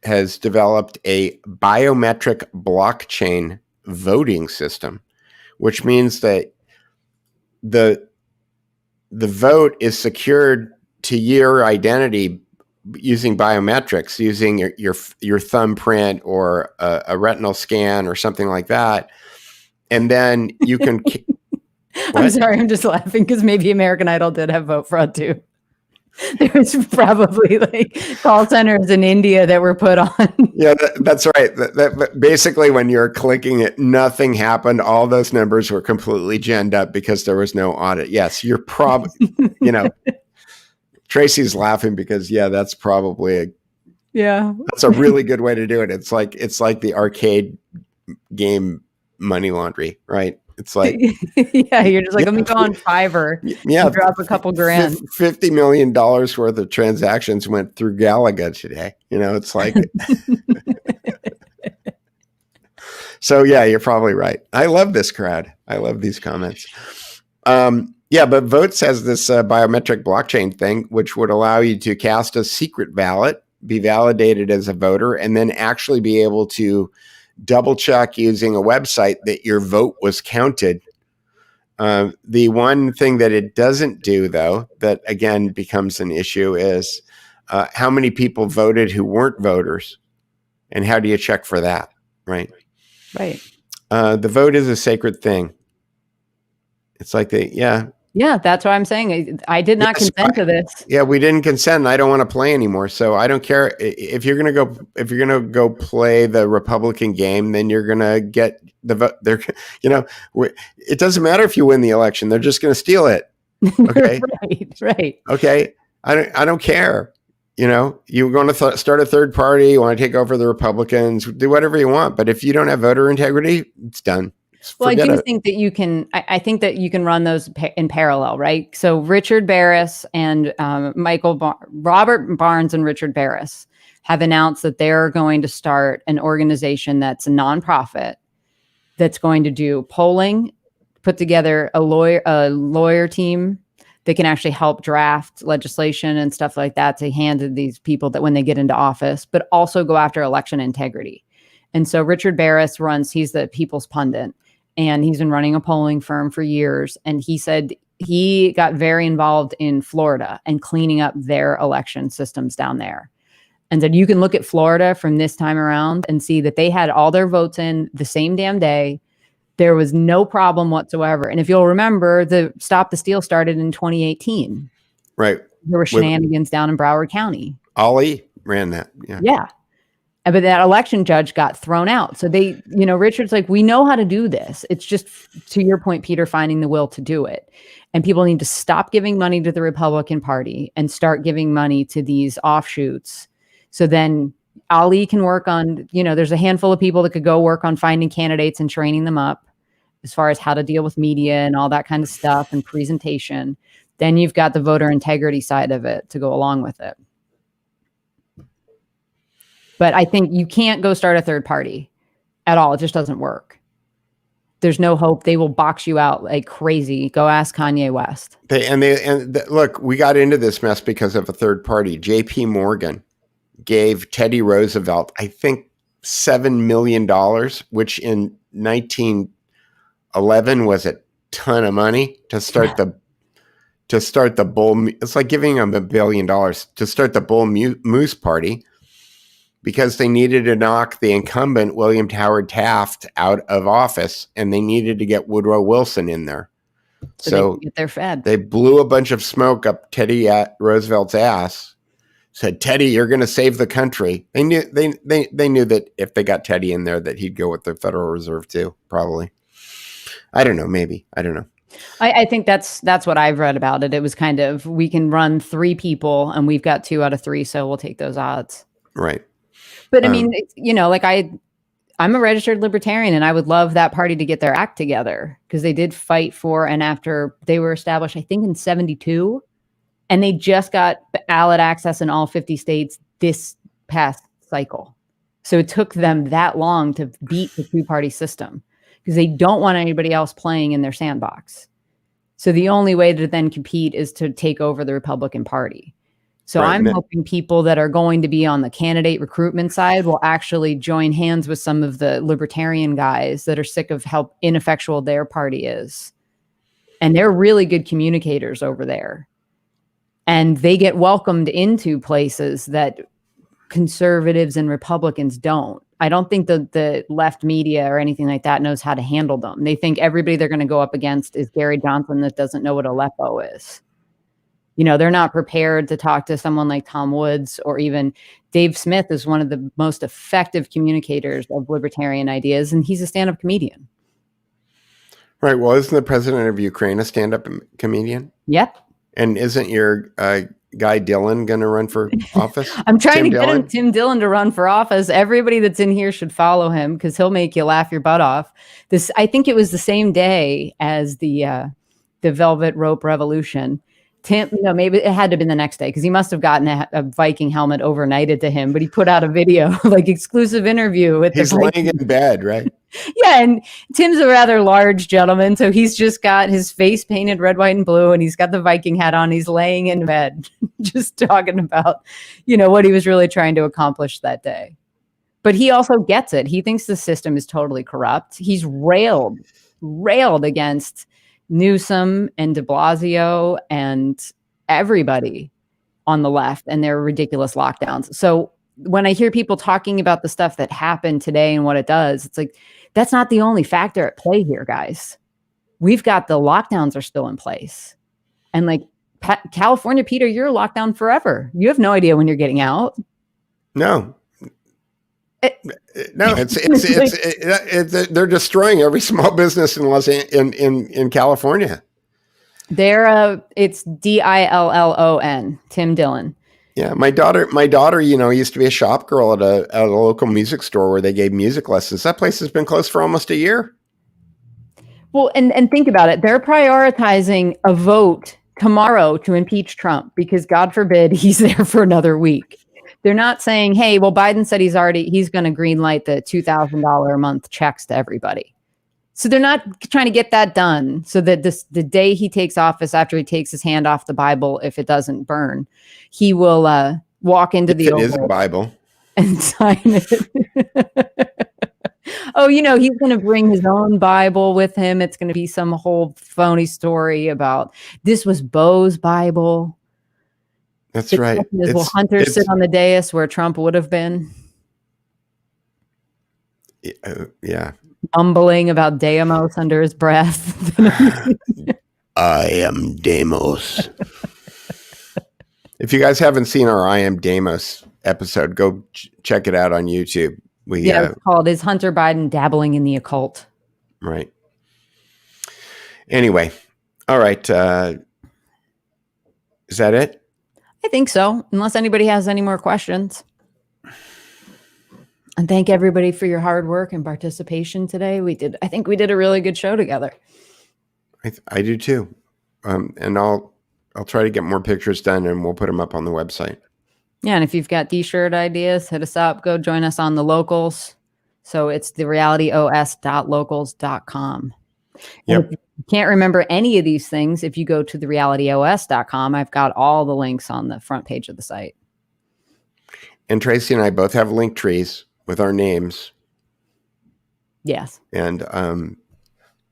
has developed a biometric blockchain voting system, which means that the vote is secured to your identity using biometrics, using your thumbprint or a retinal scan or something like that, and then you can. I'm sorry, I'm just laughing because maybe American Idol did have vote fraud too. There was probably like call centers in India that were put on. Yeah, that's right. Basically, when you're clicking it, nothing happened. All those numbers were completely ginned up because there was no audit. Yes, you're probably, Tracy's laughing because that's probably that's a really good way to do it. It's like the arcade game money laundry, right? It's like, you're just like, let me go on Fiverr. Drop a couple grand. $50 million worth of transactions went through Galaga today. It's like, so you're probably right. I love this crowd. I love these comments. But Votes has this biometric blockchain thing, which would allow you to cast a secret ballot, be validated as a voter, and then actually be able to double check using a website that your vote was counted. The one thing that it doesn't do, though, that again becomes an issue is how many people voted who weren't voters, and how do you check for that? Right. Right. The vote is a sacred thing. It's like Yeah, that's what I'm saying. I did not consent to this. Yeah, we didn't consent. And I don't want to play anymore. So I don't care if you're gonna go play the Republican game. Then you're gonna get the vote. It doesn't matter if you win the election. They're just gonna steal it. Okay. Right. Okay. I don't care. You're going to start a third party. You want to take over the Republicans. Do whatever you want. But if you don't have voter integrity, it's done. Well, I do think that you can. I think that you can run those in parallel, right? So Richard Barris and Robert Barnes and Richard Barris have announced that they're going to start an organization that's a nonprofit that's going to do polling, put together a lawyer team that can actually help draft legislation and stuff like that to hand to these people that when they get into office, but also go after election integrity. And so Richard Barris he's the People's Pundit, and he's been running a polling firm for years. And he said he got very involved in Florida and cleaning up their election systems down there. And said, you can look at Florida from this time around and see that they had all their votes in the same damn day. There was no problem whatsoever. And if you'll remember, the Stop the Steal started in 2018. Right. There were shenanigans down in Broward County. Ollie ran that. Yeah. But that election judge got thrown out. So Richard's like, we know how to do this. It's just, to your point, Peter, finding the will to do it. And people need to stop giving money to the Republican Party and start giving money to these offshoots. So then Ali can work on, there's a handful of people that could go work on finding candidates and training them up as far as how to deal with media and all that kind of stuff and presentation. Then you've got the voter integrity side of it to go along with it. But I think you can't go start a third party at all. It just doesn't work. There's no hope. They will box you out like crazy. Go ask Kanye West. Look, we got into this mess because of a third party. J.P. Morgan gave Teddy Roosevelt, I think, $7 million, which in 1911 was a ton of money to start the bull. It's like giving him $1 billion to start the Bull Moose Party because they needed to knock the incumbent William Howard Taft out of office, and they needed to get Woodrow Wilson in there. So they get their Fed. They blew a bunch of smoke up Teddy Roosevelt's ass. Said, Teddy, you're going to save the country. They knew that if they got Teddy in there, that he'd go with the Federal Reserve too. Probably. I don't know. Maybe. I don't know. I think that's what I've read about it. It was kind of, we can run 3 people and we've got 2 out of 3. So we'll take those odds. Right. But I mean, I'm a registered libertarian and I would love that party to get their act together because they did fight for, and after they were established, I think in 1972. And they just got ballot access in all 50 states this past cycle. So it took them that long to beat the 2-party system because they don't want anybody else playing in their sandbox. So the only way to then compete is to take over the Republican Party. So right. I'm hoping people that are going to be on the candidate recruitment side will actually join hands with some of the libertarian guys that are sick of how ineffectual their party is. And they're really good communicators over there. And they get welcomed into places that conservatives and Republicans don't. I don't think the left media or anything like that knows how to handle them. They think everybody they're going to go up against is Gary Johnson that doesn't know what Aleppo is. They're not prepared to talk to someone like Tom Woods, or even Dave Smith is one of the most effective communicators of libertarian ideas, and he's a stand-up comedian. Right. Well, isn't the president of Ukraine a stand-up comedian? Yep. And isn't your guy Dillon going to run for office? I'm trying to get Tim Dillon to run for office. Everybody that's in here should follow him because he'll make you laugh your butt off. I think it was the same day as the Velvet Rope Revolution. Tim, maybe it had to have been the next day because he must have gotten a Viking helmet overnighted to him, but he put out a video, like exclusive interview with He's laying in bed, right? Yeah, and Tim's a rather large gentleman, so he's just got his face painted red, white, and blue, and he's got the Viking hat on. He's laying in bed, just talking about, what he was really trying to accomplish that day. But he also gets it. He thinks the system is totally corrupt. He's railed against Newsom and de Blasio and everybody on the left and their ridiculous lockdowns. So when I hear people talking about the stuff that happened today and what it does, it's like, that's not the only factor at play here, guys. We've got the lockdowns are still in place. And like California, Peter, you're locked down forever. You have no idea when you're getting out. No. They're destroying every small business in California. It's Dillon, Tim Dillon. Yeah, my daughter, used to be a shop girl at a local music store where they gave music lessons. That place has been closed for almost a year. Well, and think about it. They're prioritizing a vote tomorrow to impeach Trump because God forbid he's there for another week. They're not saying, hey, well, Biden said he's going to green light the $2,000 a month checks to everybody. So they're not trying to get that done so that the day he takes office, after he takes his hand off the Bible, if it doesn't burn, he will walk into If the it is a Oval Bible. and sign it. Oh, he's going to bring his own Bible with him. It's going to be some whole phony story about this was Bo's Bible. That's right. Will Hunter sit on the dais where Trump would have been? Yeah. Mumbling about Deimos under his breath. I am Deimos. If you guys haven't seen our I Am Deimos episode, go check it out on YouTube. It's called Is Hunter Biden Dabbling in the Occult? Right. Anyway. All right. Is that it? I think so. Unless anybody has any more questions. And thank everybody for your hard work and participation today. I think we did a really good show together. I do too. And I'll try to get more pictures done and we'll put them up on the website. Yeah, and if you've got t-shirt ideas, hit us up. Go join us on the locals. So it's therealityos.locals.com. Yep. If you can't remember any of these things, if you go to therealityos.com, I've got all the links on the front page of the site. And Tracy and I both have link trees with our names. Yes. And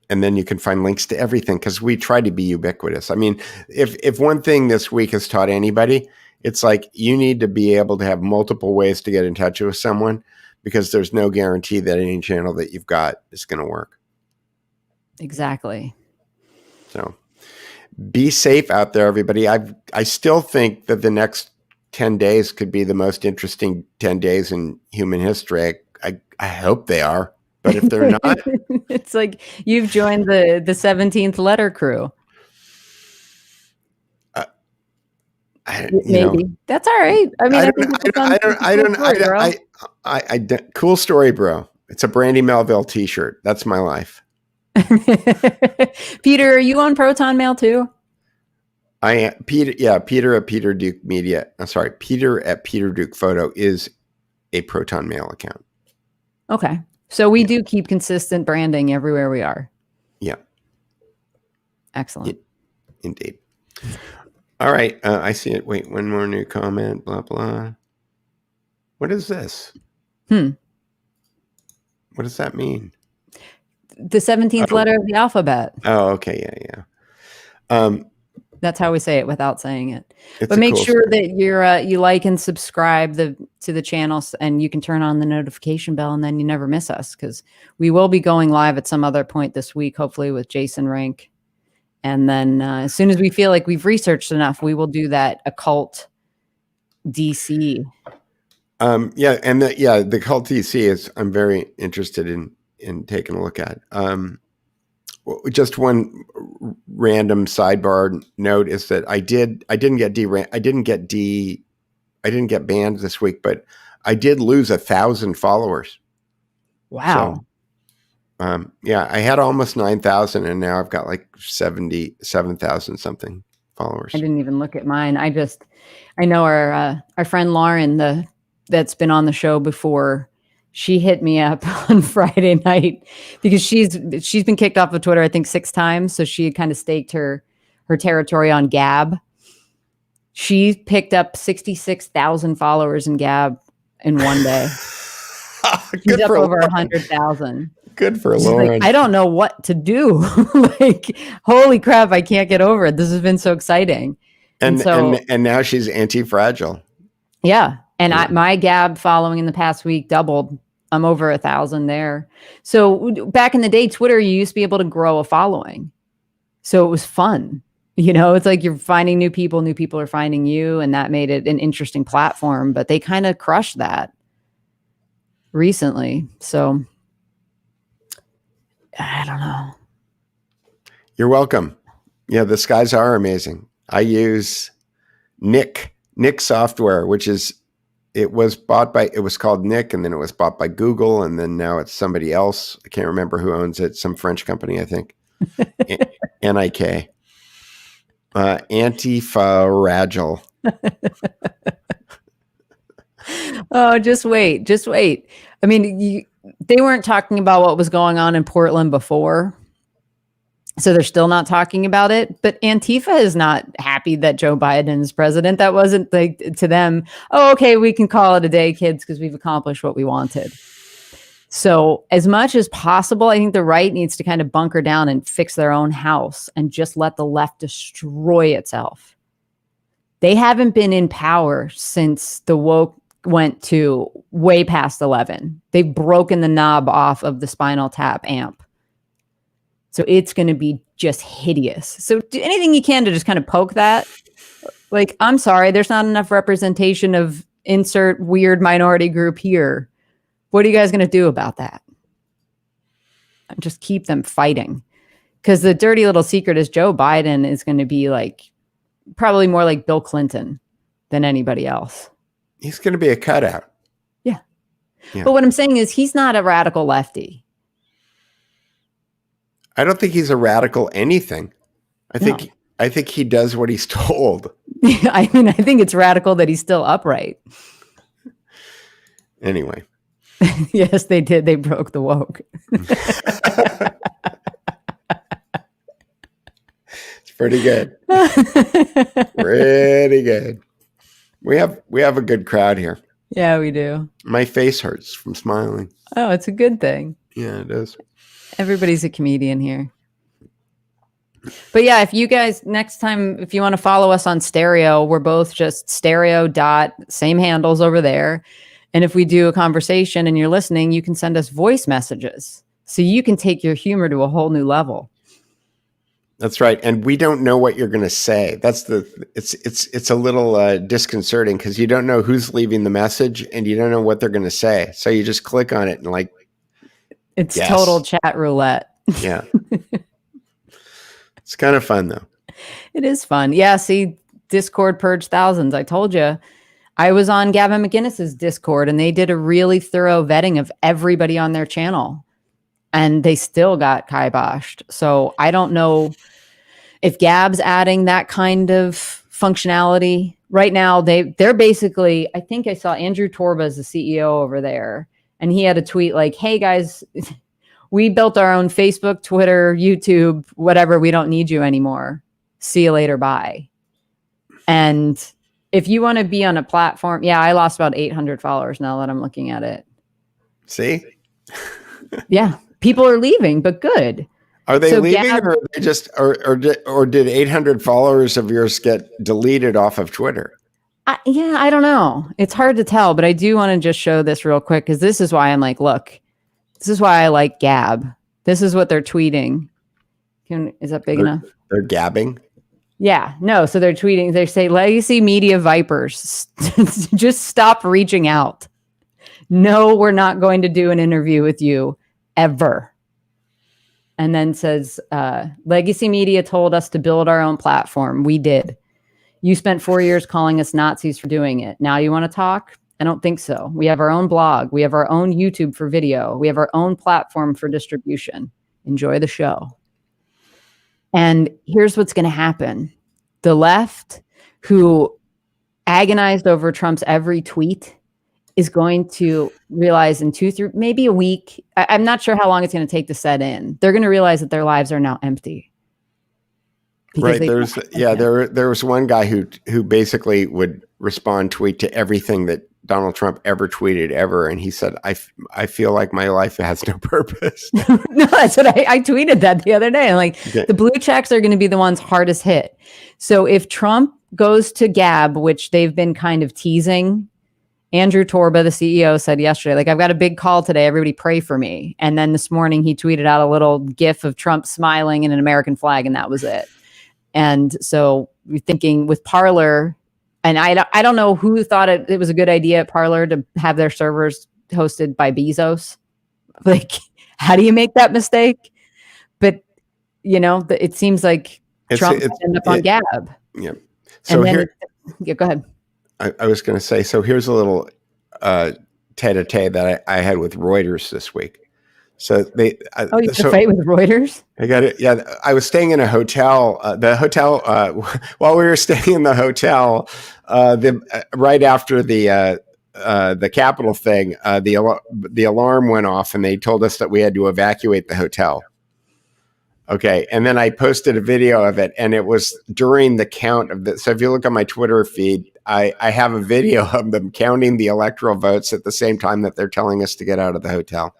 then you can find links to everything because we try to be ubiquitous. I mean, if one thing this week has taught anybody, it's like you need to be able to have multiple ways to get in touch with someone because there's no guarantee that any channel that you've got is going to work. Exactly. So be safe out there, everybody. I still think that the next 10 days could be the most interesting 10 days in human history. I hope they are. But if they're not, it's like you've joined the 17th letter crew. Maybe that's all right. I mean, cool story, bro. It's a Brandy Melville t-shirt. That's my life. Peter, are you on Proton Mail too? I am. Peter. Yeah. Peter at Peter Duke Media. I'm sorry. Peter at Peter Duke Photo is a Proton Mail account. Okay. So we do keep consistent branding everywhere we are. Yeah. Excellent. Indeed. All right. I see it. Wait, one more new comment. Blah, blah. What is this? What does that mean? The 17th letter of the alphabet. Oh, okay. Yeah. That's how we say it without saying it. But make sure that you like and subscribe to the channels, and you can turn on the notification bell, and then you never miss us because we will be going live at some other point this week, hopefully with Jason Rank. And then as soon as we feel like we've researched enough, we will do that occult DC. The cult DC is I'm very interested in taking a look at. Just one random sidebar note is that I didn't get banned this week, but I did lose 1,000 followers. Wow. So, I had almost 9,000 and now I've got like 77,000 something followers. I didn't even look at mine. I know our friend Lauren, that's been on the show before. She hit me up on Friday night because she's been kicked off of Twitter, I think 6 times. So she had kind of staked her territory on Gab. She picked up 66,000 followers in Gab in one day. She's up over 100,000. Good for Lauren. Like, I don't know what to do. Like, holy crap, I can't get over it. This has been so exciting. And now she's anti-fragile. Yeah. And my Gab following in the past week doubled. I'm over 1,000 there. So back in the day, Twitter, you used to be able to grow a following. So it was fun. It's like you're finding new people are finding you, and that made it an interesting platform, but they kind of crushed that recently. So I don't know. You're welcome. Yeah, the skies are amazing. I use Nick software, it was called Nick, and then it was bought by Google, and then now it's somebody else. I can't remember who owns it. Some French company, I think. NIK. Anti-fragile. Oh, just wait. I mean, they weren't talking about what was going on in Portland before. So they're still not talking about it. But Antifa is not happy that Joe Biden is president. That wasn't like to them, oh, okay, we can call it a day, kids, because we've accomplished what we wanted. So as much as possible, I think the right needs to kind of bunker down and fix their own house and just let the left destroy itself. They haven't been in power since the woke went to way past 11. They've broken the knob off of the Spinal Tap amp. So it's going to be just hideous. So do anything you can to just kind of poke that. Like, I'm sorry, there's not enough representation of insert weird minority group here. What are you guys going to do about that? Just keep them fighting. Because the dirty little secret is Joe Biden is going to be like, probably more like Bill Clinton than anybody else. He's going to be a cutout. Yeah. But what I'm saying is he's not a radical lefty. I don't think he's a radical anything. I think he does what he's told. I mean, I think it's radical that he's still upright. Anyway. Yes, they did. They broke the woke. It's pretty good. Pretty good. We have a good crowd here. Yeah, we do. My face hurts from smiling. Oh, it's a good thing. Yeah, it is. Everybody's a comedian here. But yeah, if you guys next time, if you want to follow us on Stereo, we're both just stereo dot, same handles over there. And if we do a conversation and you're listening, you can send us voice messages so you can take your humor to a whole new level. That's right. And we don't know what you're going to say. It's a little disconcerting because you don't know who's leaving the message and you don't know what they're going to say. So you just click on it and like, it's total chat roulette. Yeah. It's kind of fun though. It is fun. Yeah. See, Discord purged thousands. I told you. I was on Gavin McInnes's Discord and they did a really thorough vetting of everybody on their channel and they still got kiboshed. So I don't know if Gab's adding that kind of functionality right now. They're basically, I think I saw Andrew Torba as the CEO over there and he had a tweet like, hey guys, we built our own Facebook, Twitter, YouTube, whatever. We don't need you anymore. See you later. Bye. And if you want to be on a platform, yeah, I lost about 800 followers now that I'm looking at it. See? Yeah. People are leaving, but good. Are they leaving or are they just, or did 800 followers of yours get deleted off of Twitter? Yeah, I don't know. It's hard to tell, but I do want to just show this real quick because this is why I'm like, look, this is why I like Gab. This is what they're tweeting. Is that big enough? They're gabbing? Yeah, no. So they're tweeting. They say, legacy media vipers, just stop reaching out. No, we're not going to do an interview with you ever. And then says, legacy media told us to build our own platform. We did. You spent 4 years calling us Nazis for doing it. Now you want to talk? I don't think so. We have our own blog. We have our own YouTube for video. We have our own platform for distribution. Enjoy the show. And here's what's going to happen. The left, who agonized over Trump's every tweet, is going to realize in 2, 3, maybe a week. I'm not sure how long it's going to take to set in. They're going to realize that their lives are now empty. Right. There was one guy who basically would respond tweet to everything that Donald Trump ever tweeted ever. And he said, I feel like my life has no purpose. No, that's what I tweeted that the other day. I'm like, okay. The blue checks are going to be the ones hardest hit. So if Trump goes to Gab, which they've been kind of teasing, Andrew Torba, the CEO, said yesterday, like, I've got a big call today. Everybody pray for me. And then this morning he tweeted out a little GIF of Trump smiling and an American flag. And that was it. And so we're thinking with Parler, and I don't know who thought it was a good idea at Parler to have their servers hosted by Bezos. Like, how do you make that mistake? But, you know, it seems like Trump ended up on Gab. Yeah. So yeah, go ahead. I was going to say, so here's a little tete-a-tete that I had with Reuters this week. So you had to fight with Reuters? I got it. Yeah, I was staying in a hotel. While we were staying in the hotel, right after the the Capitol thing, the alarm went off and they told us that we had to evacuate the hotel. Okay. And then I posted a video of it, and it was during the count of the. So if you look on my Twitter feed, I have a video of them counting the electoral votes at the same time that they're telling us to get out of the hotel.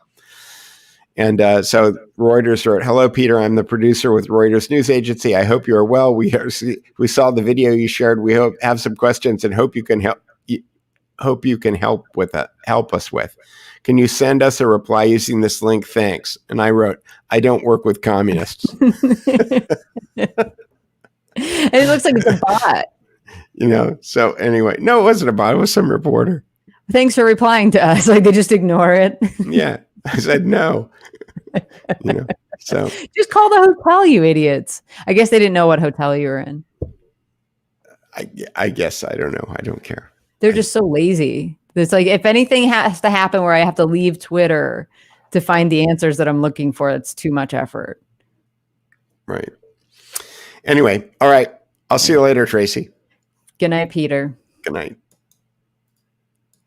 And so Reuters wrote, "Hello, Peter. I'm the producer with Reuters News Agency. I hope you are well. We saw the video you shared. We have some questions and hope you can help. Hope you can help us with. Can you send us a reply using this link? Thanks." And I wrote, "I don't work with communists." And it looks like it's a bot. So anyway, no, it wasn't a bot. It was some reporter. Thanks for replying to us. Like, they just ignore it. Yeah. I said no. So just call the hotel, you idiots. I guess they didn't know what hotel you were in. I guess, I don't know. I don't care. They're just so lazy. It's like, if anything has to happen where I have to leave Twitter to find the answers that I'm looking for, it's too much effort. Right. Anyway. All right. I'll see you later, Tracy. Good night, Peter. Good night.